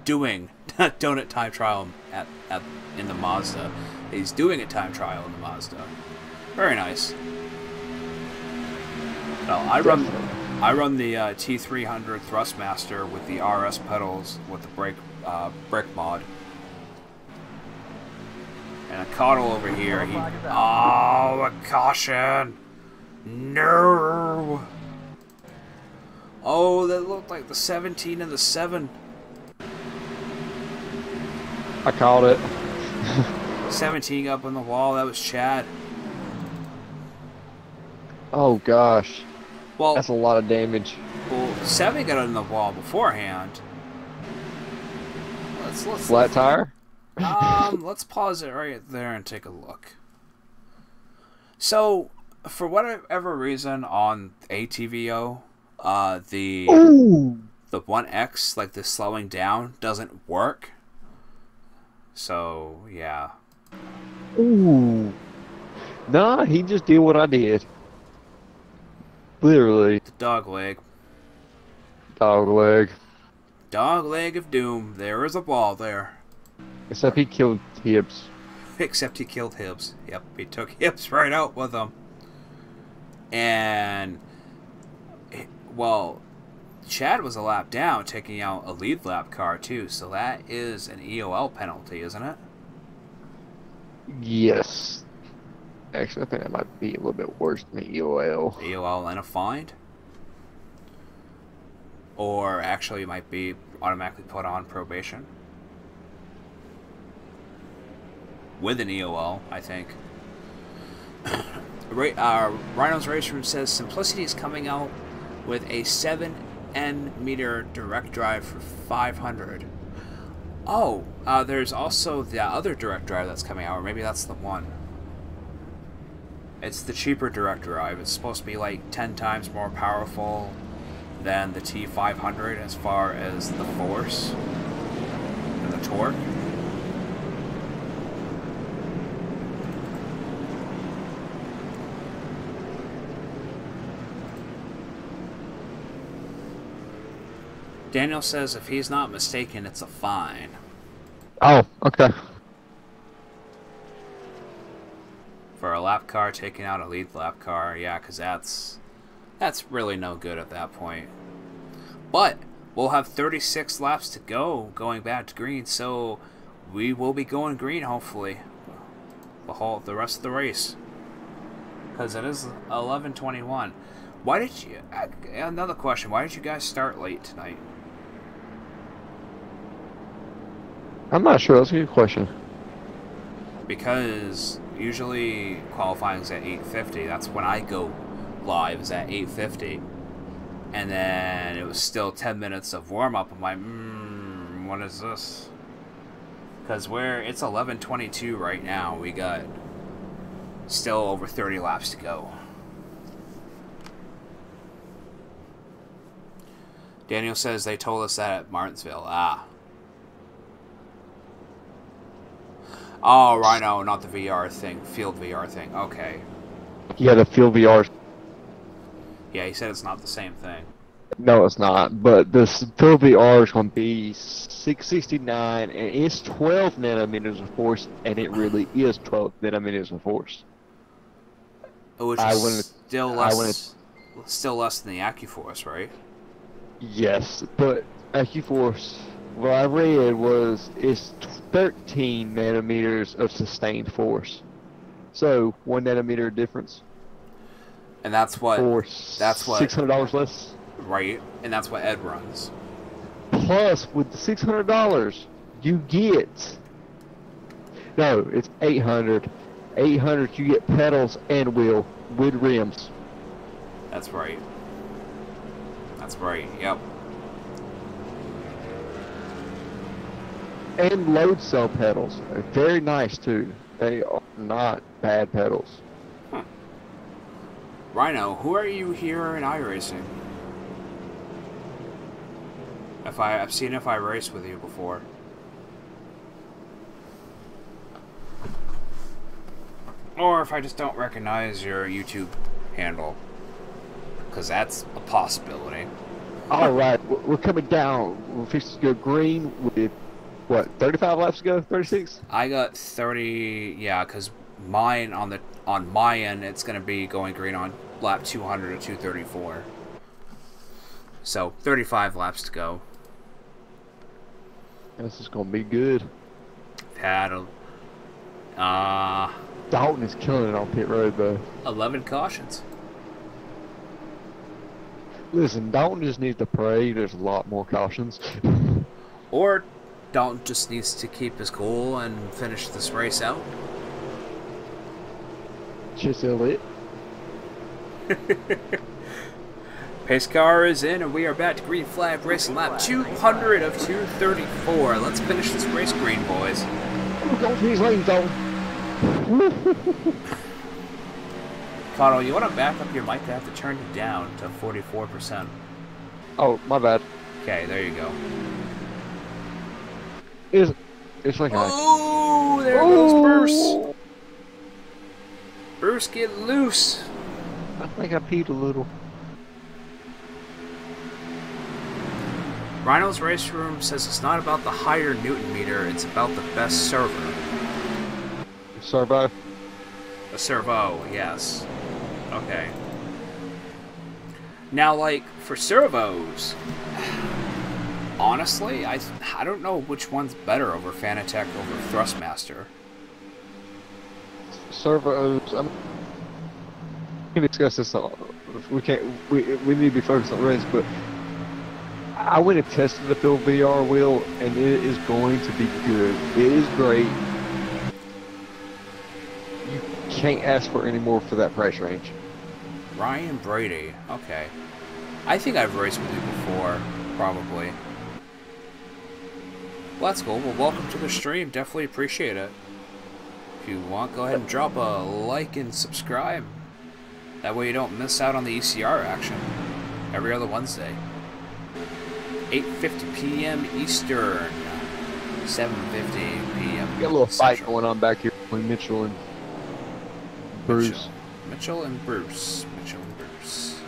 doing donut time trial in the Mazda. He's doing a time trial in the Mazda. Very nice. Well, I run the T300 Thrustmaster with the RS pedals with the brake mod. And a Cottle over here. A caution! No! Oh, that looked like the 17 and the 7. I called it. 17 up on the wall. That was Chad. Oh gosh. Well, that's a lot of damage. Well, 7 got on the wall beforehand. Let's flat tire. Let's pause it right there and take a look. So, for whatever reason on ATVO, the 1X, like the slowing down, doesn't work. So yeah. Ooh. Nah, he just did what I did. Literally. The dog leg. Dog leg. Dog leg of doom. There is a ball there. Except he killed Hibbs. Except he killed Hibbs. Yep, he took Hibbs right out with him. And, well, Chad was a lap down, taking out a lead lap car too, so that is an EOL penalty, isn't it? Yes. Actually, I think that might be a little bit worse than the EOL. EOL and a fine? Or actually, it might be automatically put on probation. With an EOL, I think. Rhino's Race Room says Simplicity is coming out with a 7N meter direct drive for 500. Oh, there's also the other direct drive that's coming out, or maybe that's the one. It's the cheaper direct drive. It's supposed to be like 10 times more powerful than the T500 as far as the force and the torque. Daniel says if he's not mistaken, it's a fine. Oh, okay. For a lap car taking out a lead lap car, yeah, because that's really no good at that point. But we'll have 36 laps to go going back to green, so we will be going green hopefully the rest of the race, because it is 11:21. Why did you? Another question: why did you guys start late tonight? I'm not sure. That's a good question. Because usually qualifying is at 8:50. That's when I go live, is at 8:50. And then it was still 10 minutes of warm-up. I'm like, what is this? Because it's 11:22 right now. We got still over 30 laps to go. Daniel says they told us that at Martinsville. Oh, Rhino, not the VR thing. Field VR thing. Okay. Yeah, the field VR. Yeah, he said it's not the same thing. No, it's not. But the field VR is going to be 669, and it's 12 nanometers of force, and it really is 12 nanometers of force. Which is still less than the AccuForce, right? Yes, but AccuForce, what I read was it's 13 nanometers of sustained force. So 1 nanometer difference. And that's what $600 less. Right, and that's what Ed runs. Plus, with the $600, you get it's 800. 800, you get pedals and wheel with rims. That's right. That's right. Yep. And load cell pedals. They're very nice too. They are not bad pedals. Huh. Rhino, who are you here in iRacing? I've seen if I raced with you before. Or if I just don't recognize your YouTube handle. Because that's a possibility. Alright, we're coming down. We're fixing to go green with, what, 35 laps to go? 36? I got 30, yeah, because mine, on my end, it's going to be going green on lap 200 or 234. So, 35 laps to go. This is going to be good. Dalton is killing it on pit road, though. 11 cautions. Listen, Dalton just needs to pray there's a lot more cautions. Or Dalton just needs to keep his cool and finish this race out. Just lit. Pace car is in, and we are back to green flag racing lap 200 of 234. Let's finish this race green, boys. Go for these lanes, Dalton. Cotto, you want to back up your mic? I have to turn you down to 44%. Oh, my bad. Okay, there you go. It's like oh, there goes Bruce. Bruce, get loose. I think I peed a little. Rhino's Race Room says it's not about the higher Newton meter, it's about the best servo. Servo? A servo, yes. Okay. Now, like, for servos, honestly, I don't know which one's better over Fanatec over Thrustmaster. Servos, we can discuss this. We can't. We need to be focused on the race, but I went and tested the Phil VR wheel, and it is going to be good. It is great. You can't ask for any more for that price range. Ryan Brady, okay. I think I've raced with you before, probably. Well, that's cool. Well, welcome to the stream. Definitely appreciate it. If you want, go ahead and drop a like and subscribe. That way you don't miss out on the ECR action every other Wednesday. 8:50 p.m. Eastern, 7:50 p.m. Got a little fight Central. going on back here between Mitchell and Bruce. Mitchell and Bruce.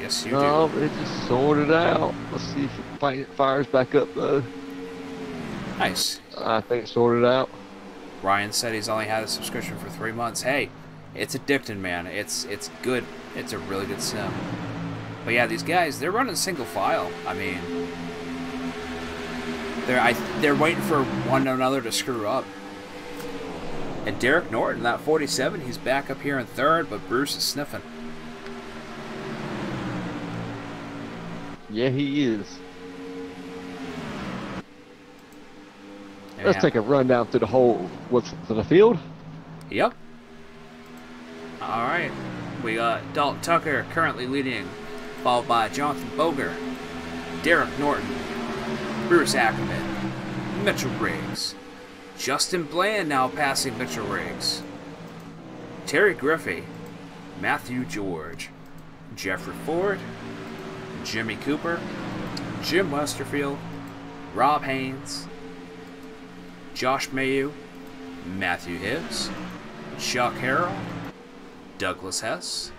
Yes, you do. No, but it just sorted out. Let's see if it fires back up, though. Nice. I think it's sorted out. Ryan said he's only had a subscription for 3 months. Hey, it's addicting, man. It's good. It's a really good sim. But yeah, these guys, they're running single file. I mean, they're waiting for one another to screw up. And Derek Norton, that 47, he's back up here in third, but Bruce is sniffing. Yeah, he is. Let's take a run down to the whole, to the field? Yep. Alright. We got Dalton Tucker currently leading, followed by Jonathan Boger, Derek Norton, Bruce Ackerman, Mitchell Riggs, Justin Bland now passing Mitchell Riggs, Terry Griffey, Matthew George, Jeffrey Ford, Jimmy Cooper, Jim Westerfield, Rob Haynes, Josh Mayu, Matthew Hibbs, Chuck Harrell, Douglas Hess,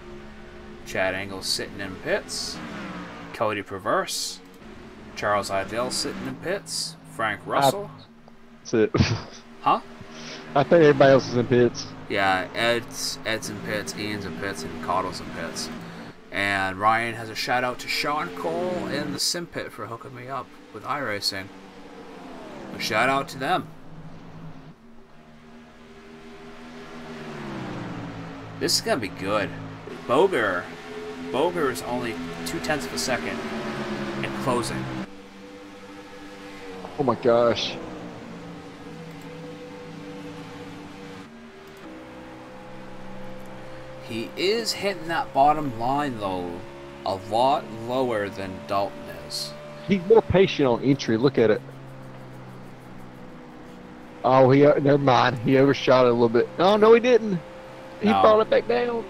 Chad Engel sitting in pits, Cody Perverse, Charles Idell sitting in pits, Frank Russell. That's it. Huh? I think everybody else is in pits. Yeah, Ed's in pits, Ian's in pits, and Caudle's in pits. And Ryan has a shout out to Sean Cole in the Sim Pit for hooking me up with iRacing. A shout out to them. This is gonna be good. Boger is only 0.2 of a second in closing. Oh my gosh. He is hitting that bottom line, though, a lot lower than Dalton is. He's more patient on entry. Look at it. Oh, never mind. He overshot it a little bit. Oh, no, he didn't. He brought it back down.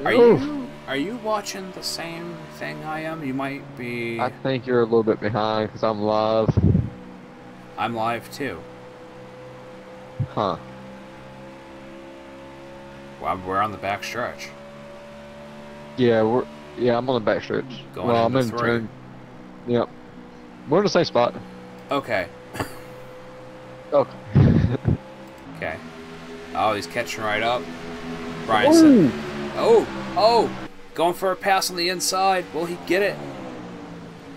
Are you watching the same thing I am? You might be. I think you're a little bit behind because I'm live. I'm live too. Huh. Well, we're on the back stretch. Yeah, I'm on the back stretch. Going I'm in turn. Yep. We're in the same spot. Okay. Okay. Okay. Oh, he's catching right up. Brian said, oh, going for a pass on the inside. Will he get it?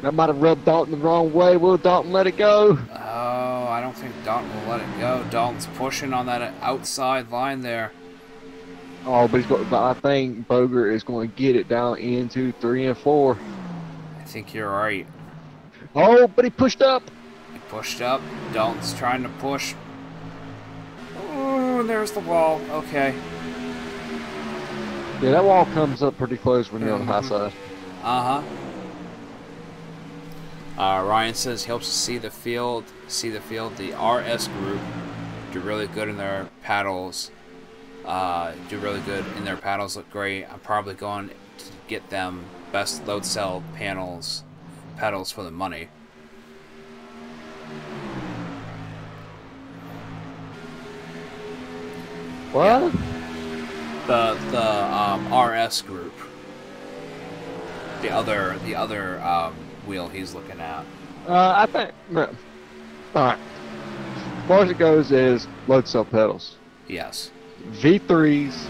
That might have rubbed Dalton the wrong way. Will Dalton let it go? Oh, I don't think Dalton will let it go. Dalton's pushing on that outside line there. Oh, but I think Boger is going to get it down into 3 and 4. I think you're right. Oh, but he pushed up. He pushed up. Dalton's trying to push. Oh, there's the wall. Okay. Yeah, that wall comes up pretty close when you're on the high side. Uh-huh. Ryan says he hopes to see the field. The RS group do really good in their paddles. Look great. I'm probably going to get them best load cell pedals for the money. What? Yeah. The RS group. The other wheel he's looking at. I think. All right. As far as it goes, is load cell pedals. Yes. V3s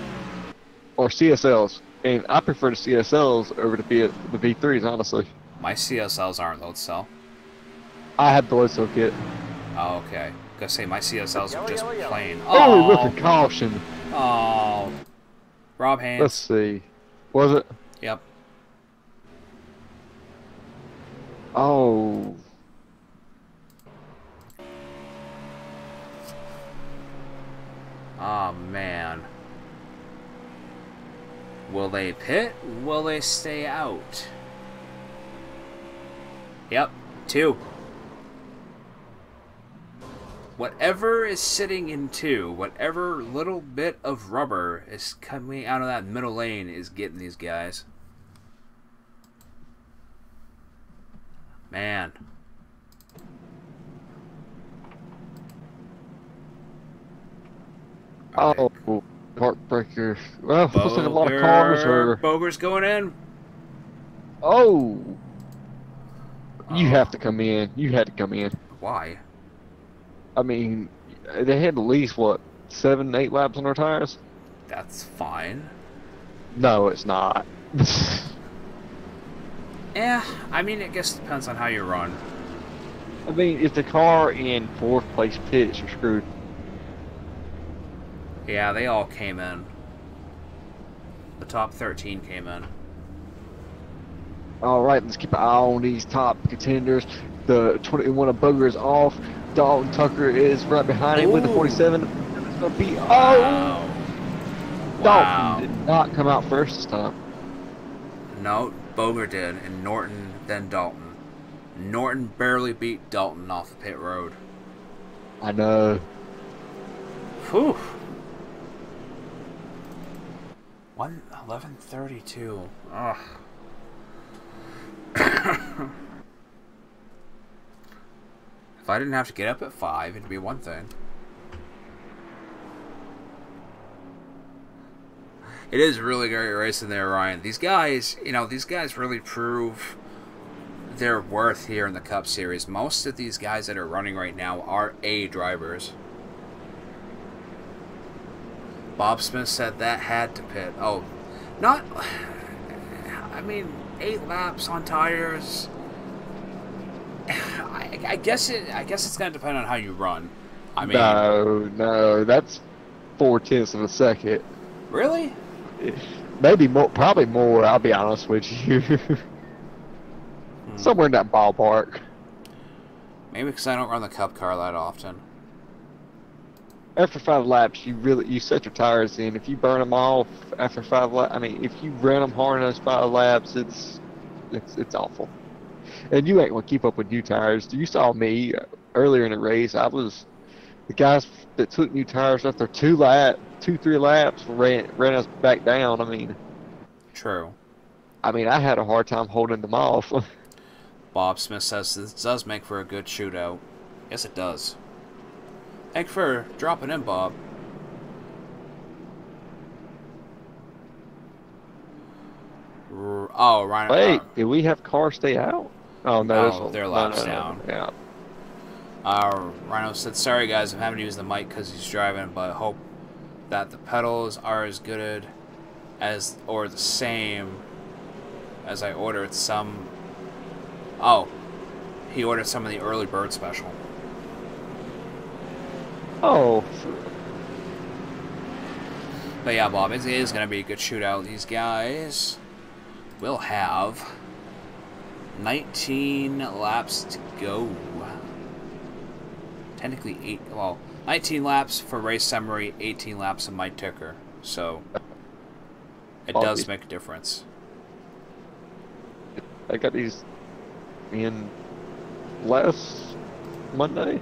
or CSLs, and I prefer the CSLs over the V3s, honestly. My CSLs aren't load cell. I have the load cell kit. Oh, okay. Gonna say my CSLs are just plain. Oh, look at caution. Oh. Rob Haynes. Let's see. Was it? Yep. Oh. Oh, man. Will they pit? Will they stay out? Yep. 2. Whatever is sitting in 2, whatever little bit of rubber is coming out of that middle lane is getting these guys. Man. Oh, heartbreaker. Well, looks like a lot of cars are... Boger's going in. Oh. You have to come in. You had to come in. Why? I mean, they had at least, what, 7, 8 laps on their tires? That's fine. No, it's not. I mean, it guess depends on how you run. I mean, if the car in 4th place pits, you're screwed. Yeah, they all came in. The top 13 came in. Alright, let's keep an eye on these top contenders. The 21 of Booger is off. Dalton Tucker is right behind him with the 47. It's going to be... Wow. Oh! Dalton did not come out first this time. No, Boger did, and Norton, then Dalton. Norton barely beat Dalton off the pit road. I know. Whew. 11:32. Ugh. If I didn't have to get up at 5, it'd be one thing. It is really great racing there, Ryan. These guys, these guys really prove their worth here in the Cup Series. Most of these guys that are running right now are A drivers. Bob Smith said that had to pit. Oh, not... I mean, 8 laps on tires... I guess it's gonna depend on how you run. I mean, no, that's 4/10 of a second. Really? Maybe more, probably more. I'll be honest with you. Somewhere in that ballpark. Maybe because I don't run the Cup car that often. After 5 laps, you set your tires in. If you burn them off after 5 laps, I mean, if you run them hard in those 5 laps, it's awful. And you ain't gonna keep up with new tires. You saw me earlier in the race. The guys that took new tires after 3 laps ran us back down. I mean, true. I mean, I had a hard time holding them off. Bob Smith says this does make for a good shootout. Yes, it does. Thanks for dropping in, Bob. Oh, Ryan. Wait, did we have cars stay out? Oh, no. Their laps down. Yeah. Rhino said, sorry guys, I'm having to use the mic because he's driving, but I hope that the pedals are as good as, or the same as I ordered some. Oh, he ordered some of the early bird special. Oh. But yeah, Bob, it is going to be a good shootout. These guys will have 19 laps to go. Technically 19 laps for race summary, 18 laps of my ticker. So it does make a difference. I got these in last Monday.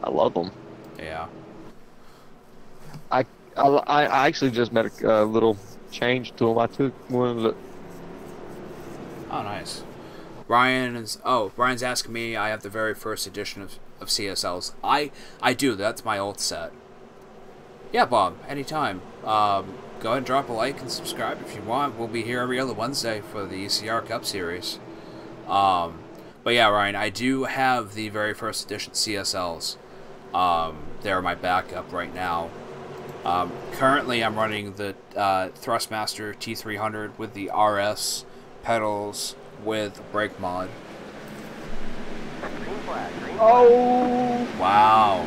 I love them. Yeah. I actually just made a little change to them. I took one of the... Oh, nice. Brian's asking me. I have the very first edition of CSLs. I do. That's my old set. Yeah, Bob, anytime. Go ahead and drop a like and subscribe if you want. We'll be here every other Wednesday for the ECR Cup Series. But yeah, Ryan, I do have the very first edition CSLs. They're my backup right now. Currently, I'm running the Thrustmaster T300 with the RS pedals with brake mod. Oh! Wow.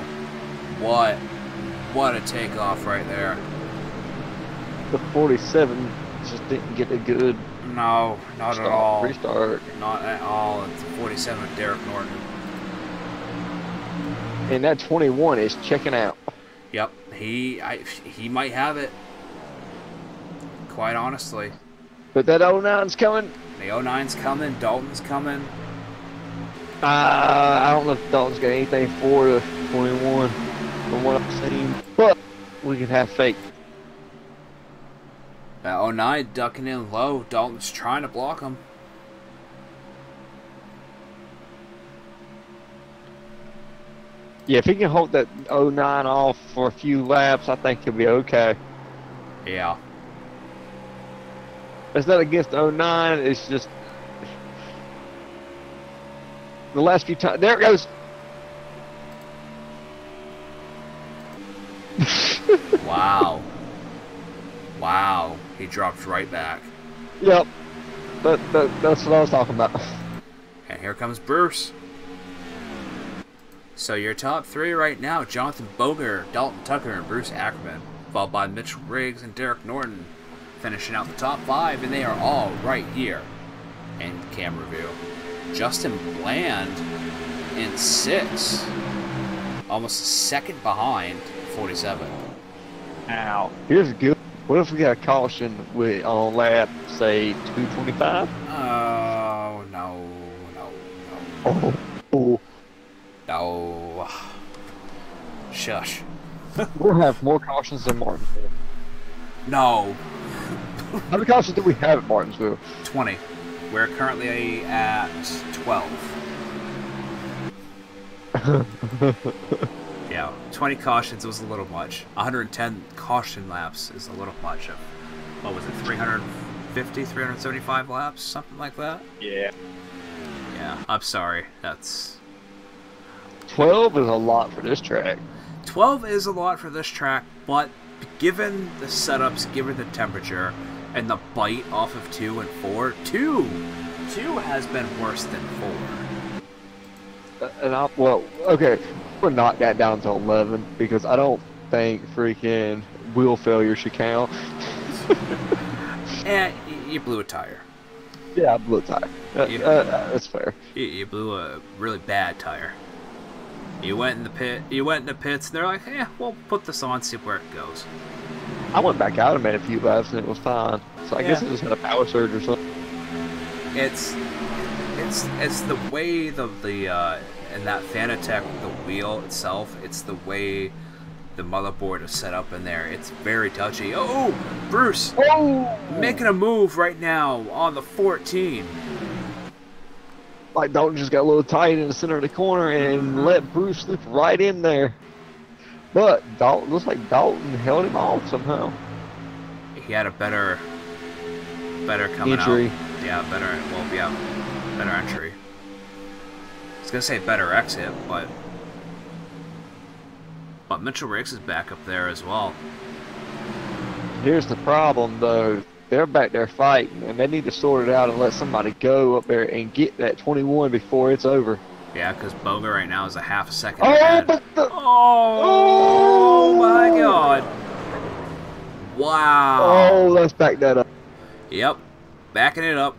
What a takeoff right there. The 47 just didn't get a good No, not at all. Restart. Not at all. It's the 47 of Derek Norton. And that 21 is checking out. Yep, he might have it. Quite honestly. But that 09's coming. The 09's coming. Dalton's coming. I don't know if Dalton's got anything for the 21 from what I've seen, but we can have faith. That 09 ducking in low. Dalton's trying to block him. Yeah, if he can hold that 09 off for a few laps, I think he'll be okay. Yeah. It's not against 09, it's just the last few times. There it goes. Wow. Wow. He dropped right back. Yep. That's what I was talking about. And here comes Bruce. So your top three right now, Jonathan Boger, Dalton Tucker, and Bruce Ackerman, followed by Mitchell Riggs and Derek Norton, finishing out the top five, and they are all right here in cam review. Justin Bland in 6, almost a second behind 47. Ow. Here's good. What if we got a caution with on lap, say, 225? Oh, no. Oh. No. Shush. We'll have more cautions than Martinsville. No. How many cautions do we have at Martinsville? 20. We're currently at 12. Yeah, 20 cautions was a little much. 110 caution laps is a little much. What was it, 350, 375 laps? Something like that? Yeah. Yeah, I'm sorry. That's... 12 is a lot for this track. 12 is a lot for this track, but given the setups, given the temperature, and the bite off of 2 and 4, 2 has been worse than 4. Well, okay, we'll knock that down to 11 because I don't think freaking wheel failure should count. And you blew a tire. Yeah, I blew a tire. That's fair. You blew a really bad tire. You went in the pit. You went in the pits. And they're like, "Yeah, we'll put this on, see where it goes." I went back out and made a few laps, and it was fine. So I guess it just had a power surge or something. It's the way in that Fanatec, the wheel itself. It's the way the motherboard is set up in there. It's very touchy. Oh, Bruce! Oh! Making a move right now on the 14. Like Dalton just got a little tight in the center of the corner and let Bruce slip right in there. But Dalton looks like Dalton held him off somehow. He had a better coming entry. out. Yeah, better entry. I was gonna say better exit, but Mitchell Riggs is back up there as well. Here's the problem though. They're back there fighting, and they need to sort it out and let somebody go up there and get that 21 before it's over. Yeah, because Boga right now is a half a second Oh, ahead. but Oh my God! Wow. Oh, let's back that up. Yep, backing it up.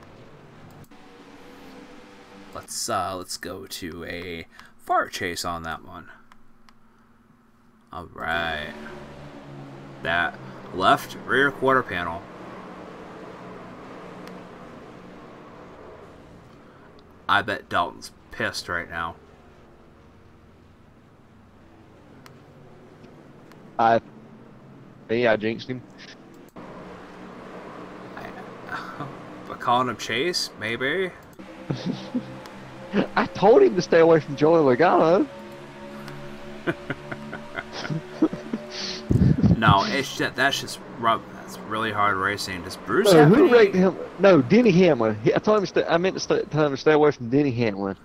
Let's go to a fart chase on that one. All right. That left rear quarter panel. I bet Dalton's pissed right now. I jinxed him. But calling him Chase, maybe. I told him to stay away from Joey Logano. No, it's just, that's just rough. That's really hard racing. Does Bruce No, have who any... raked him? No, Denny Hamlin. I told him I meant to tell him to stay away from Denny Hamlin.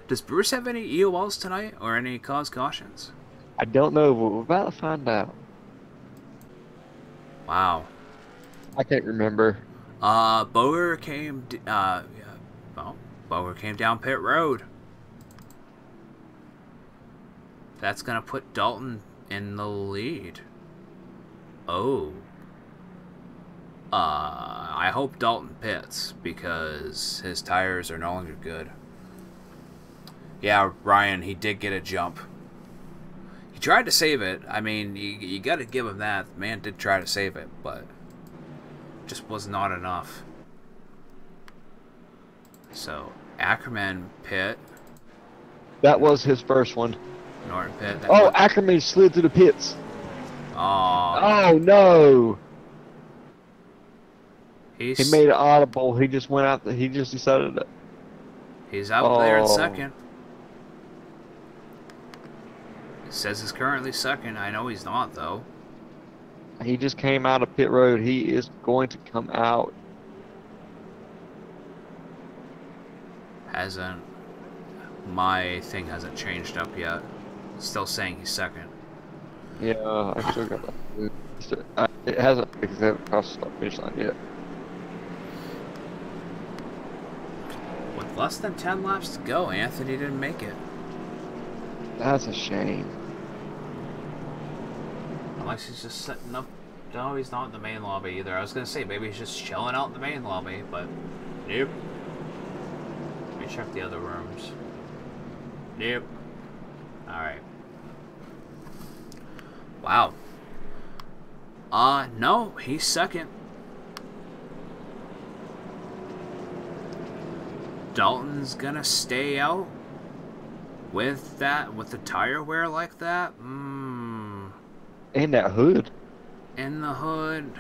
Does Bruce have any EOLs tonight or any cause cautions? I don't know, but we're about to find out. Wow. I can't remember. Boger came. Boger came down pit road. That's gonna put Dalton in the lead. Oh. I hope Dalton pits because his tires are no longer good. Yeah, Ryan, he did get a jump. He tried to save it. I mean, you got to give him that. The man did try to save it, but just was not enough. So, Ackerman pit. That was his first one. Norton pit. Oh, Ackerman slid through the pits. Oh no! He made it audible. He just went out. He just decided that. He's out there in second. It says he's currently second. I know he's not, though. He just came out of pit road. He is going to come out. My thing hasn't changed up yet. Still saying he's second. Yeah, I still got that. It hasn't crossed the finish line yet. With less than 10 laps to go, Anthony didn't make it. That's a shame. Unless he's just setting up. No, he's not in the main lobby either. I was gonna say maybe he's just chilling out in the main lobby, but nope. Let me check the other rooms. Nope. Alright. Wow. No, he's second. Dalton's gonna stay out with the tire wear like that? In that hood. In the hood.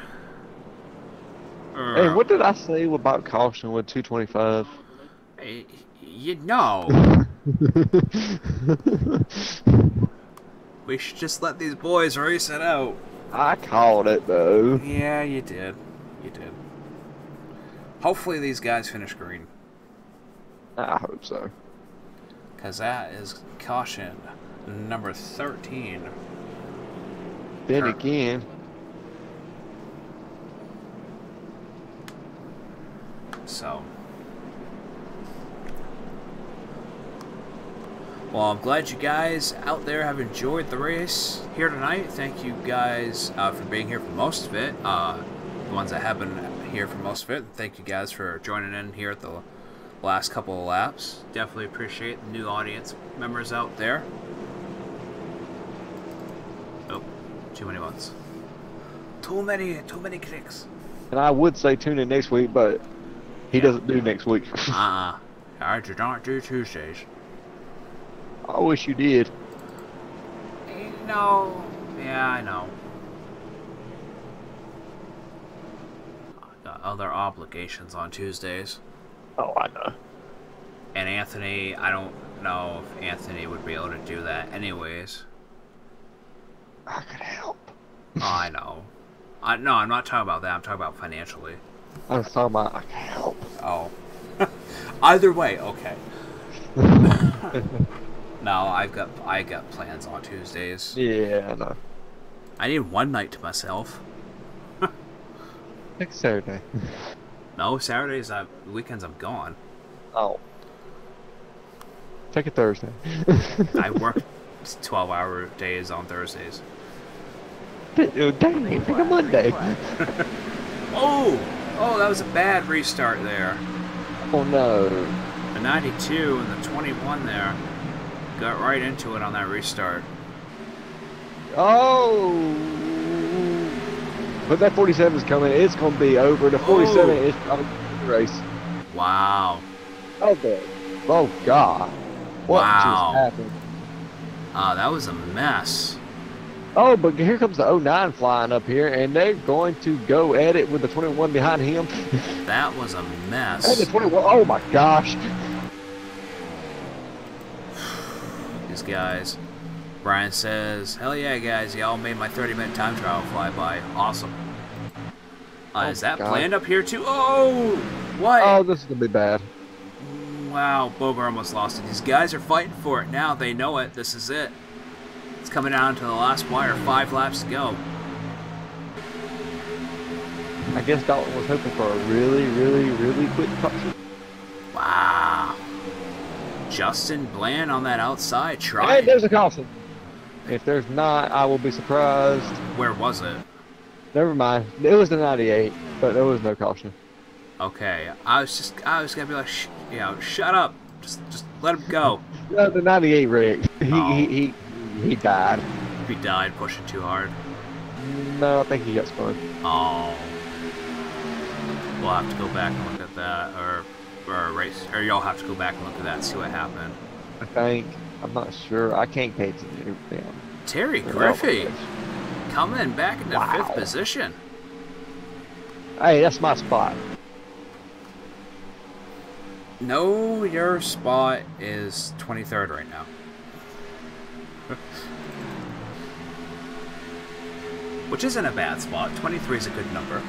Hey, what did I say about caution with 225? You know. We should just let these boys race it out. I called it, though. Yeah, you did. You did. Hopefully these guys finish green. I hope so. Because that is caution number 13. Then again. So. Well, I'm glad you guys out there have enjoyed the race here tonight. Thank you guys for being here for most of it. The ones that have been here for most of it. Thank you guys for joining in here at the last couple of laps. Definitely appreciate the new audience members out there. Oh, too many ones. Too many clicks. And I would say tune in next week, but he doesn't do next week. I do not do Tuesdays. I wish you did. No. Yeah, I know. I got other obligations on Tuesdays. Oh, I know. And Anthony, I don't know if Anthony would be able to do that anyways. I could help. Oh, I know. No, I'm not talking about that. I'm talking about financially. I was talking about I can help. Oh. Either way, okay. No, I got plans on Tuesdays. Yeah, I know. I need one night to myself. Next Saturday. No, Saturdays, weekends I'm gone. Oh. Take it Thursday. I work 12-hour days on Thursdays. Dang, pick a Monday. Oh, that was a bad restart there. Oh no. The 92 and the 21 there got right into it on that restart. Oh. But that 47 is coming. It's going to be over. The 47 is coming to the race. Wow. Okay. Oh, God. What just happened? That was a mess. Oh, but here comes the 09 flying up here, and they're going to go at it with the 21 behind him. That was a mess. And the 21. Oh, my gosh. These guys. Brian says, hell yeah, guys, y'all made my 30-minute time trial fly by. Awesome. Is that planned up here too? Oh! What? Oh, this is going to be bad. Wow, Boger almost lost it. These guys are fighting for it now. They know it. This is it. It's coming down to the last wire. 5 laps to go. I guess Dalton was hoping for a really, really, really quick caution. Wow. Justin Bland on that outside try. Hey, there's a caution. If there's not, I will be surprised. Where was it? Never mind. It was the 98, but there was no caution. Okay, I was gonna be like, shut up. Just let him go. No, the 98 rig. He died. He died pushing too hard. No, I think he got spun. Oh. We'll have to go back and look at that, or y'all have to go back and look at that and see what happened. I think. I'm not sure. I can't pay attention to everything. Terry Griffey coming back into 5th position. Hey, that's my spot. No, your spot is 23rd right now. Which isn't a bad spot. 23 is a good number.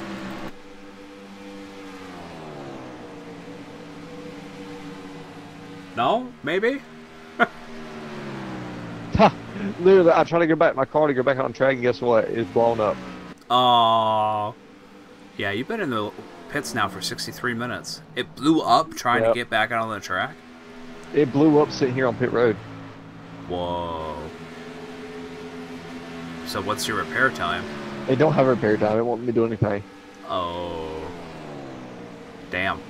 No? Maybe? Literally, I try to go back my car to go back on track, and guess what? It's blown up. Oh. Yeah, you've been in the pits now for 63 minutes. It blew up trying to get back out on the track? It blew up sitting here on pit road. Whoa. So what's your repair time? They don't have a repair time. It won't let me do anything. Oh. Damn.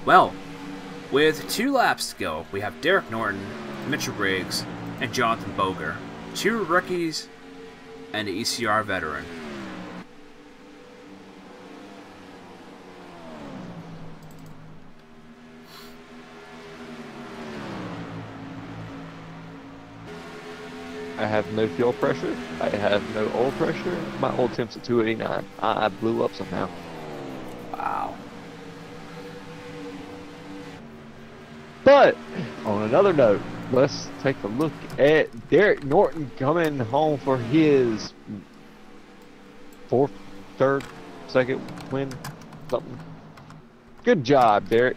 Well, with 2 laps to go, we have Derek Norton, Mitchell Briggs, and Jonathan Boger. 2 rookies and an ECR veteran. I have no fuel pressure. I have no oil pressure. My oil temp's at 289. I blew up somehow. Wow. But, on another note, let's take a look at Derek Norton coming home for his 4th, 3rd, 2nd win, something. Good job, Derek.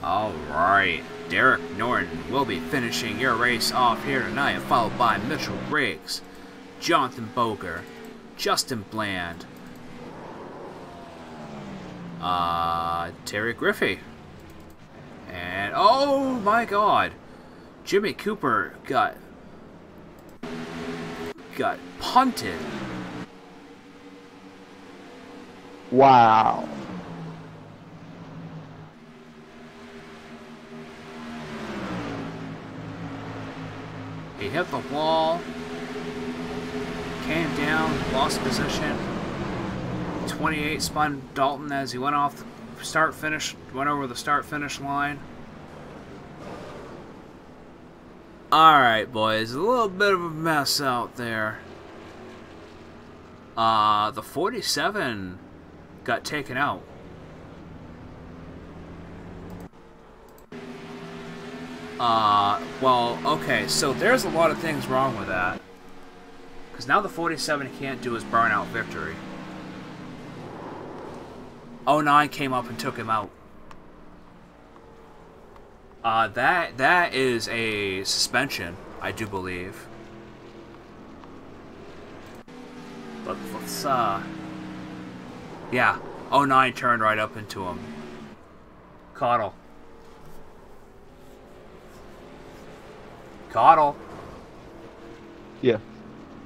Alright, Derek Norton will be finishing your race off here tonight, followed by Mitchell Briggs, Jonathan Boger, Justin Bland, Terry Griffey, and oh my god, Jimmy Cooper got punted. Wow. He hit the wall, came down, lost position. 28 spun Dalton as he went off the start-finish, went over the start-finish line. Alright, boys, a little bit of a mess out there. The 47 got taken out. Well, okay, so there's a lot of things wrong with that. Because now the 47 can't do his burnout victory. 09 came up and took him out. That is a suspension, I do believe. But let's, yeah, 09 turned right up into him. Caudle. Caudle. Yeah.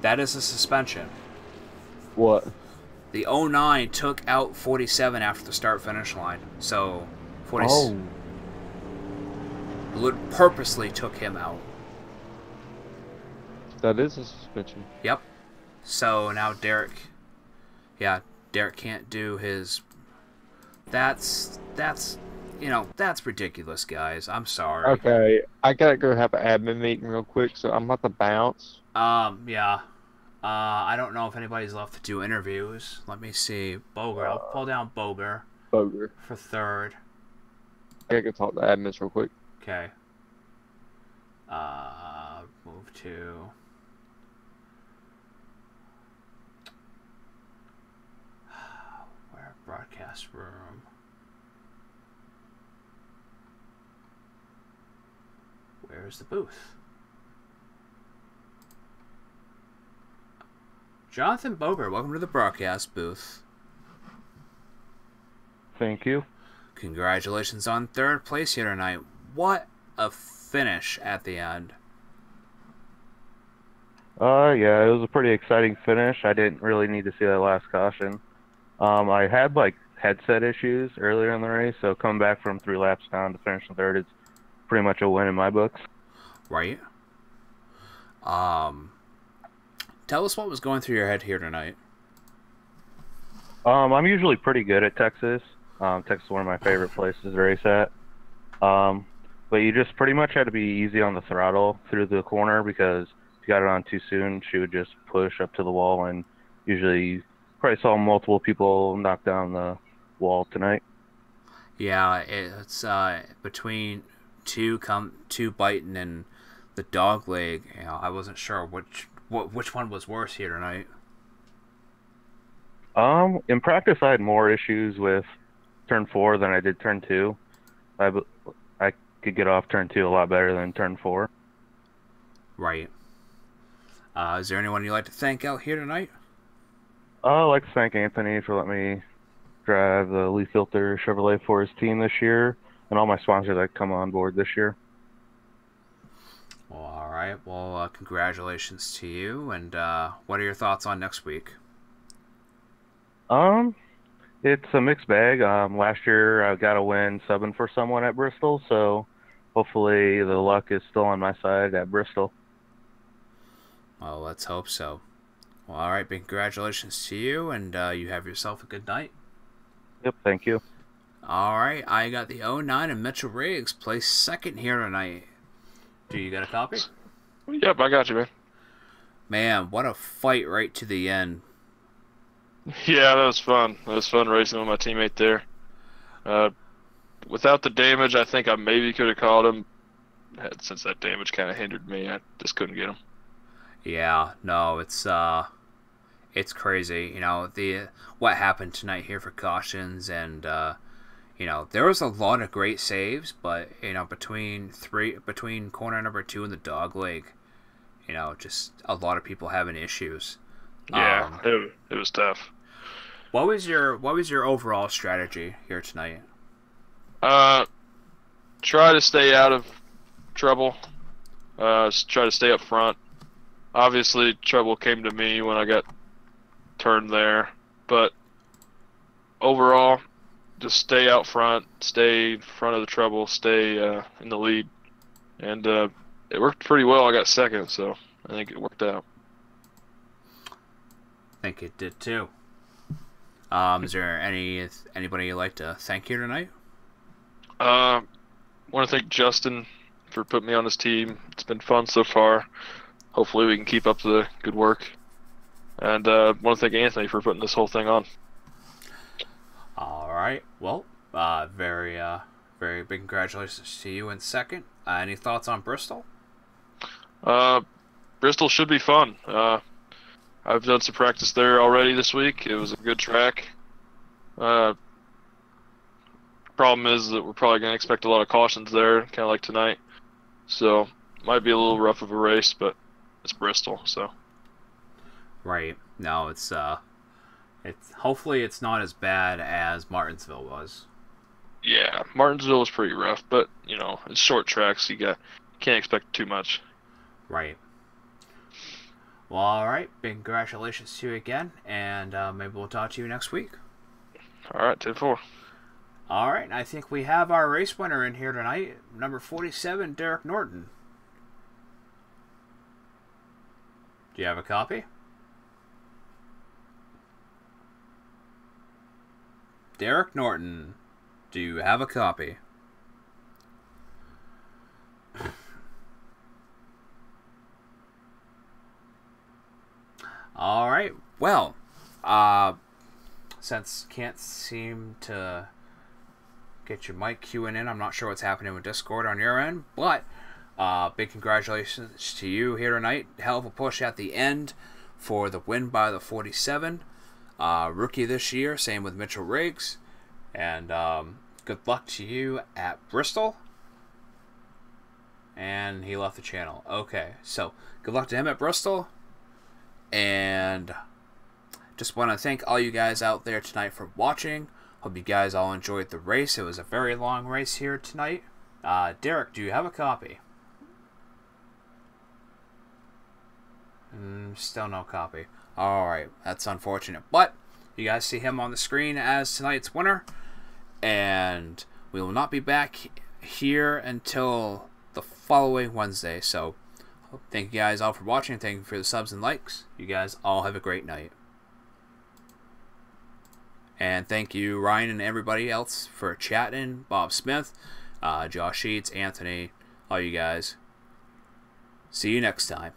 That is a suspension. What? The 09 took out 47 after the start-finish line. So, 47 purposely took him out. That is a suspension. Yep. So now Derek, yeah, Derek can't do his. That's you know, that's ridiculous, guys. I'm sorry. Okay, I gotta go have an admin meeting real quick, so I'm about to bounce. Yeah. I don't know if anybody's left to do interviews. Let me see. Boger. I'll pull down Boger. Boger. For 3rd. I gotta go talk to admins real quick. Okay. Move to... Where? Broadcast room. Where's the booth? Jonathan Bober, welcome to the broadcast booth. Thank you. Congratulations on third place here tonight. What a finish at the end. Yeah, it was a pretty exciting finish. I didn't really need to see that last caution. I had like headset issues earlier in the race, so coming back from 3 laps down to finish in third is pretty much a win in my books. Right. Tell us what was going through your head here tonight. I'm usually pretty good at Texas. Texas is one of my favorite places to race at. But you just pretty much had to be easy on the throttle through the corner, because if you got it on too soon, she would just push up to the wall, and usually you probably saw multiple people knock down the wall tonight. Yeah, it's between two biting and the dog leg. You know, I wasn't sure which one was worse here tonight. In practice, I had more issues with turn 4 than I did turn 2. I could get off turn 2 a lot better than turn 4. Right. Is there anyone you'd like to thank out here tonight? I'd like to thank Anthony for letting me drive the Lee Filter Chevrolet for his team this year, and all my sponsors that come on board this year. Well, all right. Well, congratulations to you. And what are your thoughts on next week? It's a mixed bag. Last year I got a win subbing for someone at Bristol, so hopefully the luck is still on my side at Bristol. Well, let's hope so. Well, all right. Big congratulations to you, and you have yourself a good night. Yep, thank you. All right. I got the 09 and Mitchell Riggs placed second here tonight. Do you got a copy? Yep, I got you, man. Man, what a fight right to the end. Yeah, that was fun. It was fun racing with my teammate there. Without the damage, I think I maybe could have caught him. Since that damage kind of hindered me, I just couldn't get him. Yeah, no, it's crazy. You know, what happened tonight here for cautions, and you know, there was a lot of great saves, but you know, between corner number 2 and the dog leg, you know, just a lot of people having issues. Yeah, it was tough. What was your overall strategy here tonight? Try to stay out of trouble. Try to stay up front. Obviously, trouble came to me when I got turned there, but overall, just stay out front, stay in front of the trouble, stay in the lead, and it worked pretty well. I got second, so I think it worked out. I think it did too. Is there anybody you'd like to thank here tonight? Want to thank Justin for putting me on his team. It's been fun so far. Hopefully we can keep up the good work. And want to thank Anthony for putting this whole thing on. All right. Well, very big congratulations to you in second. Any thoughts on Bristol? Bristol should be fun. I've done some practice there already this week. It was a good track. Problem is that we're probably going to expect a lot of cautions there, kind of like tonight. So, might be a little rough of a race, but it's Bristol, so. Right. No, it's hopefully it's not as bad as Martinsville was. Yeah, Martinsville was pretty rough, but you know, it's short tracks. You can't expect too much. Right. Well, all right. Big congratulations to you again, and maybe we'll talk to you next week. All right, 10-4. All right, I think we have our race winner in here tonight, number 47, Derek Norton. Do you have a copy? Derek Norton, do you have a copy? All right. Well, since can't seem to get your mic queuing in, I'm not sure what's happening with Discord on your end, but Big congratulations to you here tonight. Hell of a push at the end for the win by the 47. Rookie this year, same with Mitchell Riggs. And good luck to you at Bristol. And he left the channel. Okay, so good luck to him at Bristol. And just want to thank all you guys out there tonight for watching. Hope you guys all enjoyed the race. It was a very long race here tonight. Derek, do you have a copy? Still no copy. Alright, that's unfortunate. But you guys see him on the screen as tonight's winner. And we will not be back here until the following Wednesday. So, thank you guys all for watching. Thank you for the subs and likes. You guys all have a great night. And thank you, Ryan and everybody else, for chatting. Bob Smith, Josh Sheets, Anthony, all you guys. See you next time.